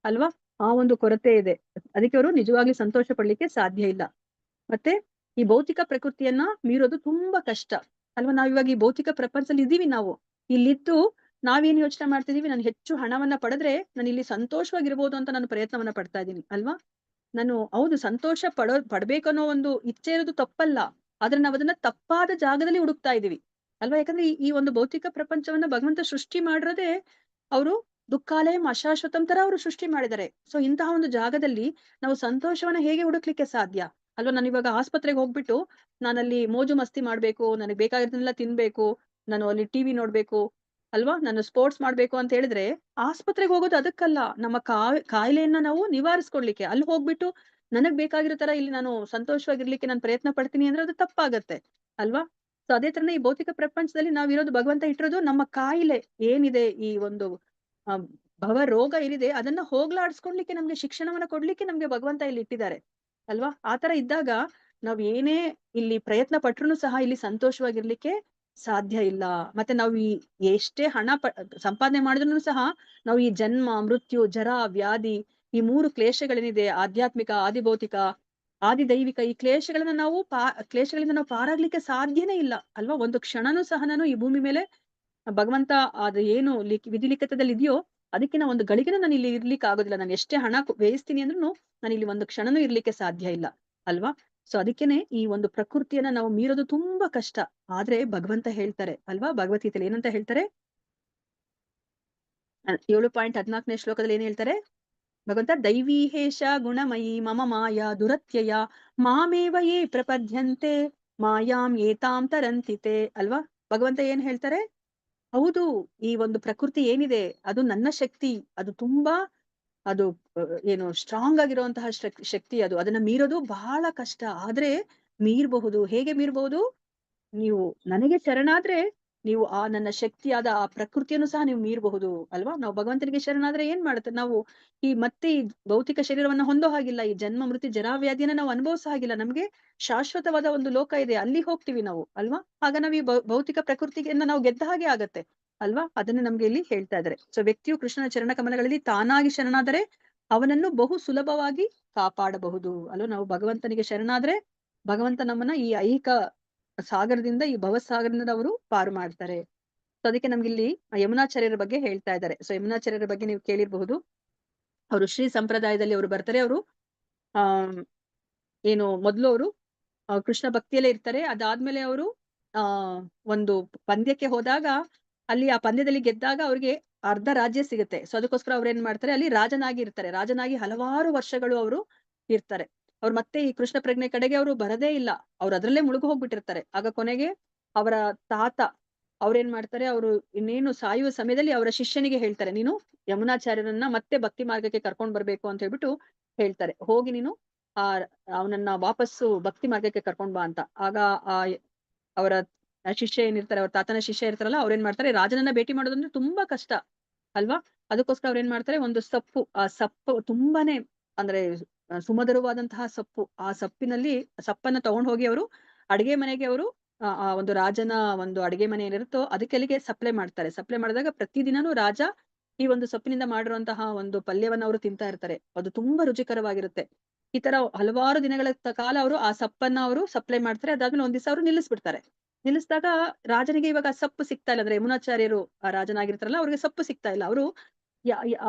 ಅಲ್ವಾ. ಆ ಒಂದು ಕೊರತೆ ಇದೆ. ಅದಕ್ಕೆ ಅವರು ನಿಜವಾಗ್ಲೂ ಸಂತೋಷ ಪಡ್ಲಿಕ್ಕೆ ಸಾಧ್ಯ ಇಲ್ಲ. ಮತ್ತೆ ಈ ಭೌತಿಕ ಪ್ರಕೃತಿಯನ್ನ ಮೀರೋದು ತುಂಬಾ ಕಷ್ಟ ಅಲ್ವಾ. ನಾವ್ ಇವಾಗ ಈ ಭೌತಿಕ ಪ್ರಪಂಚದಲ್ಲಿ ಇದೀವಿ. ನಾವು ಇಲ್ಲಿದ್ದು ನಾವೇನ್ ಯೋಚನೆ ಮಾಡ್ತಿದೀವಿ, ನಾನು ಹೆಚ್ಚು ಹಣವನ್ನ ಪಡೆದ್ರೆ ನಾನು ಇಲ್ಲಿ ಸಂತೋಷವಾಗಿರ್ಬೋದು ಅಂತ ನಾನು ಪ್ರಯತ್ನವನ್ನ ಪಡ್ತಾ ಇದ್ದೀನಿ ಅಲ್ವಾ. ನಾನು ಹೌದು ಸಂತೋಷ ಪಡ್ಬೇಕನ್ನೋ ಒಂದು ಇಚ್ಛೆ ಇರೋದು ತಪ್ಪಲ್ಲ. ಆದ್ರೆ ನಾವ್ ಅದನ್ನ ತಪ್ಪಾದ ಜಾಗದಲ್ಲಿ ಹುಡುಕ್ತಾ ಇದೀವಿ ಅಲ್ವಾ. ಯಾಕಂದ್ರೆ ಈ ಒಂದು ಭೌತಿಕ ಪ್ರಪಂಚವನ್ನ ಭಗವಂತ ಸೃಷ್ಟಿ ಮಾಡಿರೋದೇ ಅವರು ದುಃಖಾಲಯಂ ಅಶಾಶ್ವತಂ ತರ ಅವರು ಸೃಷ್ಟಿ ಮಾಡಿದ್ದಾರೆ. ಸೊ ಇಂತಹ ಒಂದು ಜಾಗದಲ್ಲಿ ನಾವು ಸಂತೋಷವನ್ನ ಹೇಗೆ ಹುಡುಕ್ಲಿಕ್ಕೆ ಸಾಧ್ಯ ಅಲ್ವಾ. ನಾನು ಇವಾಗ ಆಸ್ಪತ್ರೆಗೆ ಹೋಗ್ಬಿಟ್ಟು ನಾನಲ್ಲಿ ಮೋಜು ಮಸ್ತಿ ಮಾಡ್ಬೇಕು, ನನಗೆ ಬೇಕಾಗಿರೋದನ್ನೆಲ್ಲ ತಿನ್ಬೇಕು, ನಾನು ಅಲ್ಲಿ ಟಿವಿ ನೋಡ್ಬೇಕು ಅಲ್ವಾ, ನಾನು ಸ್ಪೋರ್ಟ್ಸ್ ಮಾಡ್ಬೇಕು ಅಂತ ಹೇಳಿದ್ರೆ ಆಸ್ಪತ್ರೆಗೆ ಹೋಗೋದು ಅದಕ್ಕಲ್ಲ, ನಮ್ಮ ಕಾಯಿಲೆಯನ್ನ ನಾವು ನಿವಾರಿಸ್ಕೊಡ್ಲಿಕ್ಕೆ. ಅಲ್ಲಿ ಹೋಗ್ಬಿಟ್ಟು ನನಗ್ ಬೇಕಾಗಿರೋ ತರ ಇಲ್ಲಿ ನಾನು ಸಂತೋಷವಾಗಿರ್ಲಿಕ್ಕೆ ನಾನು ಪ್ರಯತ್ನ ಪಡ್ತೀನಿ ಅಂದ್ರೆ ಅದು ತಪ್ಪಾಗತ್ತೆ ಅಲ್ವಾ. ಸೊ ಅದೇ ತರನೇ ಈ ಭೌತಿಕ ಪ್ರಪಂಚದಲ್ಲಿ ನಾವಿರೋದು ಭಗವಂತ ಇಟ್ಟಿರೋದು ನಮ್ಮ ಕಾಯಿಲೆ ಏನಿದೆ, ಈ ಒಂದು ಭವ ರೋಗ ಏನಿದೆ ಅದನ್ನ ಹೋಗ್ಲಾಡ್ಸ್ಕೊಡ್ಲಿಕ್ಕೆ, ನಮ್ಗೆ ಶಿಕ್ಷಣವನ್ನ ಕೊಡ್ಲಿಕ್ಕೆ ನಮ್ಗೆ ಭಗವಂತ ಇಲ್ಲಿ ಇಟ್ಟಿದ್ದಾರೆ ಅಲ್ವಾ. ಆತರ ಇದ್ದಾಗ ನಾವ್ ಏನೇ ಇಲ್ಲಿ ಪ್ರಯತ್ನ ಪಟ್ರು ಸಹ ಇಲ್ಲಿ ಸಂತೋಷವಾಗಿರ್ಲಿಕ್ಕೆ ಸಾಧ್ಯ ಇಲ್ಲ. ಮತ್ತೆ ನಾವು ಎಷ್ಟೇ ಹಣ ಸಂಪಾದನೆ ಮಾಡಿದ್ರು ಸಹ ನಾವು ಈ ಜನ್ಮ, ಮೃತ್ಯು, ಜರ, ವ್ಯಾಧಿ, ಈ 3 ಕ್ಲೇಶಗಳೇನಿದೆ, ಆಧ್ಯಾತ್ಮಿಕ, ಆದಿಭೌತಿಕ, ಆದಿದೈವಿಕ, ಈ ಕ್ಲೇಶಗಳನ್ನ ನಾವು ಕ್ಲೇಶಗಳಿಂದ ನಾವು ಪಾರಾಗ್ಲಿಕ್ಕೆ ಸಾಧ್ಯನೇ ಇಲ್ಲ ಅಲ್ವಾ. ಒಂದು ಕ್ಷಣನೂ ಸಹ ನಾನು ಈ ಭೂಮಿ ಮೇಲೆ ಭಗವಂತ ಅದು ಏನು ವಿಧಿ ಲಿಖಿತದಲ್ಲಿ ಇದೆಯೋ ಅದಕ್ಕಿಂತ ಒಂದು ಗಳಿಗೆನೂ ನಾನು ಇಲ್ಲಿ ಇರ್ಲಿಕ್ಕೆ ಆಗೋದಿಲ್ಲ. ನಾನು ಎಷ್ಟೇ ಹಣ ವ್ಯಯಿಸ್ತೀನಿ ಅಂದ್ರೂ ನಾನು ಇಲ್ಲಿ ಒಂದು ಕ್ಷಣನೂ ಇರ್ಲಿಕ್ಕೆ ಸಾಧ್ಯ ಇಲ್ಲ ಅಲ್ವಾ. ಸೊ ಅದಕ್ಕೇನೆ ಈ ಒಂದು ಪ್ರಕೃತಿಯನ್ನ ನಾವು ಮೀರೋದು ತುಂಬಾ ಕಷ್ಟ. ಆದ್ರೆ ಭಗವಂತ ಹೇಳ್ತಾರೆ ಅಲ್ವಾ, ಭಗವದ್ಗೀತೆಯಲ್ಲಿ ಏನಂತ ಹೇಳ್ತಾರೆ, 7.14ನೇ ಶ್ಲೋಕದಲ್ಲಿ ಏನ್ ಹೇಳ್ತಾರೆ ಭಗವಂತ, ದೈವೀಹೇಷ ಗುಣಮಯಿ ಮಮ ಮಾಯಾ ದುರತ್ಯಯ ಮಾಮೇವ ಯೇ ಪ್ರಪದ್ಯಂತೆ ಮಾಯಾಂ ಏತಾಂ ತರಂತಿತೆ ಅಲ್ವಾ. ಭಗವಂತ ಏನ್ ಹೇಳ್ತಾರೆ, ಹೌದು ಈ ಒಂದು ಪ್ರಕೃತಿ ಏನಿದೆ ಅದು ನನ್ನ ಶಕ್ತಿ, ಅದು ತುಂಬಾ ಅದು ಏನು ಸ್ಟ್ರಾಂಗ್ ಆಗಿರುವಂತಹ ಶಕ್ತಿ, ಅದನ್ನ ಮೀರೋದು ಬಹಳ ಕಷ್ಟ. ಆದ್ರೆ ಮೀರ್ಬಹುದು. ಹೇಗೆ ಮೀರ್ಬಹುದು, ನೀವು ನನಗೆ ಶರಣಾದ್ರೆ ನೀವು ಆ ನನ್ನ ಶಕ್ತಿಯಾದ ಆ ಪ್ರಕೃತಿಯನ್ನು ಸಹ ನೀವು ಮೀರಬಹುದು ಅಲ್ವಾ. ನಾವು ಭಗವಂತನಿಗೆ ಶರಣಾದ್ರೆ ಏನ್ ಮಾಡುತ್ತೆ, ನಾವು ಮತ್ತೆ ಈ ಭೌತಿಕ ಶರೀರವನ್ನ ಹೊಂದೋ ಹಾಗಿಲ್ಲ, ಈ ಜನ್ಮ ಮೃತ್ಯು ಜರಾವ್ಯಾಧಿಯನ್ನ ನಾವು ಅನುಭವಿಸೋ ಹಾಗಿಲ್ಲ. ನಮ್ಗೆ ಶಾಶ್ವತವಾದ ಒಂದು ಲೋಕ ಇದೆ, ಅಲ್ಲಿ ಹೋಗ್ತೀವಿ ನಾವು ಅಲ್ವಾ. ಆಗ ನಾವು ಈ ಭೌತಿಕ ಪ್ರಕೃತಿಯಿಂದ ನಾವು ಗೆದ್ದ ಹಾಗೆ ಆಗತ್ತೆ ಅಲ್ವಾ. ಅದನ್ನ ನಮ್ಗೆ ಇಲ್ಲಿ ಹೇಳ್ತಾ ಇದ್ದಾರೆ. ಸೊ ವ್ಯಕ್ತಿಯು ಕೃಷ್ಣನ ಚರಣ ಕಮಲಗಳಲ್ಲಿ ತಾನಾಗಿ ಶರಣಾದರೆ ಅವನನ್ನು ಬಹು ಸುಲಭವಾಗಿ ಕಾಪಾಡಬಹುದು ಅಲ್ವಾ. ನಾವು ಭಗವಂತನಿಗೆ ಶರಣಾದ್ರೆ ಭಗವಂತ ನಮ್ಮನ್ನ ಈ ಐಹಿಕ ಸಾಗರದಿಂದ, ಈ ಭವಸಾಗರದಿಂದ ಅವರು ಪಾರು ಮಾಡ್ತಾರೆ. ಸೊ ಅದಕ್ಕೆ ನಮ್ಗೆ ಇಲ್ಲಿ ಯಮುನಾಚಾರ್ಯರ ಬಗ್ಗೆ ಹೇಳ್ತಾ ಇದ್ದಾರೆ. ಸೊ ಯಮುನಾಚಾರ್ಯರ ಬಗ್ಗೆ ನೀವು ಕೇಳಿರ್ಬಹುದು. ಅವರು ಶ್ರೀ ಸಂಪ್ರದಾಯದಲ್ಲಿ ಅವರು ಬರ್ತಾರೆ. ಅವರು ಏನು ಮೊದಲು ಅವರು ಕೃಷ್ಣ ಭಕ್ತಿಯಲ್ಲೇ ಇರ್ತಾರೆ. ಅದಾದ್ಮೇಲೆ ಅವರು ಒಂದು ಪಂದ್ಯಕ್ಕೆ ಹೋದಾಗ ಅಲ್ಲಿ ಆ ಪಂದ್ಯದಲ್ಲಿ ಗೆದ್ದಾಗ ಅವ್ರಿಗೆ ಅರ್ಧ ರಾಜ್ಯ ಸಿಗುತ್ತೆ. ಸೊ ಅದಕ್ಕೋಸ್ಕರ ಅವ್ರು ಏನ್ ಮಾಡ್ತಾರೆ, ಅಲ್ಲಿ ರಾಜನಾಗಿ ಇರ್ತಾರೆ. ರಾಜನಾಗಿ ಹಲವಾರು ವರ್ಷಗಳು ಅವರು ಇರ್ತಾರೆ. ಅವ್ರು ಮತ್ತೆ ಈ ಕೃಷ್ಣ ಪ್ರಜ್ಞೆ ಕಡೆಗೆ ಅವರು ಬರದೇ ಇಲ್ಲ, ಅವ್ರು ಅದ್ರಲ್ಲೇ ಮುಳುಗು ಹೋಗ್ಬಿಟ್ಟಿರ್ತಾರೆ. ಆಗ ಕೊನೆಗೆ ಅವರ ತಾತ ಅವ್ರೇನ್ ಮಾಡ್ತಾರೆ, ಅವರು ಇನ್ನೇನು ಸಾಯುವ ಸಮಯದಲ್ಲಿ ಅವರ ಶಿಷ್ಯನಿಗೆ ಹೇಳ್ತಾರೆ, ನೀನು ಯಮುನಾಚಾರ್ಯರನ್ನ ಮತ್ತೆ ಭಕ್ತಿ ಮಾರ್ಗಕ್ಕೆ ಕರ್ಕೊಂಡ್ ಬರ್ಬೇಕು ಅಂತ ಹೇಳ್ಬಿಟ್ಟು ಹೇಳ್ತಾರೆ. ಹೋಗಿ ನೀನು ಅವನನ್ನ ವಾಪಸ್ಸು ಭಕ್ತಿ ಮಾರ್ಗಕ್ಕೆ ಕರ್ಕೊಂಡ್ ಬಾ ಅಂತ. ಆಗ ಅವರ ಶಿಷ್ಯ ಏನಿರ್ತಾರೆ, ಅವ್ರ ತಾತನ ಶಿಷ್ಯ ಇರ್ತಾರಲ್ಲ, ಅವ್ರೇನ್ ಮಾಡ್ತಾರೆ, ರಾಜನನ್ನ ಭೇಟಿ ಮಾಡೋದಂದ್ರೆ ತುಂಬಾ ಕಷ್ಟ ಅಲ್ವಾ. ಅದಕ್ಕೋಸ್ಕರ ಅವ್ರೇನ್ ಮಾಡ್ತಾರೆ, ಒಂದು ಸೊಪ್ಪು, ಆ ಸೊಪ್ಪು ತುಂಬಾನೇ ಅಂದ್ರೆ ಸುಮಧುರವಾದಂತಹ ಸೊಪ್ಪು, ಆ ಸೊಪ್ಪನ್ನ ತಗೊಂಡ್ ಹೋಗಿ ಅವರು ಅಡಿಗೆ ಮನೆಗೆ ಅವರು ಆ ಒಂದು ರಾಜನ ಒಂದು ಅಡಿಗೆ ಮನೆ ಏನಿರುತ್ತೋ ಅದಕ್ಕೆ ಅಲ್ಲಿಗೆ ಸಪ್ಲೈ ಮಾಡ್ತಾರೆ. ಸಪ್ಲೈ ಮಾಡಿದಾಗ ಪ್ರತಿದಿನನೂ ರಾಜ ಈ ಒಂದು ಸೊಪ್ಪಿನಿಂದ ಮಾಡಿರುವಂತಹ ಒಂದು ಪಲ್ಯವನ್ನ ಅವರು ತಿಂತಾ ಇರ್ತಾರೆ. ಅದು ತುಂಬಾ ರುಚಿಕರವಾಗಿರುತ್ತೆ. ಈ ತರ ಹಲವಾರು ದಿನಗಳ ಕಾಲ ಅವರು ಆ ಸೊಪ್ಪನ್ನ ಅವರು ಸಪ್ಲೈ ಮಾಡ್ತಾರೆ. ಅದಾದ್ಮೇಲೆ ಒಂದ್ ದಿವಸ ಅವರು ನಿಲ್ಲಿಸ್ಬಿಡ್ತಾರೆ. ನಿಲ್ಲಿಸಿದಾಗ ರಾಜನಿಗೆ ಇವಾಗ ಸೊಪ್ಪು ಸಿಗ್ತಾ ಇಲ್ಲ, ಅಂದ್ರೆ ಯಮುನಾಚಾರ್ಯರು ಆ ರಾಜನಾಗಿರ್ತಾರಲ್ಲ, ಅವ್ರಿಗೆ ಸೊಪ್ಪು ಸಿಗ್ತಾ ಇಲ್ಲ. ಅವರು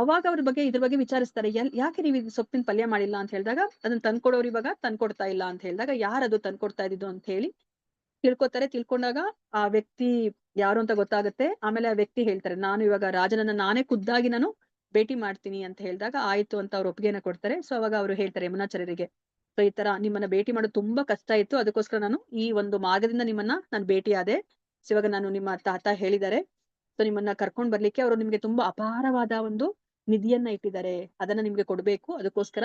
ಅವಾಗ ಅವ್ರ ಬಗ್ಗೆ ಇದ್ರ ಬಗ್ಗೆ ವಿಚಾರಿಸ್ತಾರೆ, ಯಾಕೆ ನೀವು ಇದು ಸೊಪ್ಪಿನ ಪಲ್ಯ ಮಾಡಿಲ್ಲ ಅಂತ ಹೇಳಿದಾಗ, ಅದನ್ನ ತಂದ್ಕೊಡೋರು ಇವಾಗ ತಂದ್ಕೊಡ್ತಾ ಇಲ್ಲ ಅಂತ ಹೇಳಿದಾಗ, ಯಾರದು ತಂದ್ಕೊಡ್ತಾ ಇದ್ದಿದ್ದು ಅಂತ ಹೇಳಿ ತಿಳ್ಕೊತಾರೆ. ತಿಳ್ಕೊಂಡಾಗ ಆ ವ್ಯಕ್ತಿ ಯಾರು ಅಂತ ಗೊತ್ತಾಗುತ್ತೆ. ಆಮೇಲೆ ಆ ವ್ಯಕ್ತಿ ಹೇಳ್ತಾರೆ, ನಾನು ಇವಾಗ ರಾಜನನ್ನ ನಾನೇ ಖುದ್ದಾಗಿ ನಾನು ಭೇಟಿ ಮಾಡ್ತೀನಿ ಅಂತ ಹೇಳಿದಾಗ ಆಯ್ತು ಅಂತ ಅವ್ರು ಒಪ್ಪಿಗೆನ ಕೊಡ್ತಾರೆ. ಸೊ ಅವಾಗ ಅವರು ಹೇಳ್ತಾರೆ ಯಮುನಾಚಾರ್ಯರಿಗೆ, ಸೊ ಈ ತರ ನಿಮ್ಮನ್ನ ಭೇಟಿ ಮಾಡೋದು ತುಂಬಾ ಕಷ್ಟ ಇತ್ತು, ಅದಕ್ಕೋಸ್ಕರ ನಾನು ಈ ಒಂದು ಮಾರ್ಗದಿಂದ ನಿಮ್ಮನ್ನ ನಾನು ಭೇಟಿ ಆದೆ. ಸೊ ಇವಾಗ ನಾನು ನಿಮ್ಮ ತಾತ ಹೇಳಿದ್ದಾರೆ, ಸೊ ನಿಮ್ಮನ್ನ ಕರ್ಕೊಂಡ್ ಬರ್ಲಿಕ್ಕೆ ಅವರು ನಿಮ್ಗೆ ತುಂಬಾ ಅಪಾರವಾದ ಒಂದು ನಿಧಿಯನ್ನ ಇಟ್ಟಿದ್ದಾರೆ, ಅದನ್ನ ನಿಮ್ಗೆ ಕೊಡ್ಬೇಕು, ಅದಕ್ಕೋಸ್ಕರ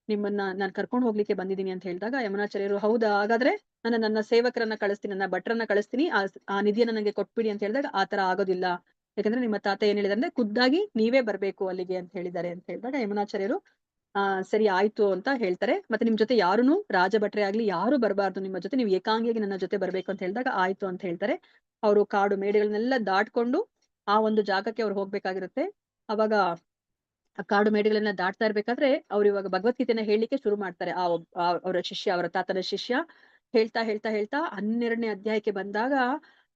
ನಿಮ್ಮನ್ನ ನಾನು ಕರ್ಕೊಂಡು ಹೋಗ್ಲಿಕ್ಕೆ ಬಂದಿದ್ದೀನಿ ಅಂತ ಹೇಳಿದಾಗ ಯಮುನಾಚಾರ್ಯರು, ಹೌದಾ, ಹಾಗಾದ್ರೆ ನನ್ನ ಸೇವಕರನ್ನ ಕಳಿಸ್ತೀನಿ, ನನ್ನ ಭಟ್ರನ್ನ ಕಳಿಸ್ತೀನಿ, ಆ ನಿಧಿಯನ್ನ ನನಗೆ ಕೊಟ್ಬಿಡಿ ಅಂತ ಹೇಳಿದಾಗ, ಆ ತರ ಆಗೋದಿಲ್ಲ, ಯಾಕಂದ್ರೆ ನಿಮ್ಮ ತಾತ ಏನ್ ಹೇಳಿದಾರೆ ಅಂದ್ರೆ ಖುದ್ದಾಗಿ ನೀವೇ ಬರ್ಬೇಕು ಅಲ್ಲಿಗೆ ಅಂತ ಹೇಳಿದ್ದಾರೆ ಅಂತ ಹೇಳಿದಾಗ ಯಮುನಾಚಾರ್ಯರು ಸರಿ ಆಯ್ತು ಅಂತ ಹೇಳ್ತಾರೆ. ಮತ್ತೆ ನಿಮ್ ಜೊತೆ ಯಾರುನು ರಾಜ ಭಟ್ರೆ ಆಗ್ಲಿ ಯಾರು ಬರಬಾರ್ದು, ನಿಮ್ಮ ಜೊತೆ ನೀವು ಏಕಾಂಗಿಯಾಗಿ ನನ್ನ ಜೊತೆ ಬರ್ಬೇಕು ಅಂತ ಹೇಳಿದಾಗ ಆಯ್ತು ಅಂತ ಹೇಳ್ತಾರೆ. ಅವರು ಕಾಡು ಮೇಡುಗಳನ್ನೆಲ್ಲ ದಾಟ್ಕೊಂಡು ಆ ಒಂದು ಜಾಗಕ್ಕೆ ಅವ್ರು ಹೋಗ್ಬೇಕಾಗಿರುತ್ತೆ. ಅವಾಗ ಆ ಕಾಡು ಮೇಡುಗಳನ್ನ ದಾಟ್ತಾ ಇರ್ಬೇಕಾದ್ರೆ ಅವ್ರು ಇವಾಗ ಭಗವದ್ಗೀತೆನ ಹೇಳಲಿಕ್ಕೆ ಶುರು ಮಾಡ್ತಾರೆ. ಅವರ ಶಿಷ್ಯ, ಅವರ ತಾತನ ಶಿಷ್ಯ ಹೇಳ್ತಾ ಹೇಳ್ತಾ ಹೇಳ್ತಾ 12ನೇ ಅಧ್ಯಾಯಕ್ಕೆ ಬಂದಾಗ,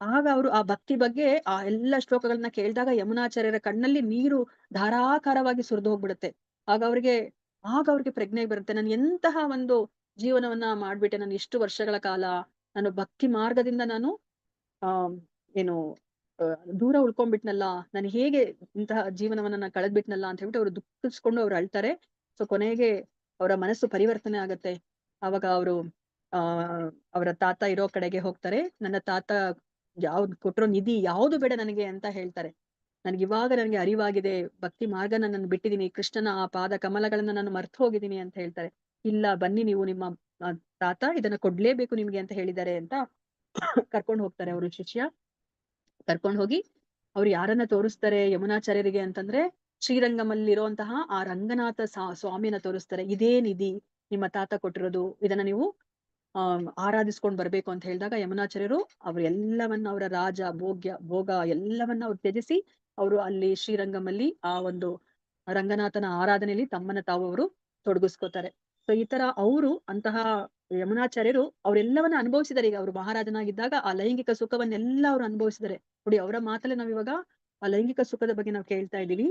ಆಗ ಅವರು ಆ ಭಕ್ತಿ ಬಗ್ಗೆ ಆ ಎಲ್ಲ ಶ್ಲೋಕಗಳನ್ನ ಕೇಳಿದಾಗ ಯಮುನಾಚಾರ್ಯರ ಕಣ್ಣಲ್ಲಿ ನೀರು ಧಾರಾಕಾರವಾಗಿ ಸುರಿದು ಹೋಗ್ಬಿಡುತ್ತೆ. ಆಗ ಅವ್ರಿಗೆ ಪ್ರಜ್ಞೆ ಬರುತ್ತೆ, ನಾನು ಎಂತಹ ಒಂದು ಜೀವನವನ್ನ ಮಾಡ್ಬಿಟ್ಟೆ, ನಾನು ಇಷ್ಟು ವರ್ಷಗಳ ಕಾಲ ನಾನು ಭಕ್ತಿ ಮಾರ್ಗದಿಂದ ನಾನು ಏನು ದೂರ ಉಳ್ಕೊಂಡ್ಬಿಟ್ನಲ್ಲ, ನಾನು ಹೇಗೆ ಇಂತಹ ಜೀವನವನ್ನ ನಾನು ಕಳೆದ್ಬಿಟ್ನಲ್ಲ ಅಂತ ಹೇಳ್ಬಿಟ್ಟು ಅವ್ರು ದುಃಖಿಸ್ಕೊಂಡು ಅವ್ರು ಅಳ್ತಾರೆ. ಸೊ ಕೊನೆಗೆ ಅವರ ಮನಸ್ಸು ಪರಿವರ್ತನೆ ಆಗತ್ತೆ. ಅವಾಗ ಅವರು ಅವರ ತಾತ ಇರೋ ಕಡೆಗೆ ಹೋಗ್ತಾರೆ. ನನ್ನ ತಾತ ಯಾವ್ದು ಕೊಟ್ಟಿರೋ ನಿಧಿ ಯಾವ್ದು ಬೇಡ ನನಗೆ ಅಂತ ಹೇಳ್ತಾರೆ. ನನಗೆ ಅರಿವಾಗಿದೆ, ಭಕ್ತಿ ಮಾರ್ಗ ನಾನು ಬಿಟ್ಟಿದ್ದೀನಿ, ಕೃಷ್ಣನ ಆ ಪಾದ ಕಮಲಗಳನ್ನ ನಾನು ಮರ್ತು ಹೋಗಿದ್ದೀನಿ ಅಂತ ಹೇಳ್ತಾರೆ. ಇಲ್ಲ ಬನ್ನಿ, ನೀವು ನಿಮ್ಮ ತಾತ ಇದನ್ನ ಕೊಡ್ಲೇಬೇಕು ನಿಮ್ಗೆ ಅಂತ ಹೇಳಿದ್ದಾರೆ ಅಂತ ಕರ್ಕೊಂಡು ಹೋಗ್ತಾರೆ. ಅವರು ಶಿಷ್ಯ ಕರ್ಕೊಂಡು ಹೋಗಿ ಅವ್ರು ಯಾರನ್ನ ತೋರಿಸ್ತಾರೆ ಯಮುನಾಚಾರ್ಯರಿಗೆ ಅಂತಂದ್ರೆ, ಶ್ರೀರಂಗಮಲ್ಲಿರುವಂತಹ ಆ ರಂಗನಾಥ ಸ್ವಾಮಿನ ತೋರಿಸ್ತಾರೆ. ಇದೇ ನಿಧಿ ನಿಮ್ಮ ತಾತ ಕೊಟ್ಟಿರೋದು, ಇದನ್ನ ನೀವು ಆರಾಧಿಸ್ಕೊಂಡ್ ಬರ್ಬೇಕು ಅಂತ ಹೇಳಿದಾಗ ಯಮುನಾಚಾರ್ಯರು ಎಲ್ಲವನ್ನ, ಅವರ ರಾಜ ಭೋಗ ಎಲ್ಲವನ್ನ ಅವ್ರು ತ್ಯಜಿಸಿ ಅವರು ಅಲ್ಲಿ ಶ್ರೀರಂಗಮಲ್ಲಿ ಆ ಒಂದು ರಂಗನಾಥನ ಆರಾಧನೆಯಲ್ಲಿ ತಮ್ಮನ್ನ ತಾವು ಅವರು ತೊಡಗಿಸ್ಕೋತಾರೆ. ಸೊ ಈ ತರ ಅವರು ಅಂತಹ ಯಮುನಾಚಾರ್ಯರು ಅವರೆಲ್ಲವನ್ನ ಅನುಭವಿಸಿದ್ದಾರೆ. ಈಗ ಅವರು ಮಹಾರಾಜನಾಗಿದ್ದಾಗ ಆ ಲೈಂಗಿಕ ಸುಖವನ್ನೆಲ್ಲ ಅವ್ರು ಅನುಭವಿಸಿದ್ದಾರೆ. ನೋಡಿ, ಅವರ ಮಾತಲ್ಲೇ ನಾವ್ ಇವಾಗ ಆ ಲೈಂಗಿಕ ಸುಖದ ಬಗ್ಗೆ ನಾವು ಕೇಳ್ತಾ ಇದೀವಿ.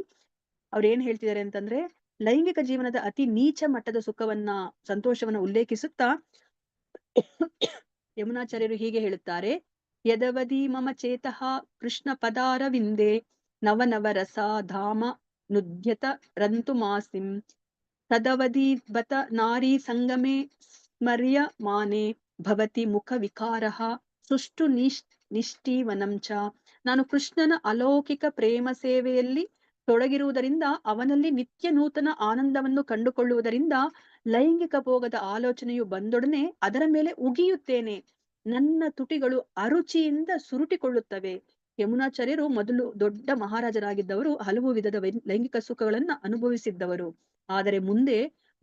ಅವ್ರು ಏನ್ ಹೇಳ್ತಿದ್ದಾರೆ ಅಂತಂದ್ರೆ, ಲೈಂಗಿಕ ಜೀವನದ ಅತಿ ನೀಚ ಮಟ್ಟದ ಸುಖವನ್ನ, ಸಂತೋಷವನ್ನ ಉಲ್ಲೇಖಿಸುತ್ತಾ ಯಮುನಾಚಾರ್ಯರು ಹೀಗೆ ಹೇಳುತ್ತಾರೆ: ಯದವದಿ ಮಮ ಚೇತಃ ಕೃಷ್ಣ ಪದಾರವಿಂದೇ ನವನವರಸ ಧಾಮ ನುದ್ಯತ ರಂತು ಮಾಸಿಂ ತದವದಿ ಬತ ನಾರಿ ಸಂಗಮೇ ಸ್ಮರ್ಯ ಮಾನೆ ಭವತಿ ಮುಖ ವಿಕಾರಃ ಸುಷ್ಟು ನಿಷ್ಠೀವನಂ ಚ. ನಾನು ಕೃಷ್ಣನ ಅಲೌಕಿಕ ಪ್ರೇಮ ಸೇವೆಯಲ್ಲಿ ತೊಡಗಿರುವುದರಿಂದ, ಅವನಲ್ಲಿ ನಿತ್ಯ ನೂತನ ಆನಂದವನ್ನು ಕಂಡುಕೊಳ್ಳುವುದರಿಂದ ಲೈಂಗಿಕ ಭೋಗದ ಆಲೋಚನೆಯು ಬಂದೊಡನೆ ಅದರ ಮೇಲೆ ಉಗಿಯುತ್ತೇನೆ. ನನ್ನ ತುಟಿಗಳು ಅರುಚಿಯಿಂದ ಸುರುಟಿಕೊಳ್ಳುತ್ತವೆ. ಯಮುನಾಚಾರ್ಯರು ಮೊದಲು ದೊಡ್ಡ ಮಹಾರಾಜರಾಗಿದ್ದವರು, ಹಲವು ವಿಧದ ಲೈಂಗಿಕ ಸುಖಗಳನ್ನ ಅನುಭವಿಸಿದ್ದವರು. ಆದರೆ ಮುಂದೆ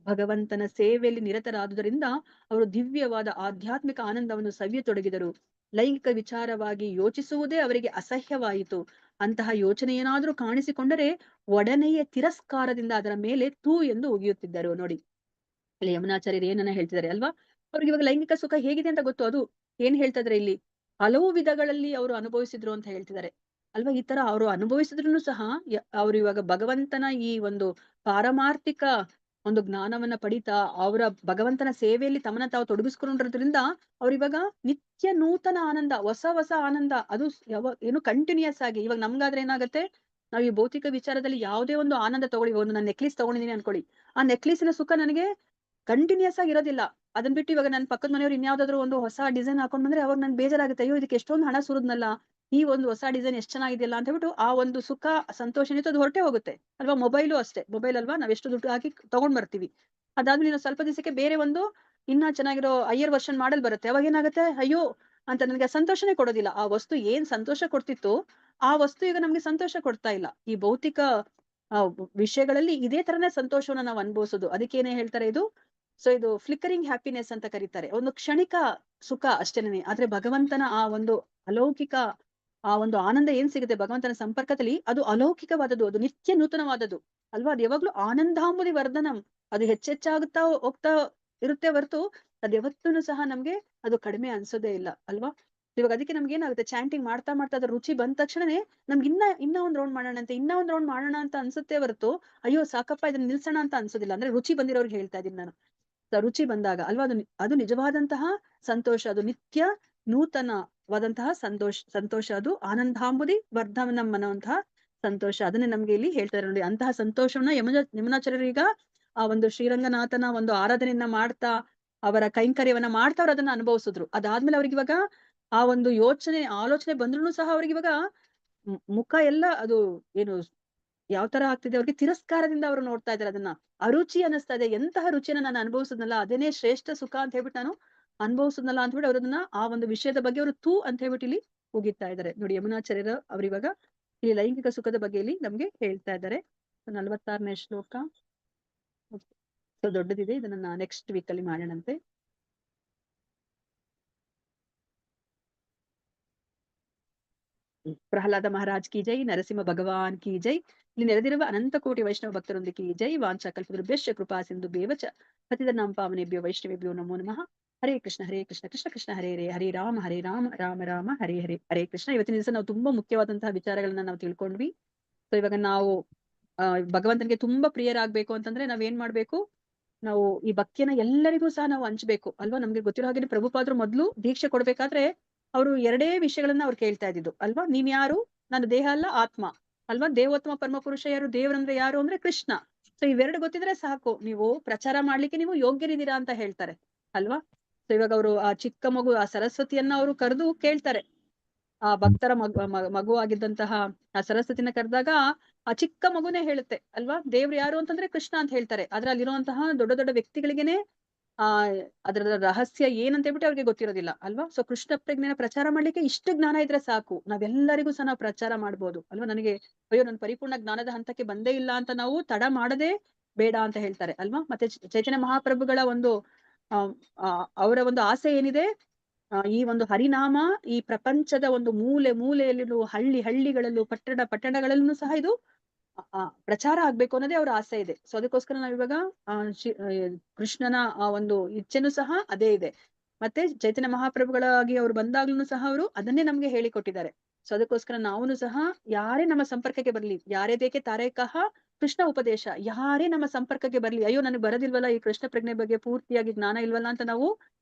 ಭಗವಂತನ ಸೇವೆಯಲ್ಲಿ ನಿರತರಾದುದರಿಂದ ಅವರು ದಿವ್ಯವಾದ ಆಧ್ಯಾತ್ಮಿಕ ಆನಂದವನ್ನು ಸವಿಯತೊಡಗಿದರು. ಲೈಂಗಿಕ ವಿಚಾರವಾಗಿ ಯೋಚಿಸುವುದೇ ಅವರಿಗೆ ಅಸಹ್ಯವಾಯಿತು. ಅಂತಹ ಯೋಚನೆ ಏನಾದ್ರೂ ಕಾಣಿಸಿಕೊಂಡರೆ ಒಡನೆಯ ತಿರಸ್ಕಾರದಿಂದ ಅದರ ಮೇಲೆ ತೂ ಎಂದು ಉಗಿಯುತ್ತಿದ್ದರು. ನೋಡಿ, ಇಲ್ಲಿ ಯಮುನಾಚಾರ್ಯರು ಏನನ್ನ ಹೇಳ್ತಿದ್ದಾರೆ ಅಲ್ವಾ? ಅವ್ರಿಗೆ ಇವಾಗ ಲೈಂಗಿಕ ಸುಖ ಹೇಗಿದೆ ಅಂತ ಗೊತ್ತು. ಅದು ಏನ್ ಹೇಳ್ತಾ ಇದ್ರೆ ಇಲ್ಲಿ, ಹಲವು ವಿಧಗಳಲ್ಲಿ ಅವರು ಅನುಭವಿಸಿದ್ರು ಅಂತ ಹೇಳ್ತಿದ್ದಾರೆ ಅಲ್ವಾ? ಈ ತರ ಅವರು ಅನುಭವಿಸಿದ್ರು ಸಹ ಅವ್ರು ಇವಾಗ ಭಗವಂತನ ಈ ಒಂದು ಪಾರಮಾರ್ಥಿಕ ಒಂದು ಜ್ಞಾನವನ್ನ ಪಡಿತಾ ಅವರ ಭಗವಂತನ ಸೇವೆಯಲ್ಲಿ ತಮ್ಮನ್ನ ತಾವು ತೊಡಗಿಸ್ಕೊಂಡಿರೋದ್ರಿಂದ ಅವ್ರಿವಾಗ ನಿತ್ಯ ನೂತನ ಆನಂದ, ಹೊಸ ಹೊಸ ಆನಂದ, ಅದು ಏನು ಕಂಟಿನ್ಯೂಸ್ ಆಗಿ. ಇವಾಗ ನಮ್ಗಾದ್ರೆ ಏನಾಗುತ್ತೆ, ನಾವ್ ಈ ಭೌತಿಕ ವಿಚಾರದಲ್ಲಿ ಯಾವುದೇ ಒಂದು ಆನಂದ ತಗೊಳ್ಳಿ, ಒಂದು ನಾನು ನೆಕ್ಲೇಸ್ ತಗೊಂಡಿದ್ದೀನಿ ಅನ್ಕೊಳ್ಳಿ, ಆ ನೆಕ್ಲೇಸಿನ ಸುಖ ನನಗೆ ಕಂಟಿನ್ಯೂಸ್ ಆಗಿ ಇರೋದಿಲ್ಲ. ಅದನ್ ಬಿಟ್ಟು ಇವಾಗ ನನ್ನ ಪಕ್ಕದ ಮನೆಯವ್ರು ಇನ್ಯಾವ್ದಾದ್ರು ಒಂದು ಹೊಸ ಡಿಸೈನ್ ಹಾಕೊಂಡ್ ಬಂದ್ರೆ ಅವಾಗ ನನ್ ಬೇಜಾರಾಗುತ್ತೆ, ಅಯ್ಯೋ ಇದಕ್ಕೆ ಎಷ್ಟೊಂದು ಹಣ ಸುರಿದ್ನಲ್ಲ, ಈ ಒಂದು ಹೊಸ ಡಿಸೈನ್ ಎಷ್ಟ್ ಚೆನ್ನಾಗಿದೆಯಲ್ಲ ಅಂತ ಹೇಳ್ಬಿಟ್ಟು ಆ ಒಂದು ಸುಖ ಸಂತೋಷ ಏನಿತ್ತು ಅದು ಹೊರಟೆ ಹೋಗುತ್ತೆ ಅಲ್ವಾ? ಮೊಬೈಲು ಅಷ್ಟೇ, ಮೊಬೈಲ್ ಅಲ್ವಾ, ನಾವ್ ಎಷ್ಟು ದುಡ್ಡು ಹಾಕಿ ತಗೊಂಡ್ ಬರ್ತೀವಿ, ಅದಾದ್ಮೇಲೆ ಇನ್ನು ಸ್ವಲ್ಪ ದಿವಸಕ್ಕೆ ಬೇರೆ ಒಂದು ಇನ್ನ ಚೆನ್ನಾಗಿರೋ ಹೈಯರ್ ವರ್ಷನ್ ಮಾಡಲ್ ಬರುತ್ತೆ. ಅವಾಗ ಏನಾಗುತ್ತೆ, ಅಯ್ಯೋ ಅಂತ ನನಗೆ ಸಂತೋಷನೇ ಕೊಡೋದಿಲ್ಲ. ಆ ವಸ್ತು ಏನ್ ಸಂತೋಷ ಕೊಡ್ತಿತ್ತು ಆ ವಸ್ತು ಈಗ ನಮ್ಗೆ ಸಂತೋಷ ಕೊಡ್ತಾ ಇಲ್ಲ. ಈ ಭೌತಿಕ ವಿಷಯಗಳಲ್ಲಿ ಇದೇ ತರನೇ ಸಂತೋಷವನ್ನ ನಾವು ಅನುಭವಿಸೋದು. ಅದಕ್ಕೇನೆ ಹೇಳ್ತಾರೆ ಇದು, ಸೊ ಇದು ಫ್ಲಿಕರಿಂಗ್ ಹ್ಯಾಪಿನೆಸ್ ಅಂತ ಕರೀತಾರೆ. ಒಂದು ಕ್ಷಣಿಕ ಸುಖ ಅಷ್ಟೇನೆ. ಆದ್ರೆ ಭಗವಂತನ ಆ ಒಂದು ಅಲೌಕಿಕ ಆ ಒಂದು ಆನಂದ ಏನ್ ಸಿಗುತ್ತೆ ಭಗವಂತನ ಸಂಪರ್ಕದಲ್ಲಿ, ಅದು ಅಲೌಕಿಕವಾದದ್ದು, ಅದು ನಿತ್ಯ ನೂತನವಾದದ್ದು ಅಲ್ವಾ? ಅದು ಯಾವಾಗ್ಲೂ ಆನಂದಾಂಬುದಿ ವರ್ಧನಂ, ಅದು ಹೆಚ್ಚೆಚ್ಚಾಗುತ್ತಾ ಹೋಗ್ತಾ ಇರುತ್ತೆ ಹೊರತು ಅದು ಯಾವತ್ತೂ ಸಹ ನಮ್ಗೆ ಅದು ಕಡಿಮೆ ಅನ್ಸೋದೇ ಇಲ್ಲ ಅಲ್ವಾ? ಇವಾಗ ಅದಕ್ಕೆ ನಮ್ಗೆ ಏನಾಗುತ್ತೆ, ಚಾಂಟಿಂಗ್ ಮಾಡ್ತಾ ಮಾಡ್ತಾ ಅದ್ರ ರುಚಿ ಬಂದ ತಕ್ಷಣನೇ ನಮ್ಗೆ ಇನ್ನ ಒಂದ್ ರೌಂಡ್ ಮಾಡೋಣ ಅಂತ, ಇನ್ನ ಒಂದ್ ರೌಂಡ್ ಮಾಡೋಣ ಅಂತ ಅನ್ಸುತ್ತೆ ಹೊರತು ಅಯ್ಯೋ ಸಾಕಪ್ಪ ಇದನ್ನ ನಿಲ್ಸೋಣ ಅಂತ ಅನ್ಸೋದಿಲ್ಲ. ಅಂದ್ರೆ ರುಚಿ ಬಂದಿರೋರ್ಗೆ ಹೇಳ್ತಾ ಇದೀನಿ ನಾನು. ರುಚಿ ಬಂದಾಗ ಅಲ್ವಾ ಅದು ನಿಜವಾದಂತಹ ಸಂತೋಷ, ಅದು ನಿತ್ಯ ನೂತನವಾದಂತಹ ಸಂತೋಷ, ಅದು ಆನಂದಾಂಬುದಿ ವರ್ಧನಂ ಅನ್ನುವಂತಹ ಸಂತೋಷ. ಅದನ್ನೇ ನಮ್ಗೆ ಇಲ್ಲಿ ಹೇಳ್ತಾರೆ ನೋಡಿ. ಅಂತಹ ಸಂತೋಷವನ್ನ ಯಮುನಾಚಾರ್ಯರೀಗ ಆ ಒಂದು ಶ್ರೀರಂಗನಾಥನ ಒಂದು ಆರಾಧನೆಯನ್ನ ಮಾಡ್ತಾ ಅವರ ಕೈಂಕರ್ಯವನ್ನ ಮಾಡ್ತಾ ಅವ್ರು ಅದನ್ನ ಅನುಭವಿಸಿದ್ರು. ಅದಾದ್ಮೇಲೆ ಅವ್ರಿಗೆ ಇವಾಗ ಆ ಒಂದು ಆಲೋಚನೆ ಬಂದ್ರು ಸಹ ಅವ್ರಿಗೆ ಇವಾಗ ಮುಖ ಎಲ್ಲ ಅದು ಏನು ಯಾವ ತರ ಆಗ್ತಿದೆ, ಅವ್ರಿಗೆ ತಿರಸ್ಕಾರದಿಂದ ಅವರು ನೋಡ್ತಾ ಇದಾರೆ ಅದನ್ನ. ಅರುಚಿ ಅನಿಸ್ತಾ ಇದೆ, ಎಂತಹ ರುಚಿಯನ್ನ ನಾನು ಅನುಭವಿಸಿದ್ನಲ್ಲ ಅದೇನೇ ಶ್ರೇಷ್ಠ ಸುಖ ಅಂತ ಹೇಳ್ಬಿಟ್ಟು ನಾನು ಅನುಭವಿಸಿದ್ನಲ್ಲ ಅಂತ ಹೇಳಿ ಅವ್ರದನ್ನ ಆ ಒಂದು ವಿಷಯದ ಬಗ್ಗೆ ಅವರು ತೂ ಅಂತ ಹೇಳ್ಬಿಟ್ಟು ಇಲ್ಲಿ ಹೋಗಿತ್ತಾ ಇದ್ದಾರೆ ನೋಡಿ. ಯಮುನಾಚಾರ್ಯರು ಅವ್ರಿವಾಗ ಈ ಲೈಂಗಿಕ ಸುಖದ ಬಗ್ಗೆ ಇಲ್ಲಿ ನಮ್ಗೆ ಹೇಳ್ತಾ ಇದ್ದಾರೆ. 46ನೇ ಶ್ಲೋಕ ದೊಡ್ಡದಿದೆ, ಇದನ್ನ ನೆಕ್ಸ್ಟ್ ವೀಕ್ ಅಲ್ಲಿ ಮಾಡೋಣಂತೆ. ಪ್ರಹ್ಲಾದ ಮಹಾರಾಜ್ ಕಿ ಜೈ, ನರಸಿಂಹ ಭಗವಾನ್ ಕಿ ಜೈ. ಇಲ್ಲಿ ನೆರೆದಿರುವ ಅನಂತ ಕೋಟಿ ವೈಷ್ಣವ ಭಕ್ತರೊಂದಿಗೆ ಕಿ ಜೈ. ವಾಂಚಾ ಕಲ್ಪತರುಭ್ಯಶ್ಚ ಕೃಪಾ ಸಿಂಧು ಬೇವಚ ಪತಿತನಾಂ ಪಾವನೇಭ್ಯೋ ವೈಷ್ಣವೇಭ್ಯೋ ನಮೋ ನಮಃ. ಹರೇ ಕೃಷ್ಣ ಕೃಷ್ಣ ಕೃಷ್ಣ ಹರೇ ಹರೇ, ಹರೇ ರಾಮ ರಾಮ ರಾಮ ಹರೇ ಹರೇ. ಹರೇ ಕೃಷ್ಣ. ಇವತ್ತಿನ ದಿವಸ ನಾವು ತುಂಬಾ ಮುಖ್ಯವಾದಂತಹ ವಿಚಾರಗಳನ್ನ ನಾವು ತಿಳ್ಕೊಂಡ್ವಿ. ಸೊ ಇವಾಗ ನಾವು ಭಗವಂತನಿಗೆ ತುಂಬಾ ಪ್ರಿಯರಾಗ್ಬೇಕು ಅಂತಂದ್ರೆ ನಾವೇನ್ ಮಾಡ್ಬೇಕು, ನಾವು ಈ ಭಕ್ತಿಯನ್ನ ಎಲ್ಲರಿಗೂ ಸಹ ನಾವು ಹಂಚ್ಬೇಕು ಅಲ್ವಾ? ನಮ್ಗೆ ಗೊತ್ತಿರೋ ಹಾಗೆ ಪ್ರಭುಪಾದರು ಮೊದ್ಲು ದೀಕ್ಷೆ ಕೊಡ್ಬೇಕಾದ್ರೆ ಅವರು ಎರಡೇ ವಿಷಯಗಳನ್ನ ಅವ್ರು ಕೇಳ್ತಾ ಇದ್ದಿದ್ದು ಅಲ್ವಾ? ನೀನ್ ಯಾರು? ನಾನು ದೇಹ ಅಲ್ಲ ಆತ್ಮ ಅಲ್ವಾ? ದೇವೋತ್ತಮ ಪರಮ ಪುರುಷ ಯಾರು? ದೇವರಂದ್ರೆ ಯಾರು ಅಂದ್ರೆ ಕೃಷ್ಣ. ಸೊ ಇವೆರಡು ಗೊತ್ತಿದ್ರೆ ಸಾಕು, ನೀವು ಪ್ರಚಾರ ಮಾಡ್ಲಿಕ್ಕೆ ನೀವು ಯೋಗ್ಯರಿದ್ದೀರಾ ಅಂತ ಹೇಳ್ತಾರೆ ಅಲ್ವಾ? ಸೊ ಇವಾಗ ಅವರು ಆ ಚಿಕ್ಕ ಮಗು ಆ ಸರಸ್ವತಿಯನ್ನ ಅವರು ಕರೆದು ಕೇಳ್ತಾರೆ. ಆ ಭಕ್ತರ ಮಗು ಆಗಿದ್ದಂತಹ ಆ ಸರಸ್ವತಿನ ಕರೆದಾಗ ಆ ಚಿಕ್ಕ ಮಗುನೇ ಹೇಳುತ್ತೆ ಅಲ್ವಾ, ದೇವ್ರು ಯಾರು ಅಂತಂದ್ರೆ ಕೃಷ್ಣ ಅಂತ ಹೇಳ್ತಾರೆ. ಆದ್ರೆ ಅಲ್ಲಿರುವಂತಹ ದೊಡ್ಡ ದೊಡ್ಡ ವ್ಯಕ್ತಿಗಳಿಗೆನೆ ಅದರ ರಹಸ್ಯ ಏನಂತ ಹೇಳ್ಬಿಟ್ಟು ಅವ್ರಿಗೆ ಗೊತ್ತಿರೋದಿಲ್ಲ ಅಲ್ವಾ? ಸೊ ಕೃಷ್ಣ ಪ್ರಜ್ಞೆನ ಪ್ರಚಾರ ಮಾಡ್ಲಿಕ್ಕೆ ಇಷ್ಟು ಜ್ಞಾನ ಇದ್ರೆ ಸಾಕು, ನಾವೆಲ್ಲರಿಗೂ ಸಹ ನಾವು ಪ್ರಚಾರ ಮಾಡ್ಬೋದು ಅಲ್ವಾ? ನನಗೆ ಅಯ್ಯೋ ನನ್ನ ಪರಿಪೂರ್ಣ ಜ್ಞಾನದ ಹಂತಕ್ಕೆ ಬಂದೇ ಇಲ್ಲ ಅಂತ ನಾವು ತಡ ಮಾಡದೆ ಬೇಡ ಅಂತ ಹೇಳ್ತಾರೆ ಅಲ್ವಾ? ಮತ್ತೆ ಚೈತನ್ಯ ಮಹಾಪ್ರಭುಗಳ ಒಂದು ಅವರ ಒಂದು ಆಸೆ ಏನಿದೆ, ಈ ಒಂದು ಹರಿನಾಮ ಈ ಪ್ರಪಂಚದ ಒಂದು ಮೂಲೆ ಮೂಲೆಯಲ್ಲೂ ಹಳ್ಳಿಗಳಲ್ಲೂ ಪಟ್ಟಣಗಳಲ್ಲೂ ಸಹ ಇದು ಪ್ರಚಾರ ಆಗ್ಬೇಕು ಅನ್ನೋದೇ ಅವ್ರ ಆಸೆ ಇದೆ. ಸೊ ಅದಕ್ಕೋಸ್ಕರ ನಾವಿವಾಗ ಕೃಷ್ಣನ ಆ ಒಂದು ಇಚ್ಛೆನೂ ಸಹ ಅದೇ ಇದೆ. ಮತ್ತೆ ಚೈತನ್ಯ ಮಹಾಪ್ರಭುಗಳಾಗಿ ಅವ್ರು ಬಂದಾಗ್ಲೂ ಸಹ ಅವರು ಅದನ್ನೇ ನಮ್ಗೆ ಹೇಳಿಕೊಟ್ಟಿದ್ದಾರೆ. ಸೊ ಅದಕ್ಕೋಸ್ಕರ ನಾವು ಸಹ ಯಾರೇ ನಮ್ಮ ಸಂಪರ್ಕಕ್ಕೆ ಬರ್ಲಿ, ಯಾರೇ ದೇಕೆ ತಾರೆ ಕಹ ಕೃಷ್ಣ ಉಪದೇಶ, ಯಾರೇ ನಮ್ಮ ಸಂಪರ್ಕಕ್ಕೆ ಬರ್ಲಿ, ಅಯ್ಯೋ ನನಗೆ ಬರೋದಿಲ್ವಲ್ಲ ಈ ಕೃಷ್ಣ ಪ್ರಜ್ಞೆ ಬಗ್ಗೆ ಪೂರ್ತಿಯಾಗಿ ಜ್ಞಾನ ಇಲ್ವಲ್ಲ ಅಂತ ನಾವು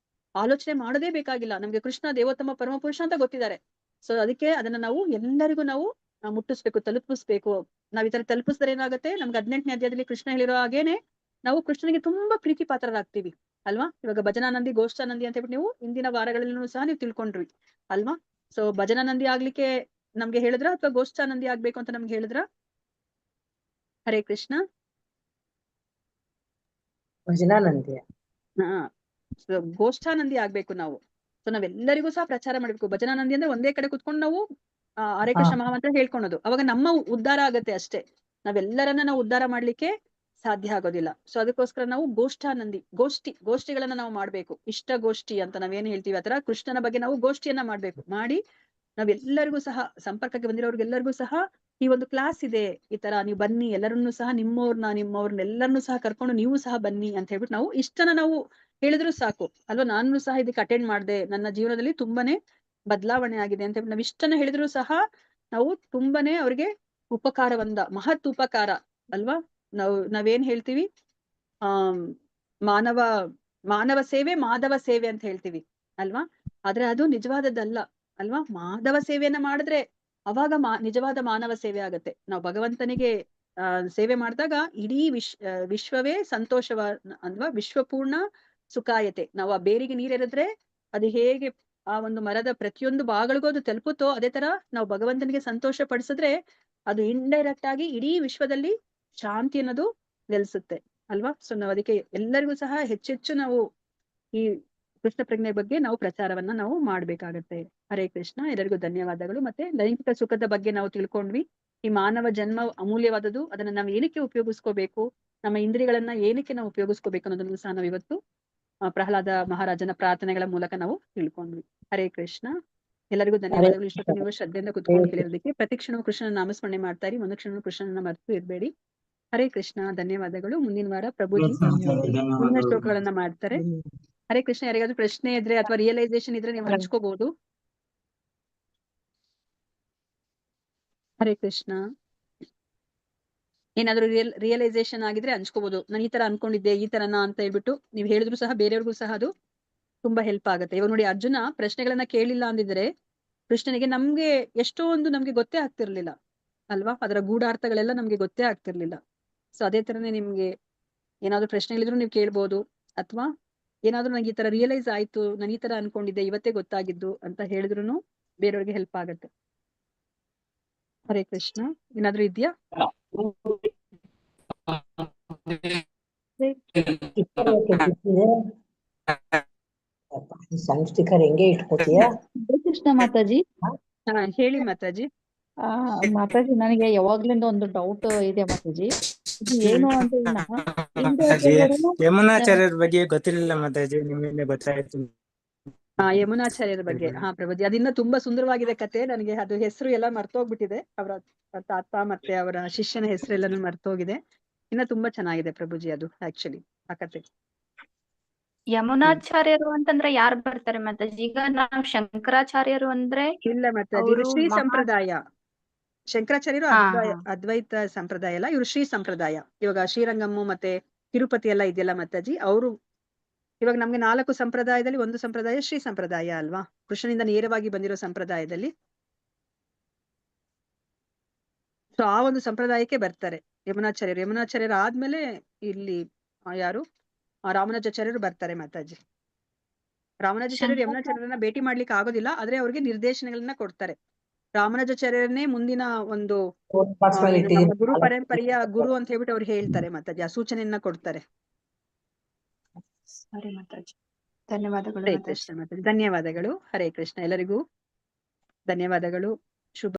ಆಲೋಚನೆ ಮಾಡೋದೇ ಬೇಕಾಗಿಲ್ಲ. ನಮ್ಗೆ ಕೃಷ್ಣ ದೇವೋತ್ತಮ ಪರಮ ಪುರುಷ ಅಂತ ಗೊತ್ತಿದ್ದಾರೆ. ಸೊ ಅದಕ್ಕೆ ಅದನ್ನ ನಾವು ಎಲ್ಲರಿಗೂ ನಾವು ಮುಟ್ಟಿಸ್ಬೇಕು, ತಲುಪಿಸ್ಬೇಕು. ನಾವ್ ಈ ತರ ತಲುಪಿಸಿದ್ರೆ ಏನಾಗುತ್ತೆ, ನಮ್ಗೆ 18ನೇ ಅಧ್ಯಾಯದಲ್ಲಿ ಕೃಷ್ಣ ಹೇಳಿರೋ ಹಾಗೇನೆ ನಾವು ಕೃಷ್ಣನಿಗೆ ತುಂಬಾ ಪ್ರೀತಿ ಪಾತ್ರರಾಗ್ತೀವಿ ಅಲ್ವಾ. ಇವಾಗ ಭಜನಾನಂದಿ ಗೋಷ್ಠಾನಂದಿ ಅಂತ ಹೇಳ್ಬಿಟ್ಟು ನೀವು ಇಂದಿನ ವಾರಗಳಲ್ಲೂ ಸಹ ನೀವು ತಿಳ್ಕೊಂಡ್ರಿ ಅಲ್ವಾ. ಸೊ ಭಜನಾನಂದಿ ಆಗ್ಲಿಕ್ಕೆ ನಮ್ಗೆ ಹೇಳಿದ್ರ ಅಥವಾ ಗೋಷ್ಠಾನಂದಿ ಆಗ್ಬೇಕು ಅಂತ ನಮ್ಗೆ ಹೇಳಿದ್ರ? ಹರೇ ಕೃಷ್ಣ. ಭಜನಾನಂದಿ. ಗೋಷ್ಠಾನಂದಿ ಆಗ್ಬೇಕು ನಾವು. ಸೊ ನಾವೆಲ್ಲರಿಗೂ ಸಹ ಪ್ರಚಾರ ಮಾಡ್ಬೇಕು. ಭಜನಾನಂದಿ ಅಂದ್ರೆ ಒಂದೇ ಕಡೆ ಕುತ್ಕೊಂಡು ನಾವು ಹರೇ ಕೃಷ್ಣ ಮಹಾಮಂತ್ರ ಹೇಳ್ಕೊಳೋದು. ಅವಾಗ ನಮ್ಮ ಉದ್ಧಾರ ಆಗತ್ತೆ ಅಷ್ಟೇ, ನಾವೆಲ್ಲರನ್ನ ನಾವು ಉದ್ಧಾರ ಮಾಡ್ಲಿಕ್ಕೆ ಸಾಧ್ಯ ಆಗೋದಿಲ್ಲ. ಸೊ ಅದಕ್ಕೋಸ್ಕರ ನಾವು ಗೋಷ್ಠಾನಂದಿ, ಗೋಷ್ಠಿಗಳನ್ನ ನಾವು ಮಾಡ್ಬೇಕು. ಇಷ್ಟ ಗೋಷ್ಠಿ ಅಂತ ನಾವೇನ್ ಹೇಳ್ತೀವಿ ಆತರ ಕೃಷ್ಣನ ಬಗ್ಗೆ ನಾವು ಗೋಷ್ಠಿಯನ್ನ ಮಾಡ್ಬೇಕು. ಮಾಡಿ ನಾವೆಲ್ಲರಿಗೂ ಸಹ ಸಂಪರ್ಕಕ್ಕೆ ಬಂದಿರೋರ್ಗೆಲ್ಲರಿಗೂ ಸಹ ಈ ಒಂದು ಕ್ಲಾಸ್ ಇದೆ, ಈ ತರ ನೀವು ಬನ್ನಿ, ಎಲ್ಲರನ್ನೂ ಸಹ ನಿಮ್ಮವ್ರನ್ನೆಲ್ಲರನ್ನೂ ಸಹ ಕರ್ಕೊಂಡು ನೀವು ಸಹ ಬನ್ನಿ ಅಂತ ಹೇಳ್ಬಿಟ್ಟು ನಾವು ಇಷ್ಟನ್ನ ನಾವು ಹೇಳಿದ್ರು ಸಾಕು ಅಲ್ವಾ. ನಾನು ಸಹ ಇದಕ್ಕೆ ಅಟೆಂಡ್ ಮಾಡ್ದೆ, ನನ್ನ ಜೀವನದಲ್ಲಿ ತುಂಬಾನೇ ಬದಲಾವಣೆ ಆಗಿದೆ ಅಂತ ಹೇಳ್ಬಿಟ್ಟು ನಾವ್ ಇಷ್ಟನ್ನ ಹೇಳಿದ್ರು ಸಹ ನಾವು ತುಂಬಾನೇ ಅವ್ರಿಗೆ ಮಹತ್ ಉಪಕಾರ ಅಲ್ವಾ. ನಾವೇನ್ ಹೇಳ್ತೀವಿ, ಮಾನವ ಸೇವೆ ಮಾಧವ ಸೇವೆ ಅಂತ ಹೇಳ್ತೀವಿ ಅಲ್ವಾ. ಆದ್ರೆ ಅದು ನಿಜವಾದದ್ದಲ್ಲ ಅಲ್ವಾ. ಮಾಧವ ಸೇವೆಯನ್ನ ಮಾಡಿದ್ರೆ ಅವಾಗ ನಿಜವಾದ ಮಾನವ ಸೇವೆ ಆಗತ್ತೆ. ನಾವು ಭಗವಂತನಿಗೆ ಸೇವೆ ಮಾಡಿದಾಗ ಇಡೀ ವಿಶ್ವವೇ ಸಂತೋಷವ ಅಲ್ವಾ. ವಿಶ್ವಪೂರ್ಣ ಸುಖಾಯತೆ. ನಾವು ಆ ಬೇರಿಗೆ ನೀರೆರೆದ್ರೆ ಅದು ಹೇಗೆ ಆ ಒಂದು ಮರದ ಪ್ರತಿಯೊಂದು ಭಾಗಗಳಿಗೂ ಅದು ತಲುಪುತ್ತೋ, ಅದೇ ತರ ನಾವು ಭಗವಂತನಿಗೆ ಸಂತೋಷ ಪಡಿಸಿದ್ರೆ ಅದು ಇಂಡೈರೆಕ್ಟ್ ಆಗಿ ಇಡೀ ವಿಶ್ವದಲ್ಲಿ ಶಾಂತಿ ಅನ್ನೋದು ನೆಲೆಸುತ್ತೆ ಅಲ್ವಾ. ಸೊ ನಾವು ಅದಕ್ಕೆ ಎಲ್ಲರಿಗೂ ಸಹ ಹೆಚ್ಚೆಚ್ಚು ನಾವು ಈ ಕೃಷ್ಣ ಪ್ರಜ್ಞೆ ಬಗ್ಗೆ ನಾವು ಪ್ರಚಾರವನ್ನ ನಾವು ಮಾಡ್ಬೇಕಾಗತ್ತೆ. ಹರೇ ಕೃಷ್ಣ. ಎಲ್ಲರಿಗೂ ಧನ್ಯವಾದಗಳು. ಮತ್ತೆ ಲೈಂಗಿಕ ಸುಖದ ಬಗ್ಗೆ ನಾವು ತಿಳ್ಕೊಂಡ್ವಿ. ಈ ಮಾನವ ಜನ್ಮ ಅಮೂಲ್ಯವಾದದ್ದು, ಅದನ್ನ ನಾವು ಏನಕ್ಕೆ ಉಪಯೋಗಿಸ್ಕೋಬೇಕು, ನಮ್ಮ ಇಂದ್ರಿಯಗಳನ್ನ ಏನಕ್ಕೆ ನಾವು ಉಪಯೋಗಿಸ್ಕೋಬೇಕು ಅನ್ನೋದನ್ನು ಸಹ ನಾವು ಇವತ್ತು ಪ್ರಹ್ಲಾದ ಮಹಾರಾಜನ ಪ್ರಾರ್ಥನೆಗಳ ಮೂಲಕ ನಾವು ತಿಳ್ಕೊಂಡ್ವಿ. ಹರೇ ಕೃಷ್ಣ. ಎಲ್ಲರಿಗೂ ಧನ್ಯವಾದಗಳು. ಇಷ್ಟೊತ್ತು ನೀವು ಶ್ರದ್ಧೆಯಿಂದ ಕುತ್ಕೊಂಡು ಕೇಳಿರೋದಕ್ಕೆ. ಪ್ರತಿಕ್ಷಣ ಕೃಷ್ಣನ ನಾಮಸ್ಮರಣೆ ಮಾಡ್ತಾರಿ, ಮನುಕ್ಷಣ ಕೃಷ್ಣನ ಮರೆತು ಇರ್ಬೇಡಿ. ಹರೇ ಕೃಷ್ಣ. ಧನ್ಯವಾದಗಳು. ಮುಂದಿನ ವಾರ ಪ್ರಭುಜಿ ಮುಂದಿನ ಶ್ಲೋಕಗಳನ್ನ ಮಾಡ್ತಾರೆ. ಹರೇ ಕೃಷ್ಣ. ಯಾರಿಗಾದ್ರೂ ಪ್ರಶ್ನೆ ಇದ್ರೆ ಅಥವಾ ರಿಯಲೈಸೇಷನ್ ಇದ್ರೆ ನೀವು ಹಂಚ್ಕೋಬಹುದು. ಹರೇ ಕೃಷ್ಣ. ಏನಾದ್ರು ರಿಯಲೈಸೇಷನ್ ಆಗಿದ್ರೆ ಹಂಚ್ಕೋಬಹುದು. ನಾನು ಈ ತರ ಅನ್ಕೊಂಡಿದ್ದೆ, ಈ ತರನಾ ಅಂತ ಹೇಳ್ಬಿಟ್ಟು ನೀವು ಹೇಳಿದ್ರು ಸಹ ಬೇರೆಯವ್ರಿಗೂ ಸಹ ಅದು ತುಂಬಾ ಹೆಲ್ಪ್ ಆಗುತ್ತೆ. ಇವಾಗ ನೋಡಿ, ಅರ್ಜುನ ಪ್ರಶ್ನೆಗಳನ್ನ ಕೇಳಿಲ್ಲ ಅಂದಿದ್ರೆ ಕೃಷ್ಣನಿಗೆ ನಮ್ಗೆ ಎಷ್ಟೊಂದು ನಮ್ಗೆ ಗೊತ್ತೇ ಆಗ್ತಿರ್ಲಿಲ್ಲ ಅಲ್ವಾ. ಅದರ ಗೂಢಾರ್ಥಗಳೆಲ್ಲ ನಮ್ಗೆ ಗೊತ್ತೇ ಆಗ್ತಿರ್ಲಿಲ್ಲ. ಸೊ ಅದೇ ತರನೇ ನಿಮ್ಗೆ ಏನಾದ್ರು ಪ್ರಶ್ನೆಗಳಿದ್ರು ನೀವು ಕೇಳ್ಬೋದು, ಅಥವಾ ಏನಾದ್ರು ನಂಗೆ ಈ ತರ ರಿಯಲೈಸ್ ಆಯ್ತು, ನಾನು ಈ ತರ ಅನ್ಕೊಂಡಿದ್ದೆ, ಇವತ್ತೇ ಗೊತ್ತಾಗಿದ್ದು ಅಂತ ಹೇಳಿದ್ರು ಬೇರೆಯವ್ರಿಗೆ ಹೆಲ್ಪ್ ಆಗತ್ತೆ. ಹರೇ ಕೃಷ್ಣ. ಏನಾದ್ರು ಇದ್ಯಾ? ಸಣ್ಣ ಸ್ಟಿಕರ್ ಹೆಂಗೆ ಇಟ್ಕೋತೀಯ? ಕೃಷ್ಣ ಮಾತಾಜಿ. ಹೇಳಿ ಮಾತಾಜಿ. ಮಾತಾಜಿ, ನನಗೆ ಯಾವಾಗ್ಲಿಂದ ಒಂದು ಡೌಟ್ ಇದೆ ಮಾತಾಜಿ. ಇದು ಏನು ಅಂತ ಯಮುನಾಚಾರ್ಯರ ಬಗ್ಗೆ ಗೊತ್ತಿರಲಿಲ್ಲ ಮಾತಾಜಿ, ನಿಮ್ಮಿಂದ ಗೊತ್ತಾಯ್ತು. ಯಮುನಾಚಾರ್ಯರ ಬಗ್ಗೆ. ಪ್ರಭುಜಿ, ಅದಿನ್ನ ತುಂಬಾ ಸುಂದರವಾಗಿದೆ ಕತೆ. ನನಗೆ ಅದು ಹೆಸರು ಎಲ್ಲ ಮರ್ತೋಗ್ಬಿಟ್ಟಿದೆ. ಅವರ ತಾತ ಮತ್ತೆ ಅವರ ಶಿಷ್ಯನ ಹೆಸರೆಲ್ಲನೂ ಮರ್ತೋಗಿದೆ. ಇನ್ನ ತುಂಬಾ ಚೆನ್ನಾಗಿದೆ ಪ್ರಭುಜಿ ಅದು ಆಕ್ಚುಲಿ ಆ ಕತೆ. ಯಮುನಾಚಾರ್ಯರು ಅಂತಂದ್ರೆ ಯಾರು ಬರ್ತಾರೆ ಮಾತಾಜಿ? ಈಗ ನಾವು ಶಂಕರಾಚಾರ್ಯರು ಅಂದ್ರೆ ಇಲ್ಲ ಮಾತಾಜಿ, ಇದು ಶ್ರೀ ಸಂಪ್ರದಾಯ. ಶಂಕರಾಚಾರ್ಯರು ಅದ್ವೈತ ಸಂಪ್ರದಾಯ ಅಲ್ಲ, ಇವರು ಶ್ರೀ ಸಂಪ್ರದಾಯ. ಇವಾಗ ಶ್ರೀರಂಗಮ್ಮು ಮತ್ತೆ ತಿರುಪತಿ ಎಲ್ಲ ಇದೆಯಲ್ಲ ಮಾತಾಜಿ, ಅವರು ಇವಾಗ ನಮ್ಗೆ 4 ಸಂಪ್ರದಾಯದಲ್ಲಿ ಒಂದು ಸಂಪ್ರದಾಯ ಶ್ರೀ ಸಂಪ್ರದಾಯ ಅಲ್ವಾ. ಕೃಷ್ಣನಿಂದ ನೇರವಾಗಿ ಬಂದಿರೋ ಸಂಪ್ರದಾಯದಲ್ಲಿ ಸೊ ಆ ಒಂದು ಸಂಪ್ರದಾಯಕ್ಕೆ ಬರ್ತಾರೆ ಯಮುನಾಚಾರ್ಯರು. ಯಮುನಾಚಾರ್ಯರು ಆದ್ಮೇಲೆ ಇಲ್ಲಿ ಯಾರು ರಾಮಾನುಜಾಚಾರ್ಯರು ಬರ್ತಾರೆ ಮಾತಾಜಿ. ರಾಮಾನುಜಾಚಾರ್ಯರು ಯಮುನಾಚಾರ್ಯರನ್ನ ಭೇಟಿ ಮಾಡ್ಲಿಕ್ಕೆ ಆಗೋದಿಲ್ಲ, ಆದ್ರೆ ಅವ್ರಿಗೆ ನಿರ್ದೇಶನಗಳನ್ನ ಕೊಡ್ತಾರೆ. ರಾಮಾನುಜಾಚಾರ್ಯರನ್ನೇ ಮುಂದಿನ ಒಂದು ನಮ್ಮ ಗುರು ಪರಂಪರೆಯ ಗುರು ಅಂತ ಹೇಳ್ಬಿಟ್ಟು ಅವ್ರು ಹೇಳ್ತಾರೆ ಮಾತಾಜಿ, ಆ ಸೂಚನೆಯನ್ನ ಕೊಡ್ತಾರೆ. ಸರಿ ಮಾತಾಜಿ, ಧನ್ಯವಾದಗಳು. ಹರೇ ಕೃಷ್ಣ ಮಾತಾಜಿ. ಧನ್ಯವಾದಗಳು. ಹರೇ ಕೃಷ್ಣ. ಎಲ್ಲರಿಗೂ ಧನ್ಯವಾದಗಳು.